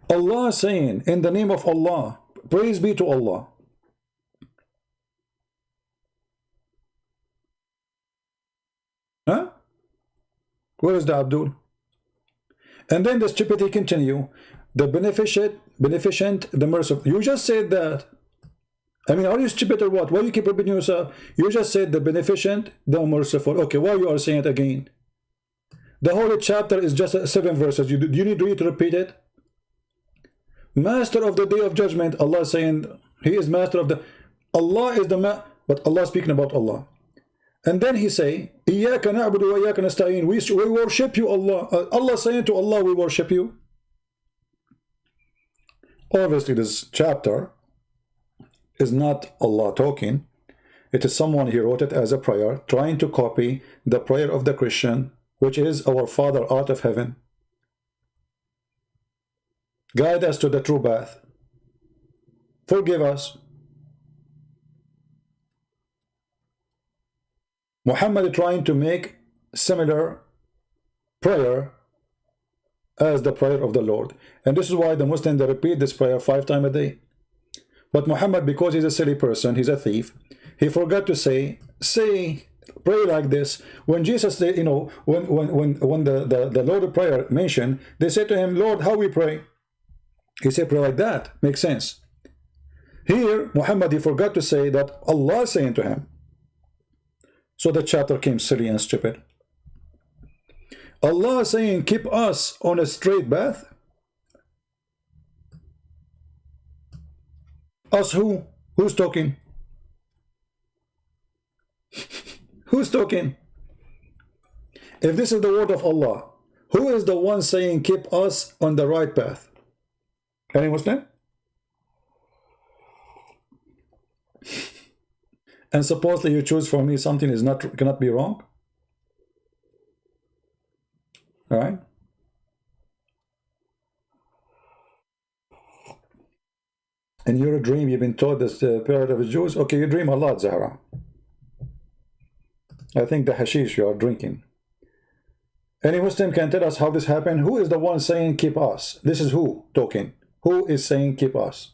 Speaker 1: Allah saying in the name of Allah, praise be to Allah. Huh? Where is the Abdul? And then the stupidity continue. The beneficent, the merciful. You just said that. I mean, are you stupid or what? Why you keep repeating yourself? You just said the beneficent, the merciful. Okay, why you are saying it again? The whole chapter is just 7 verses. Do you need to repeat it? Master of the day of judgment. Allah saying he is master of the. Allah is the but Allah speaking about Allah. And then he say, إِيَّاكَ نَعْبُدُ وَإِيَّاكَ نَسْتَعِينُ. We worship you, Allah. Allah saying to Allah, we worship you. Obviously, this chapter is not Allah talking. It is someone, he wrote it as a prayer, trying to copy the prayer of the Christian, which is, our Father art of heaven, guide us to the true path. Forgive us. Muhammad trying to make similar prayer as the prayer of the Lord. And this is why the Muslims, they repeat this prayer 5 times a day. But Muhammad, because he's a silly person, he's a thief, he forgot to say, pray like this. When Jesus, you know, when the Lord of Prayer mentioned, they said to him, Lord, how we pray? He said, pray like that. Makes sense. Here, Muhammad, he forgot to say that Allah is saying to him. So the chapter came silly and stupid. Allah is saying, keep us on a straight path. Us who? Who's talking? Who's talking? If this is the word of Allah, Who is the one saying keep us on the right path? Any Muslim? And supposedly you choose for me something is not cannot be wrong? All right? In your dream, you've been told this period of the Jews. Okay, you dream a lot, Zahra. I think the hashish you are drinking. Any Muslim can tell us how this happened? Who is the one saying keep us? This is who talking? Who is saying keep us?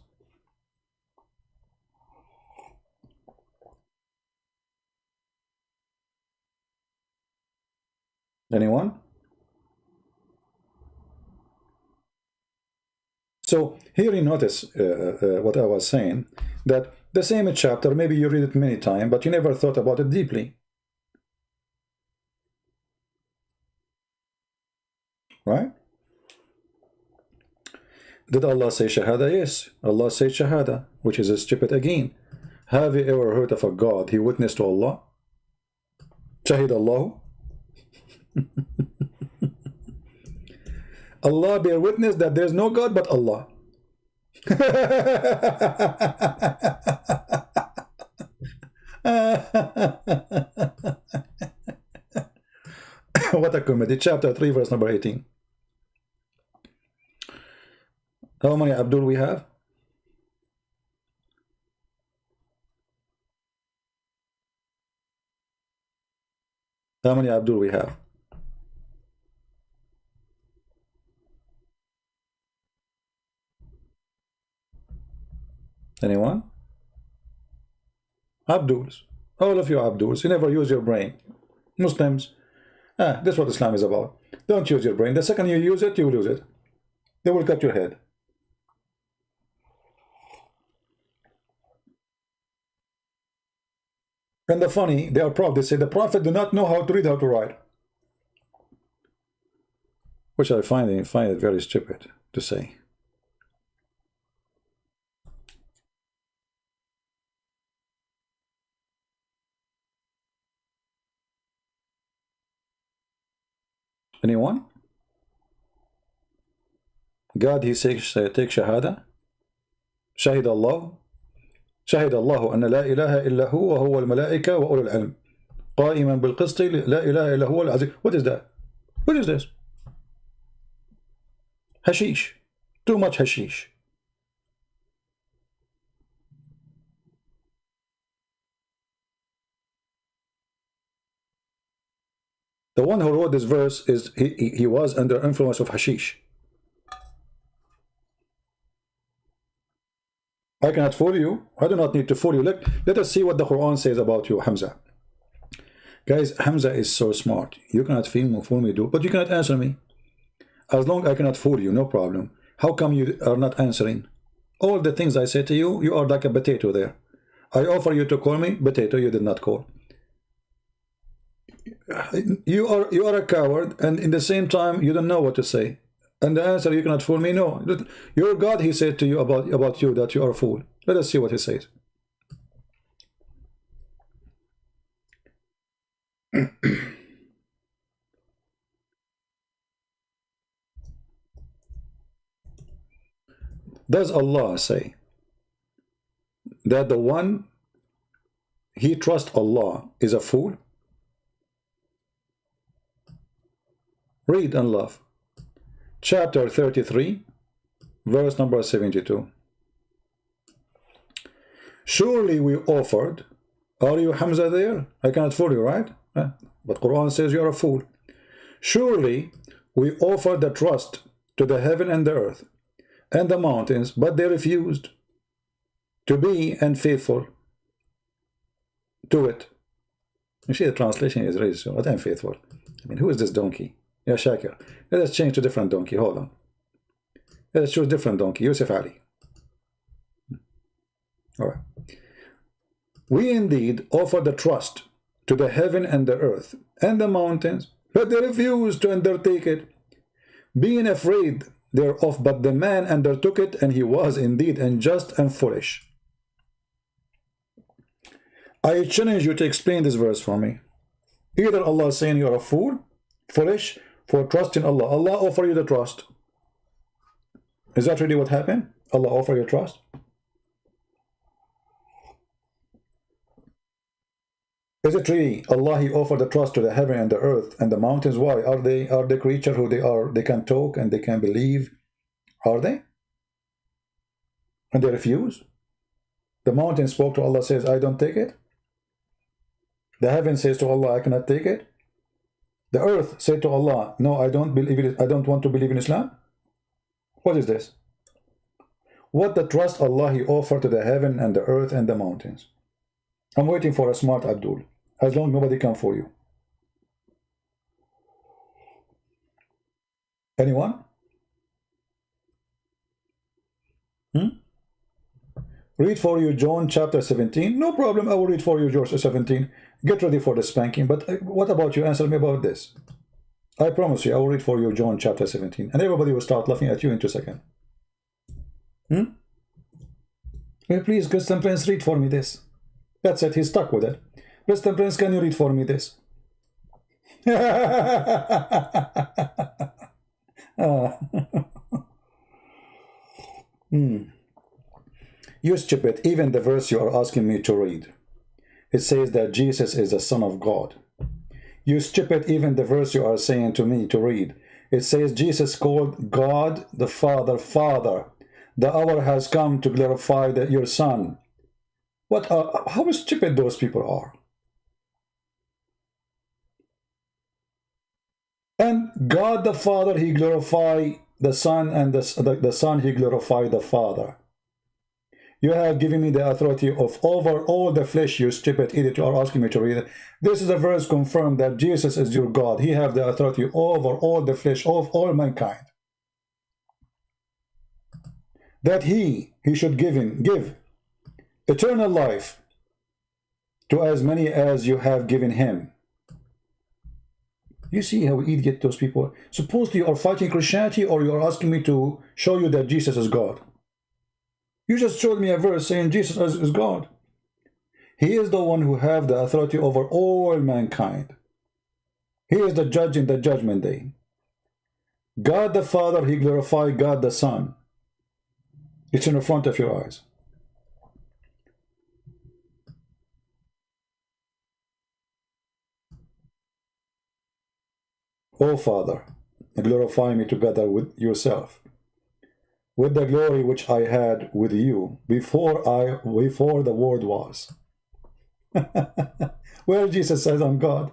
Speaker 1: Anyone? So here you notice what I was saying, that the same chapter, maybe you read it many times, but you never thought about it deeply. Right? Did Allah say Shahada? Yes, Allah said Shahada, which is stupid again. Have you ever heard of a God, he witnessed to Allah? Shahid Allah? Allah bear witness that there is no God but Allah. What a comedy. Chapter 3, verse number 18. How many Abdul we have? How many Abdul we have? Anyone? Abduls. All of you Abduls. You never use your brain. Muslims. That's what Islam is about. Don't use your brain. The second you use it, you lose it. They will cut your head. And the funny, they are proud. They say the Prophet do not know how to read, how to write. Which I find it very stupid to say. Anyone? God, he says, take Shahada. Shahid Allah. شهد الله أن لا إله إلا هو وهو الملائكة وأولو العلم قائما بالقسط لا إله إلا هو العزيز. What is that? What is this? Hashish. Too much hashish. The one who wrote this verse is he was under influence of hashish. I cannot fool you. I do not need to fool you. Let us see what the Quran says about you, Hamza. Guys, Hamza is so smart. You cannot fool me, but you cannot answer me. As long as I cannot fool you, no problem. How come you are not answering? All the things I say to you, you are like a potato there. I offer you to call me potato, you did not call. You are a coward, and in the same time, you don't know what to say. And the answer, you cannot fool me. No, your God, he said to you about you that you are a fool. Let us see what he says. Does Allah say that the one he trusts Allah is a fool? Read and love. Chapter 33, verse number 72. Surely we offered. Are you Hamza there? I cannot fool you, right? But Quran says you are a fool. Surely we offered the trust to the heaven and the earth and the mountains, but they refused to be unfaithful to it. You see, the translation is really so. What unfaithful? I mean, who is this donkey? Yeah, Shakir. Let us change to different donkey. Hold on. Let us choose different donkey. Yusuf Ali. All right. We indeed offer the trust to the heaven and the earth and the mountains, but they refused to undertake it, being afraid thereof. But the man undertook it, and he was indeed unjust and foolish. I challenge you to explain this verse for me. Either Allah is saying you are a fool, foolish, for trusting Allah. Allah offer you the trust. Is that really what happened? Allah offer you trust? Is it really Allah, He offered the trust to the heaven and the earth and the mountains? Why? Are they creatures who they can talk and they can believe? Are they? And they refuse? The mountain spoke to Allah, says, I don't take it. The heaven says to Allah, I cannot take it. The earth said to Allah, no, I don't believe it. I don't want to believe in Islam. What is this? What the trust Allah He offered to the heaven and the earth and the mountains. I'm waiting for a smart Abdul. As long as nobody come for you. Anyone? Read for you John chapter 17. No problem, I will read for you George 17. Get ready for the spanking. But what about you? Answer me about this. I promise you, I will read for you John chapter 17. And everybody will start laughing at you in 2 seconds. Well, please, Christian Prince, read for me this. That's it, he's stuck with it. Christian Prince, can you read for me this? You stupid, even the verse you are asking me to read. It says that Jesus is the Son of God. You stupid, even the verse you are saying to me to read. It says Jesus called God the Father, Father. The hour has come to glorify your Son. How stupid those people are. And God the Father, He glorified the Son, and the Son, He glorified the Father. You have given me the authority of over all the flesh, you stupid idiot. You are asking me to read it. This is a verse confirmed that Jesus is your God. He have the authority over all the flesh of all mankind. That He should give eternal life to as many as you have given Him. You see how idiot those people are. Supposedly you are fighting Christianity, or you are asking me to show you that Jesus is God. You just showed me a verse saying Jesus is God. He is the one who have the authority over all mankind. He is the judge in the judgment day. God the Father, He glorified God the Son. It's in the front of your eyes. O Father, glorify me together with yourself, with the glory which I had with you before the world was. Where Jesus says, I'm God.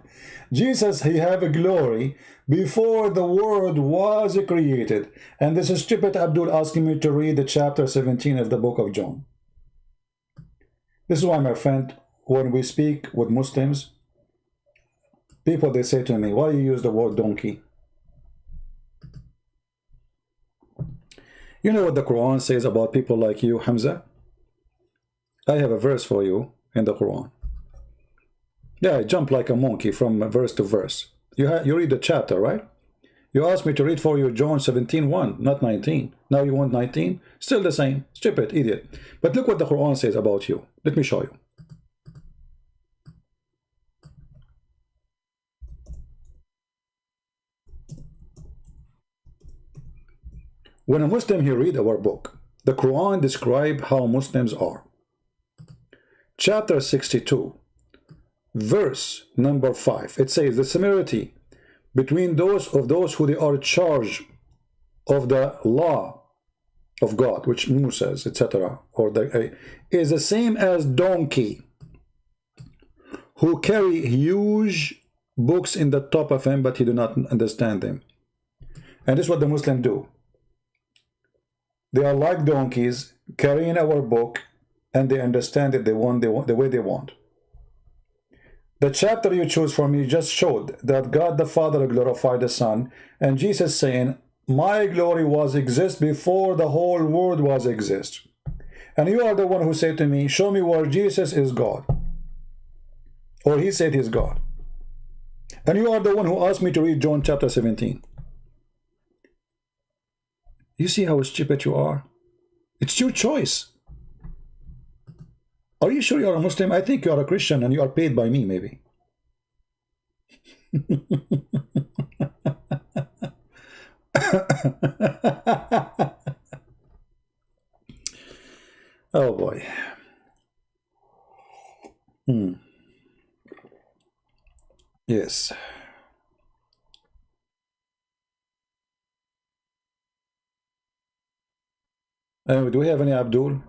Speaker 1: Jesus, He have a glory before the world was created. And this is stupid Abdul asking me to read the chapter 17 of the book of John. This is why, my friend, when we speak with Muslims, people, they say to me, why you use the word donkey? You know what the Quran says about people like you, Hamza? I have a verse for you in the Quran. Yeah, I jump like a monkey from verse to verse. You read the chapter, right? You asked me to read for you John 17:1, not 19. Now you want 19? Still the same. Stupid, idiot. But look what the Quran says about you. Let me show you. When a Muslim, he read our book, the Quran describe how Muslims are. Chapter 62, verse number 5. It says the similarity between those who they are charged of the law of God, which Moses, etc., or is the same as donkey who carry huge books in the top of him, but he do not understand them. And this is what the Muslims do. They are like donkeys carrying our book, and they understand it the way they want. The chapter you choose for me just showed that God the Father glorified the Son, and Jesus saying, my glory was exist before the whole world was exist. And you are the one who said to me, show me where Jesus is God. Or He said He's God. And you are the one who asked me to read John chapter 17. You see how stupid you are? It's your choice. Are you sure you are a Muslim? I think you are a Christian and you are paid by me, maybe. Oh boy. Yes. Do we have any Abdul?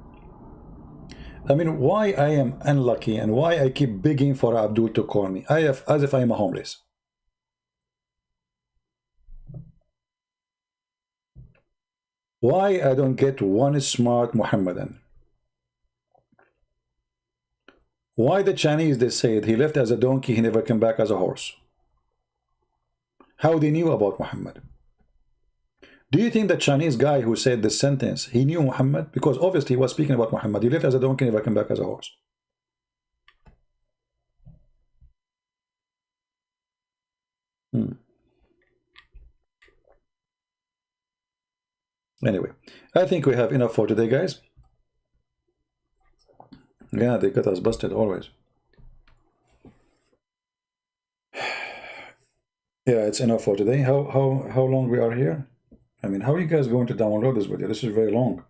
Speaker 1: I mean, why I am unlucky and why I keep begging for Abdul to call me as if I am a homeless. Why I don't get one smart Mohammedan? Why the Chinese, they said he left as a donkey, he never came back as a horse? How they knew about Muhammad? Do you think the Chinese guy who said this sentence, he knew Muhammad? Because obviously he was speaking about Muhammad. He left as a donkey, never came back as a horse. Anyway, I think we have enough for today, guys. Yeah, they got us busted always. Yeah, it's enough for today. How long we are here? I mean, how are you guys going to download this video? This is very long.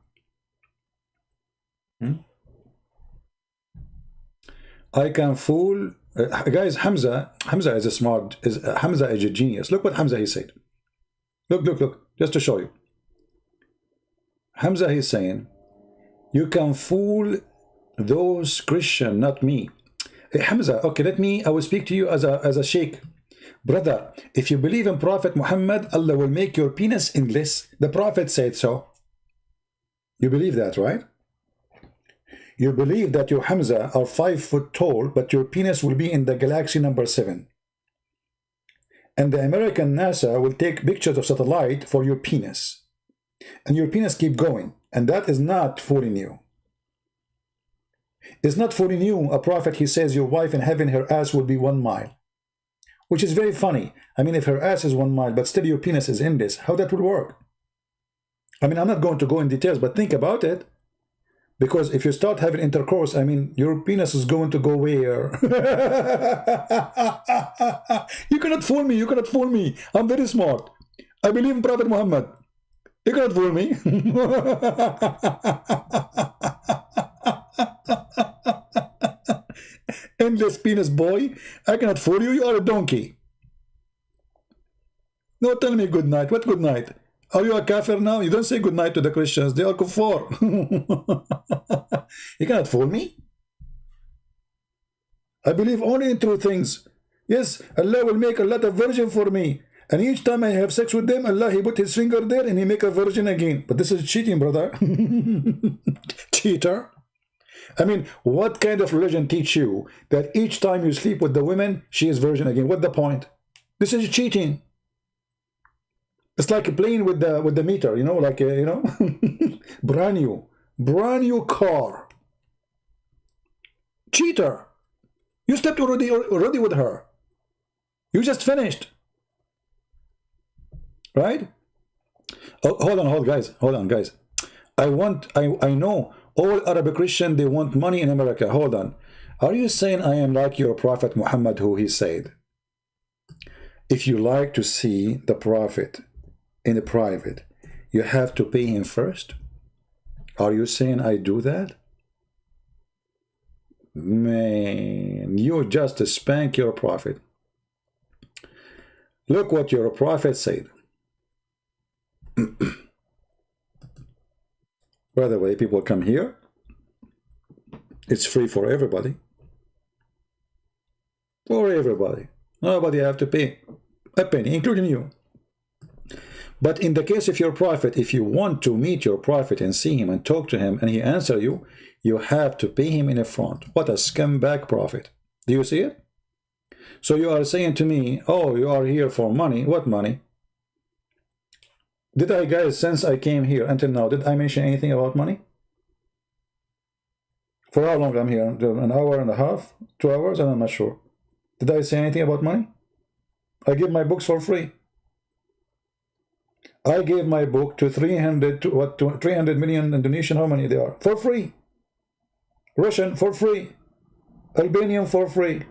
Speaker 1: I can fool guys. Hamza is a smart. Hamza is a genius. Look what Hamza he said. Look. Just to show you. Hamza he's saying, you can fool those Christian, not me. Hey, Hamza, okay, I will speak to you as a sheikh. Brother, if you believe in Prophet Muhammad, Allah will make your penis endless. The Prophet said so. You believe that, right? You believe that you, Hamza, are 5 foot tall, but your penis will be in the galaxy number 7. And the American NASA will take pictures of satellite for your penis. And your penis keep going. And that is not fooling you. It's not fooling you. A prophet, he says your wife in heaven, her ass will be 1 mile. Which is very funny. I mean, if her ass is 1 mile, but still your penis is in this, how that will work? I mean, I'm not going to go in details, but think about it. Because if you start having intercourse, I mean, your penis is going to go where? You cannot fool me. You cannot fool me. I'm very smart. I believe in Prophet Muhammad. You cannot fool me. Endless penis boy. I cannot fool you. You are a donkey. No, tell me good night. What good night? Are you a kafir now? You don't say good night to the Christians. They are kuffar. You cannot fool me. I believe only in true things. Yes, Allah will make a lot of virgin for me. And each time I have sex with them, Allah, he put his finger there and he make a virgin again. But this is cheating, brother. Cheater. I mean, what kind of religion teach you that each time you sleep with the women, she is virgin again? What's the point? This is cheating. It's like playing with the meter, you know, like you know, brand new car. Cheater! You slept already with her. You just finished, right? Oh, hold on, guys. I know all Arab Christian, they want money in America. Hold on. Are you saying I am like your Prophet Muhammad, who he said, if you like to see the Prophet in the private, you have to pay him first? Are you saying I do that? Man, you just spank your prophet. Look what your prophet said. By the way, people come here. It's free for everybody. For everybody. Nobody have to pay a penny, including you. But in the case of your prophet, if you want to meet your prophet and see him and talk to him and he answer you, you have to pay him in a front. What a scumbag prophet. Do you see it? So you are saying to me, oh, you are here for money. What money? Did I, guys, since I came here until now, did I mention anything about money? For how long I'm here? An hour and a half? 2 hours? I'm not sure. Did I say anything about money? I give my books for free. I gave my book to 300 million Indonesian, how many they are? For free. Russian for free. Albanian for free.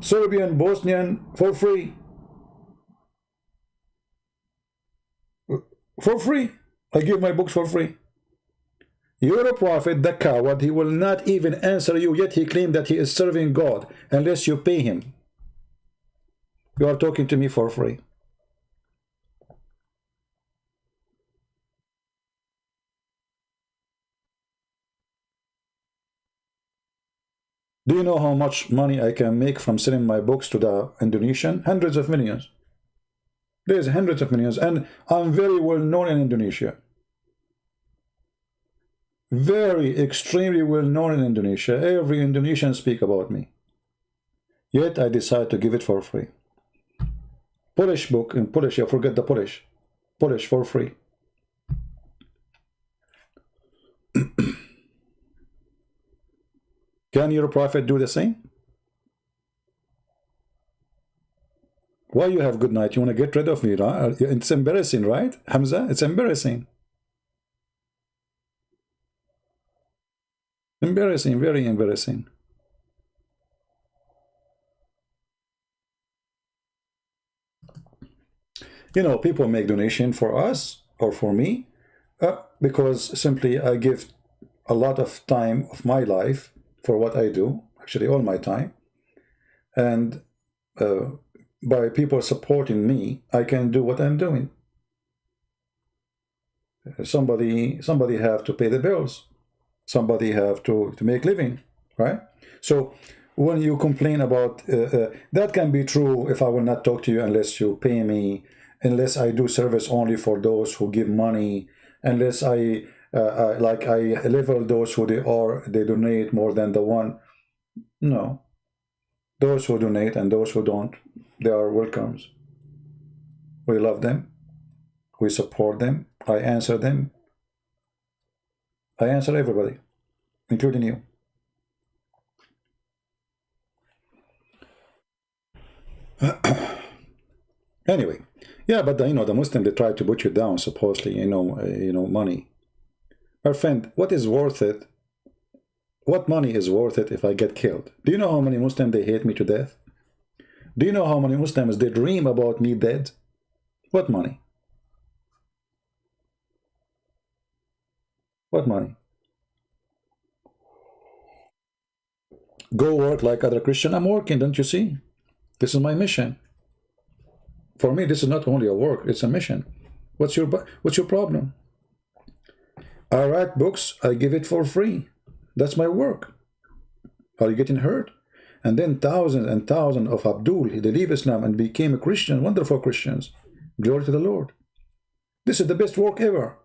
Speaker 1: Serbian, Bosnian for free. For free. I give my books for free. You're a prophet, the coward. He will not even answer you, yet he claimed that he is serving God unless you pay him. You are talking to me for free. Do you know how much money I can make from selling my books to the Indonesian? Hundreds of millions. There's hundreds of millions, and I'm very well known in Indonesia. Very extremely well known in Indonesia. Every Indonesian speak about me. Yet I decide to give it for free. Polish book in Polish, you forget the Polish. Polish for free. Can your prophet do the same? Why you have good night? You want to get rid of me, right? It's embarrassing, right, Hamza? It's embarrassing. Embarrassing, very embarrassing. You know, people make donation for us or for me because simply I give a lot of time of my life for what I do, actually all my time. And by people supporting me, I can do what I'm doing. Somebody have to pay the bills. Somebody have to make living, right? So when you complain about that can be true if I will not talk to you unless you pay me, unless I do service only for those who give money, unless I level those who they donate more than the one. No, those who donate and those who don't, they are welcomes. We love them, we support them, I answer them. I answer everybody, including you. Anyway, yeah, but you know, the Muslim, they try to put you down, supposedly, you know, money. Our friend, what is worth it? What money is worth it if I get killed? Do you know how many Muslims, they hate me to death? Do you know how many Muslims, they dream about me dead? What money? What money? Go work like other Christian. I'm working, don't you see? This is my mission. For me, this is not only a work, it's a mission. What's your problem? I write books, I give it for free. That's my work. Are you getting hurt? And then thousands and thousands of Abdul, they leave Islam and became a Christian, wonderful Christians. Glory to the Lord. This is the best work ever.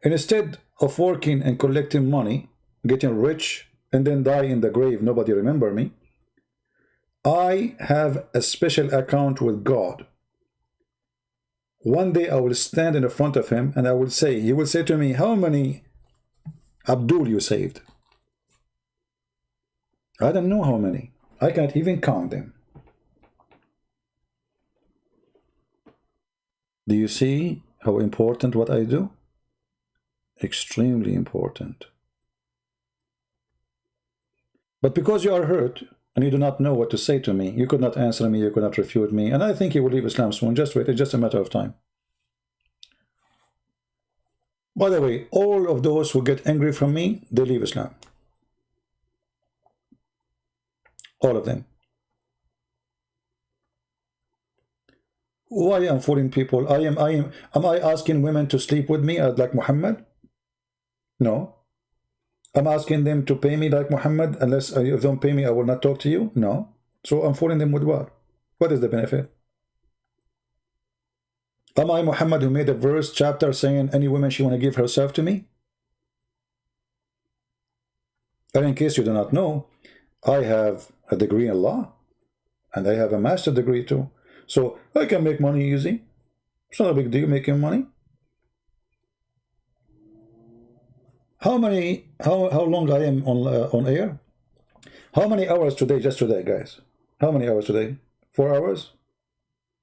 Speaker 1: And instead of working and collecting money, getting rich, and then die in the grave, nobody remember me, I have a special account with God. One day I will stand in front of him and I will say, he will say to me, how many Abdul you saved? I don't know how many. I can't even count them. Do you see how important what I do? Extremely important. But because you are hurt and you do not know what to say to me, you could not answer me, you could not refute me, and I think you will leave Islam soon. Just wait, it's just a matter of time. By the way, all of those who get angry from me, they leave Islam. All of them. Why am I fooling people? Am I asking women to sleep with me like Muhammad? No. I'm asking them to pay me like Muhammad. Unless if they don't pay me, I will not talk to you. No. So I'm fooling them with what? What is the benefit? Am I Muhammad who made a verse, chapter saying any woman she want to give herself to me? And in case you do not know, I have a degree in law and I have a master degree too. So I can make money easy. It's not a big deal making money. How long I am on air? How many hours today, just today, guys? How many hours today? 4 hours?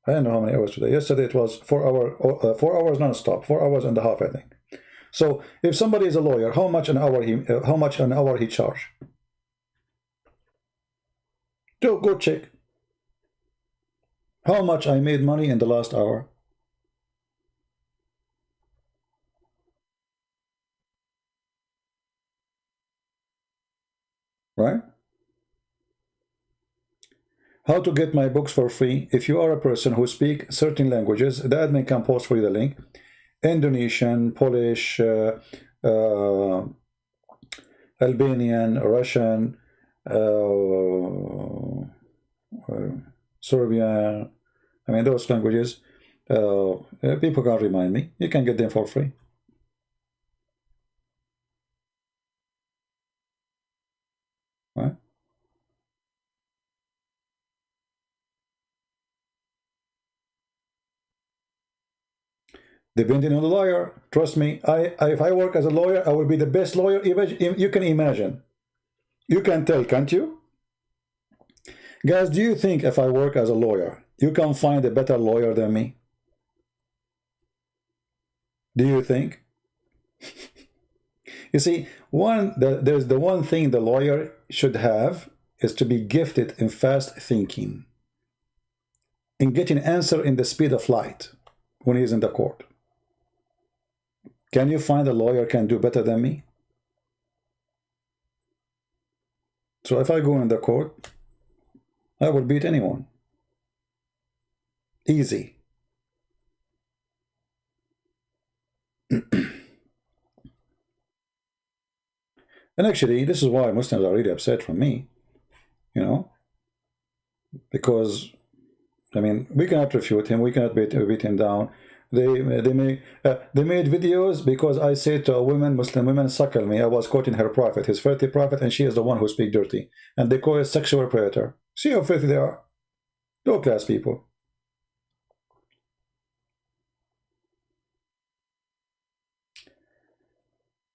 Speaker 1: I don't know how many hours today. Yesterday it was 4 hours non-stop, 4 hours and a half, I think. So if somebody is a lawyer, how much an hour he charge? Go check. How much I made money in the last hour? right? How to get my books for free? If you are a person who speaks certain languages, the admin can post for you the link. Indonesian, Polish, Albanian, Russian, Serbian, I mean those languages. People can remind me. You can get them for free. Right? Depending on the lawyer, trust me, if I work as a lawyer, I will be the best lawyer you can imagine. You can tell, can't you? Guys, do you think if I work as a lawyer, you can find a better lawyer than me? Do you think? You see, there's the one thing the lawyer should have is to be gifted in fast thinking, in getting answer in the speed of light when he's in the court. Can you find a lawyer can do better than me? So if I go in the court, I will beat anyone. Easy. And actually, this is why Muslims are really upset from me, you know, because, I mean, we cannot refute him, we cannot beat him down. They made videos because I said to a woman, Muslim women, suckle me. I was quoting her prophet, his filthy prophet, and she is the one who speaks dirty. And they call it sexual predator. See how filthy they are? Low class people.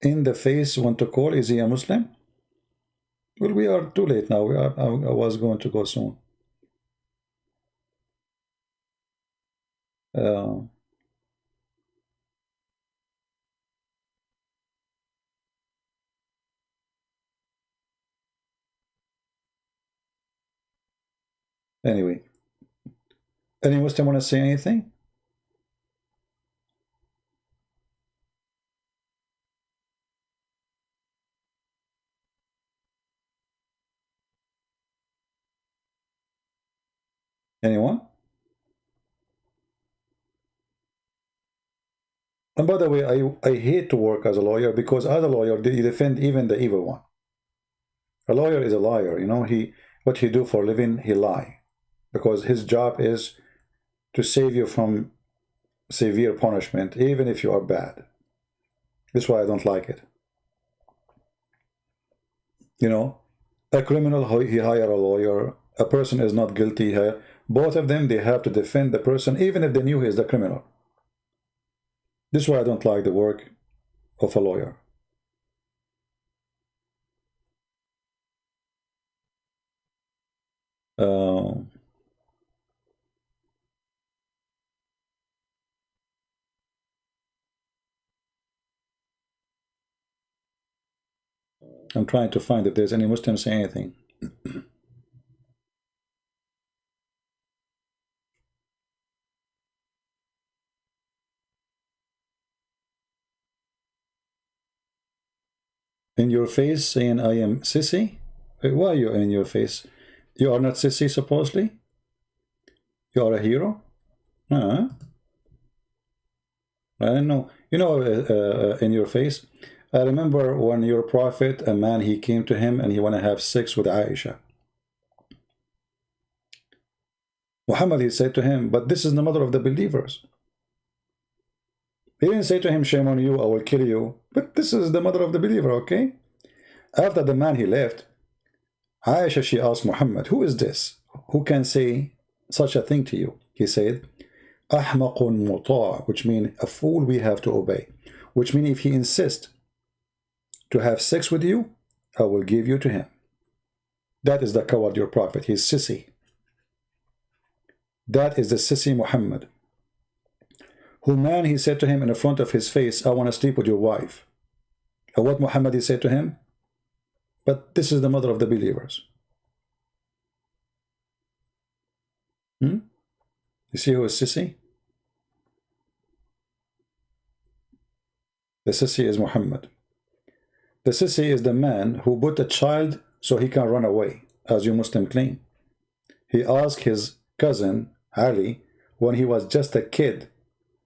Speaker 1: In the face want to call, is he a Muslim? Well, we are too late now. I was going to go soon. Anyway, any Muslim want to say anything? Anyone? And by the way, I hate to work as a lawyer because as a lawyer, you defend even the evil one. A lawyer is a liar, you know. What he do for a living, he lie. Because his job is to save you from severe punishment, even if you are bad. That's why I don't like it. You know, a criminal, he hire a lawyer. A person is not guilty. Both of them, they have to defend the person, even if they knew he is the criminal. This is why I don't like the work of a lawyer. I'm trying to find if there's any Muslim saying anything. In your face saying I am sissy? Why are you in your face? You are not sissy supposedly? You are a hero? I don't know. You know, in your face. I remember when your prophet, a man, he came to him and he want to have sex with Aisha. Muhammad, he said to him, but this is the mother of the believers. He didn't say to him, shame on you, I will kill you. But this is the mother of the believer, okay? After the man, he left, Aisha, she asked Muhammad, who is this? Who can say such a thing to you? He said, Ahmaqun muta', which means a fool we have to obey. Which means if he insists to have sex with you, I will give you to him. That is the coward, your prophet. He's sissy. That is the sissy Muhammad. Who man, he said to him in the front of his face, I want to sleep with your wife. And what Muhammad, he said to him? But this is the mother of the believers. You see who is sissy? The sissy is Muhammad. The sissy is the man who put a child so he can run away, as you Muslim claim. He asked his cousin Ali when he was just a kid,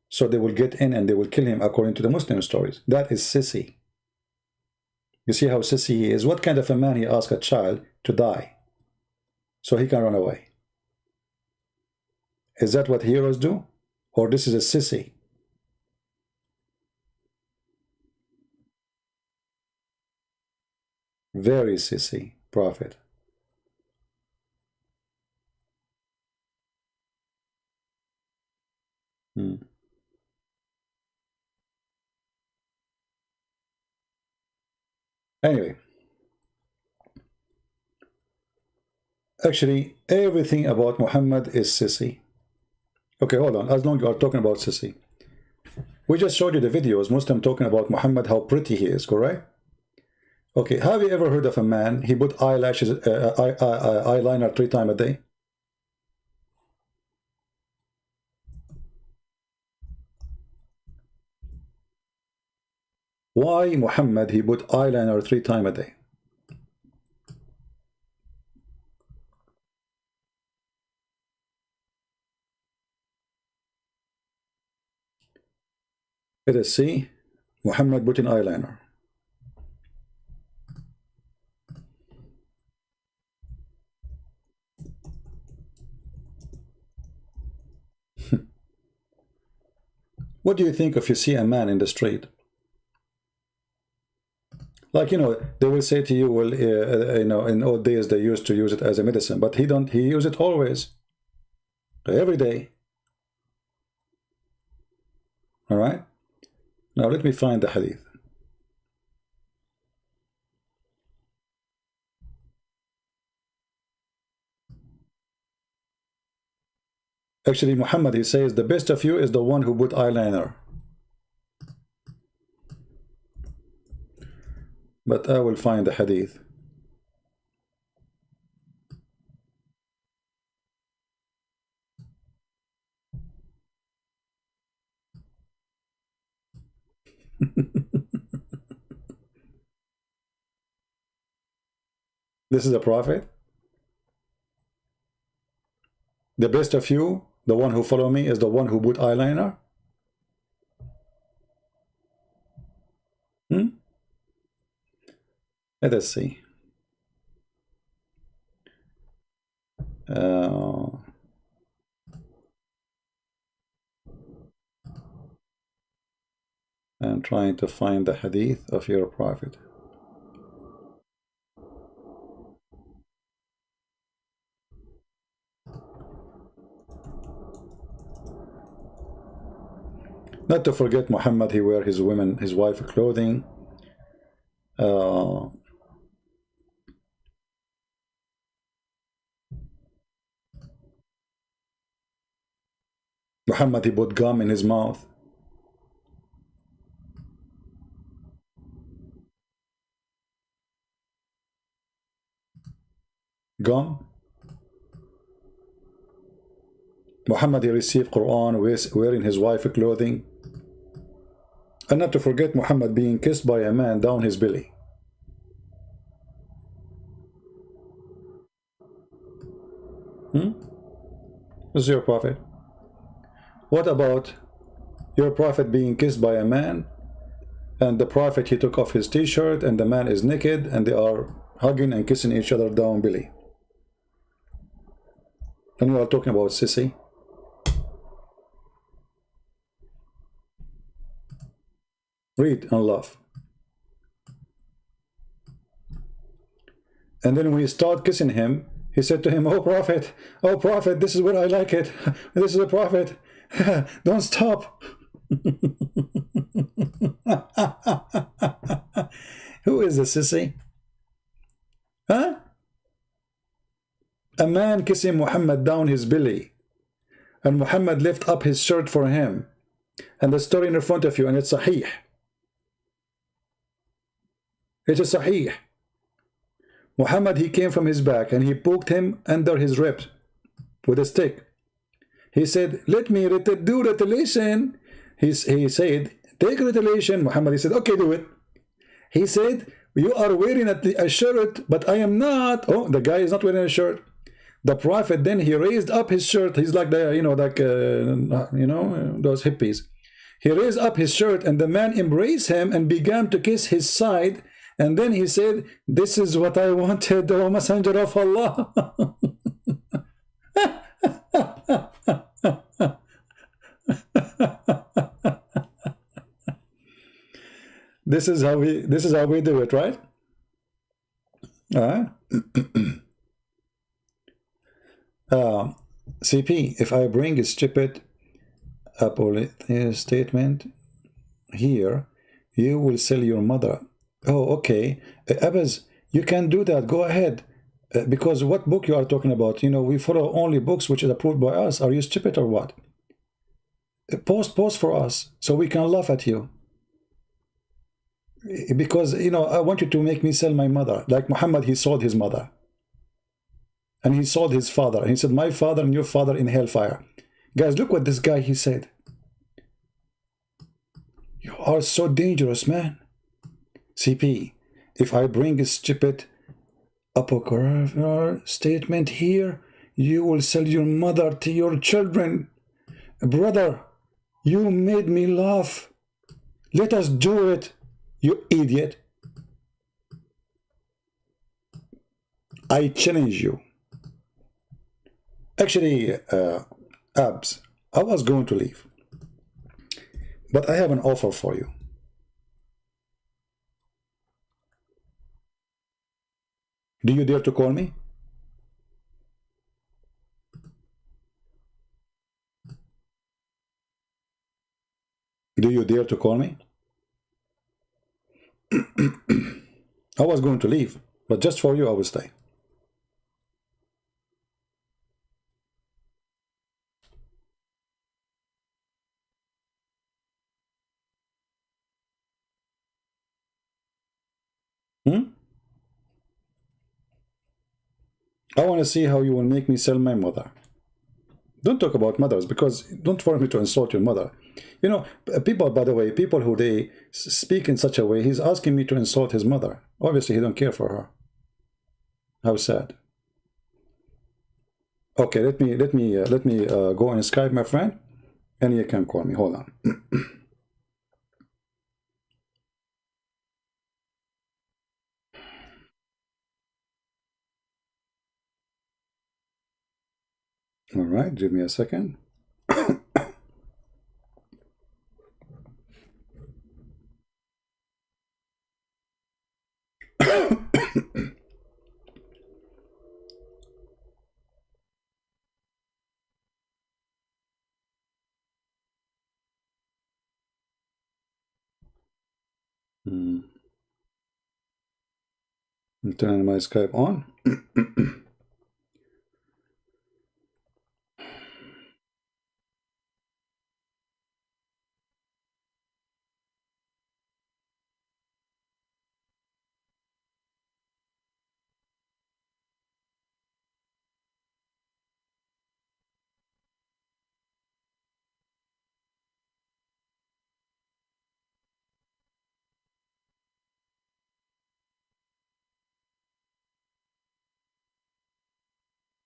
Speaker 1: so they will get in and they will kill him according to the Muslim stories. That is sissy. You see how sissy he is? What kind of a man he asked a child to die so he can run away? Is that what heroes do? Or this is a sissy? Very sissy prophet. Anyway, actually everything about Muhammad is sissy. Okay, hold on. As long as you are talking about sissy, we just showed you the videos, Muslim talking about Muhammad, how pretty he is, correct? Okay, have you ever heard of a man, he put eyelashes, eyeliner 3 times a day? Why Muhammad, he put eyeliner 3 times a day? Let us see. Muhammad put in eyeliner. What do you think if you see a man in the street? Like, you know, they will say to you, well, you know, in old days they used to use it as a medicine, but he use it always, every day. All right. Now let me find the hadith. Actually, Muhammad, he says, the best of you is the one who put eyeliner. But I will find the hadith. This is a prophet. The best of you, the one who follow me, is the one who put eyeliner. Let us see. I'm trying to find the hadith of your prophet. Not to forget, Muhammad, he wear his wife clothing. Muhammad, he put gum in his mouth. Gum. Muhammad, he received Quran wearing his wife clothing. And not to forget, Muhammad being kissed by a man down his belly. This is your prophet. What about your prophet being kissed by a man, and the prophet, he took off his t-shirt and the man is naked and they are hugging and kissing each other down belly? And you are talking about sissy? Read and laugh. And then when he started kissing him, he said to him, oh prophet, this is where I like it. This is a prophet. Don't stop. Who is the sissy? Huh? A man kissing Muhammad down his belly, and Muhammad lift up his shirt for him, and the story in front of you, and it's sahih. It is sahih. Muhammad, he came from his back and he poked him under his ribs with a stick. He said, let me do retaliation. He said, take retaliation. Muhammad, he said, okay, do it. He said, You are wearing a shirt, but I am not. Oh, the guy is not wearing a shirt. The Prophet then he raised up his shirt. He's like the those hippies. He raised up his shirt, and the man embraced him and began to kiss his side. And then he said, "This is what I wanted, O Messenger of Allah." This is how we do it, right? CP, if I bring a stupid statement here, you will sell your mother. Oh, okay. Abbas, you can do that. Go ahead. Because what book you are talking about? You know, we follow only books which is approved by us. Are you stupid or what? Post for us so we can laugh at you. Because, you know, I want you to make me sell my mother. Like Muhammad, he sold his mother. And he sold his father. And he said, my father and your father in hellfire. Guys, look what this guy, he said. You are so dangerous, man. CP, if I bring a stupid apocryphal statement here, you will sell your mother to your children. Brother, you made me laugh. Let us do it, you idiot. I challenge you. Actually, Abs, I was going to leave. But I have an offer for you. Do you dare to call me? Do you dare to call me? I was going to leave, but just for you, I will stay. I want to see how you will make me sell my mother. Don't talk about mothers, because don't force me to insult your mother. You know, people, by the way, people who they speak in such a way, he's asking me to insult his mother. Obviously, he don't care for her. How sad. Okay, let me go on Skype, my friend, and you can call me. Hold on. All right, give me a second. I'm turning my Skype on.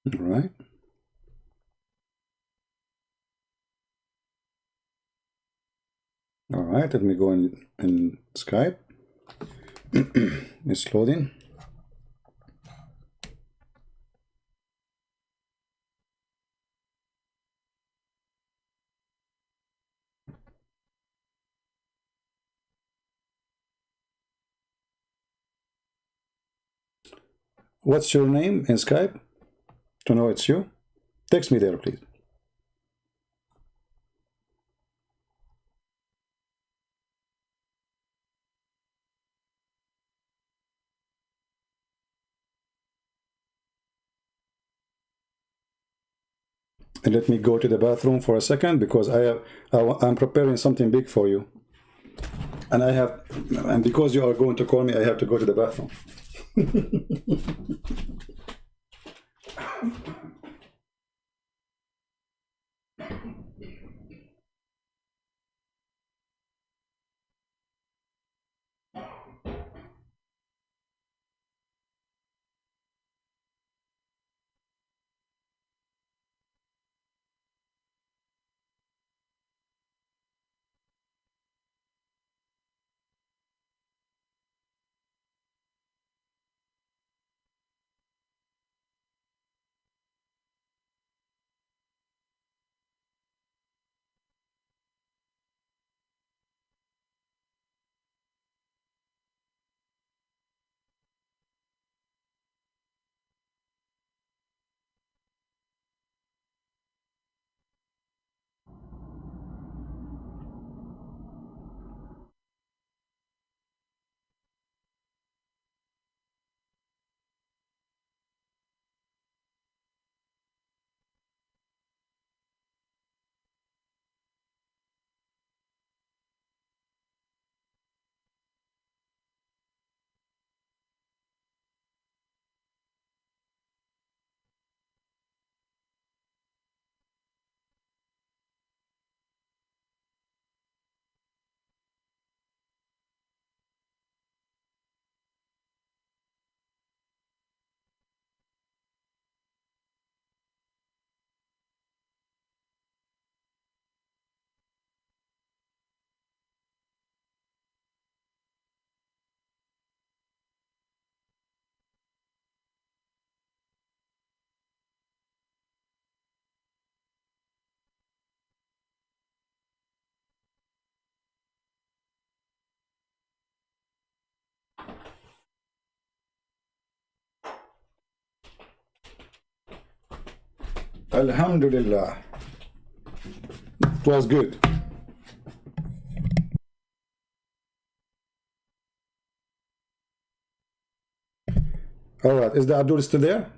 Speaker 1: All right. All right, let me go in Skype. It's loading. What's your name in Skype? To know it's you? Text me there, please. And let me go to the bathroom for a second, because I'm preparing something big for you. And because you are going to call me, I have to go to the bathroom. Alhamdulillah. It was good. All right, is the Abdul still there?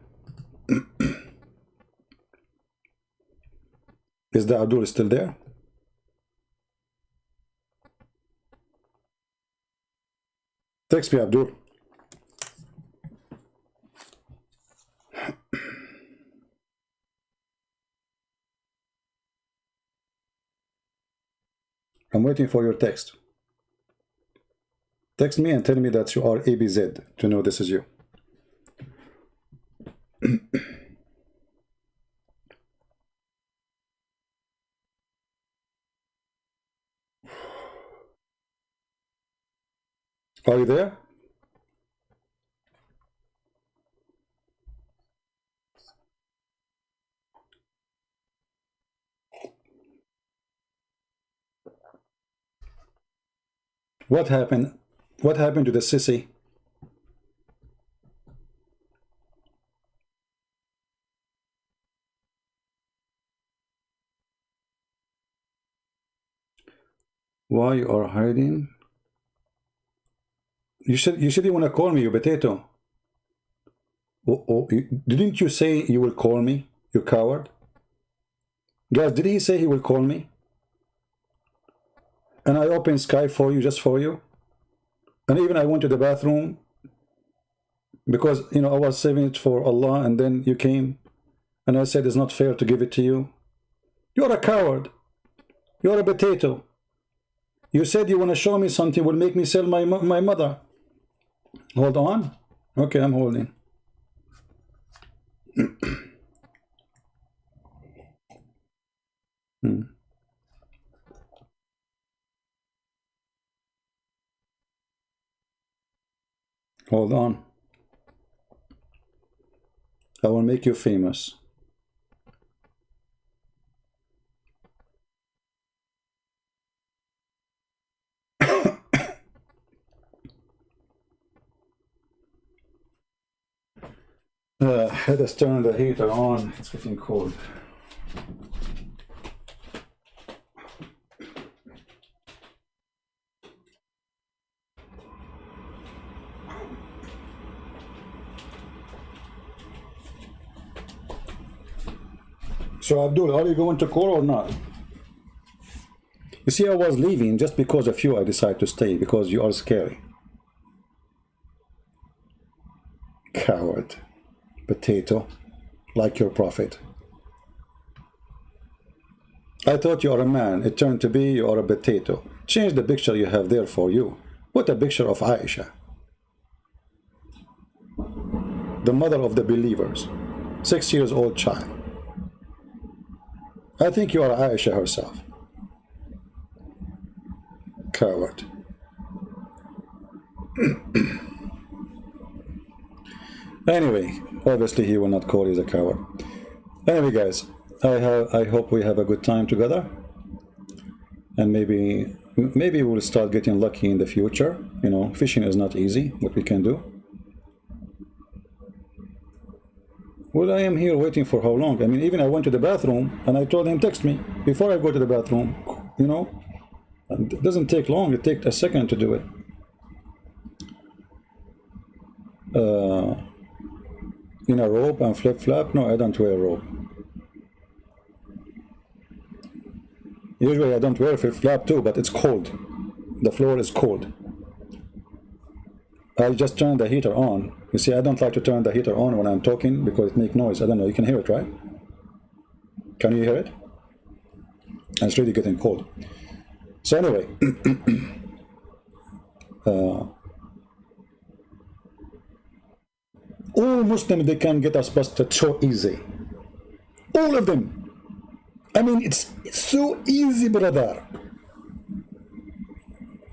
Speaker 1: Is the Abdul still there? Text me, Abdul. I'm waiting for your text. Text me and tell me that you are ABZ to know this is you. Are you there? What happened? What happened to the sissy? Why you are hiding? You said you want to call me, you potato. Didn't you say you will call me, you coward? Guys, did he say he will call me? And I opened Skype for you, just for you. And even I went to the bathroom because, you know, I was saving it for Allah, and then you came and I said it's not fair to give it to you. You're a coward. You're a potato. You said you want to show me something will make me sell my mother. Hold on. Okay, I'm holding. Hold on. I will make you famous. Let's turn the heater on. It's getting cold. So Abdul, are you going to call or not? You see, I was leaving just because of you. I decided to stay because you are scary. Coward. Potato. Like your prophet. I thought you are a man. It turned to be you are a potato. Change the picture you have there for you. Put a picture of Aisha, the mother of the believers, 6 years old child. I think you are Aisha herself. Coward. Anyway, obviously he will not call you a coward. Anyway, guys, I hope we have a good time together, and maybe we'll start getting lucky in the future. You know, fishing is not easy. What we can do. Well, I am here waiting for how long? I mean, even I went to the bathroom and I told him text me before I go to the bathroom. You know, and it doesn't take long. It takes a second to do it. In a robe and flip-flop? No, I don't wear a robe. Usually I don't wear flip-flop too, but it's cold. The floor is cold. I just turned the heater on. You see, I don't like to turn the heater on when I'm talking because it makes noise. I don't know, you can hear it, right? Can you hear it? And it's really getting cold. So anyway, all Muslims, they can get us busted so easy. All of them. I mean, it's so easy, brother.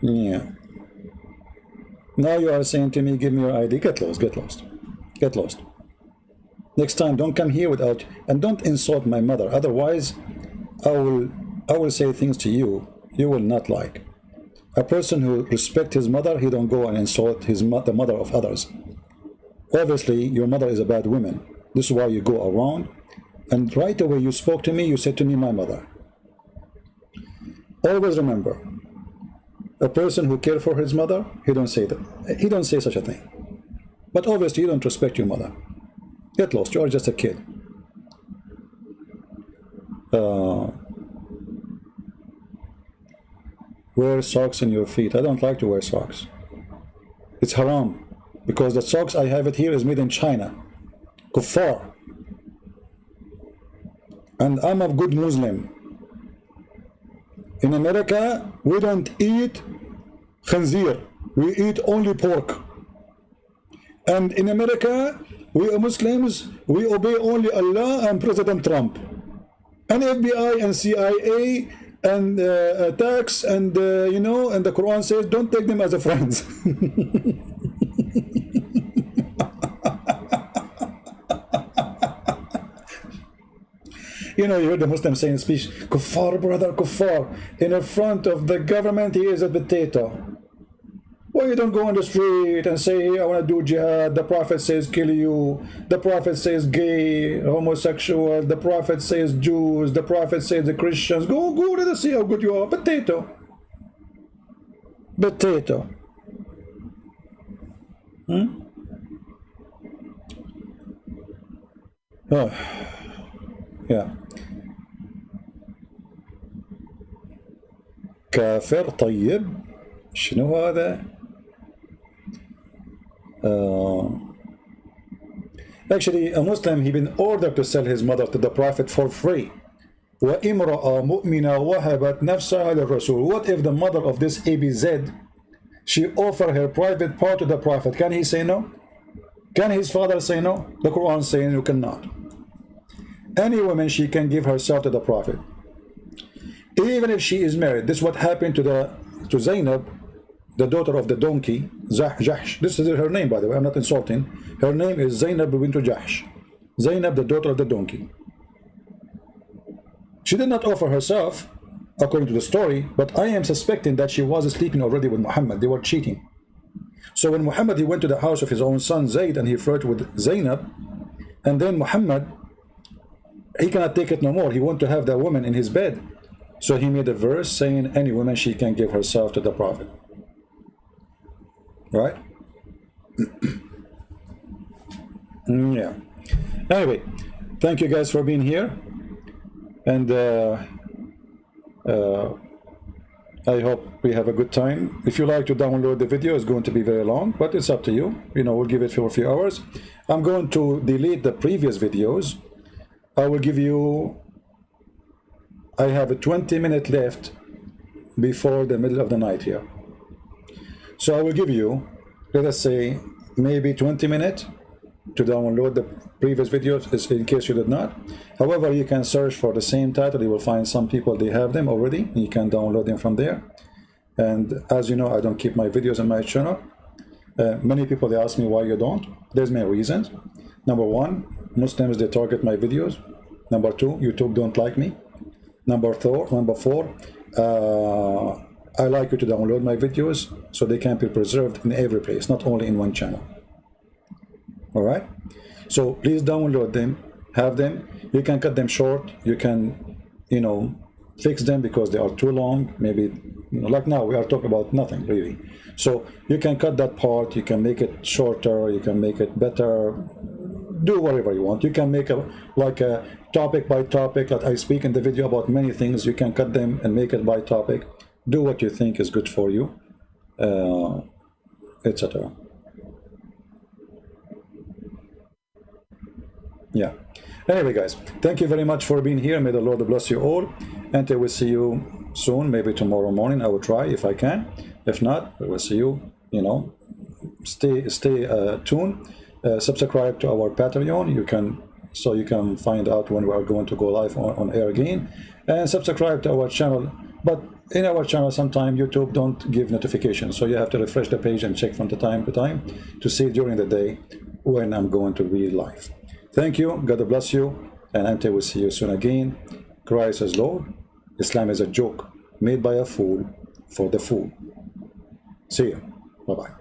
Speaker 1: Yeah. Now you are saying to me, give me your ID. Get lost, get lost. Get lost. Next time, don't come here without, and don't insult my mother. Otherwise, I will say things to you will not like. A person who respects his mother, he don't go and insult the mother of others. Obviously, your mother is a bad woman. This is why you go around And right away you spoke to me, you said to me, my mother. Always remember, a person who cares for his mother, he don't say that. He don't say such a thing. But obviously you don't respect your mother. Get lost, you are just a kid. Wear socks in your feet. I don't like to wear socks. It's haram. Because the socks I have it here is made in China. Kuffar. And I'm a good Muslim. In America, we don't eat khanzir. We eat only pork. And in America, we are Muslims, we obey only Allah and President Trump. And FBI and CIA and tax and, you know, and the Quran says, don't take them as a friends. You know, you heard the Muslim saying speech, kuffar, brother, kuffar. In the front of the government, he is a potato. Why you don't go on the street and say, hey, I want to do jihad, the Prophet says kill you, the Prophet says gay, homosexual, the Prophet says Jews, the Prophet says the Christians. Go, let us see how good you are. Potato. Potato. Oh. Yeah. كافر طيب شنو هذا؟ Actually, a Muslim, he been ordered to sell his mother to the Prophet for free. وَإِمْرَأَ مُؤْمِنَةً وَهَبَتْ نَفْسَهَا لِلرَّسُولِ. What if the mother of this ABZ, she offered her private part to the Prophet? Can he say no? Can his father say no? The Quran is saying you cannot. Any woman, she can give herself to the Prophet. Even if she is married. This is what happened to Zainab, the daughter of the donkey, Jahsh. This is her name, by the way, I'm not insulting. Her name is Zainab bint Jahsh. Zainab, the daughter of the donkey. She did not offer herself, according to the story, but I am suspecting that she was sleeping already with Muhammad. They were cheating. So when Muhammad, he went to the house of his own son Zayd and he flirted with Zainab, and then Muhammad, he cannot take it no more. He wanted to have that woman in his bed. So he made a verse saying any woman, she can give herself to the Prophet. Right? Yeah. Anyway, thank you guys for being here. And I hope we have a good time. If you like to download the video, it's going to be very long, but it's up to you. You know, we'll give it for a few hours. I'm going to delete the previous videos. I will give you, I have a 20-minute left before the middle of the night here. So I will give you, let us say, maybe 20 minutes to download the previous videos in case you did not. However, you can search for the same title. You will find some people, they have them already. You can download them from there. And as you know, I don't keep my videos on my channel. Many people, they ask me why you don't. There's many reasons. Number one, Muslims, they target my videos. Number two, YouTube don't like me. Number four, I like you to download my videos so they can be preserved in every place, not only in one channel. All right? So please download them, have them. You can cut them short. You can, you know, fix them because they are too long. Maybe, you know, like now we are talking about nothing really. So you can cut that part. You can make it shorter. You can make it better. Do whatever you want. You can make a topic by topic, like I speak in the video about many things. You can cut them and make it by topic. Do what you think is good for you, etc. Yeah. Anyway, guys, thank you very much for being here. May the Lord bless you all, and I will see you soon. Maybe tomorrow morning. I will try if I can. If not, I will see you. You know, stay tuned. Subscribe to our Patreon. You can find out when we are going to go live on air again, and subscribe to our channel. But in our channel, sometimes YouTube don't give notifications, so you have to refresh the page and check from time to time to see during the day when I'm going to be live. Thank you. God bless you, and until we see you soon again. Christ is Lord. Islam is a joke made by a fool for the fool. See you. Bye bye.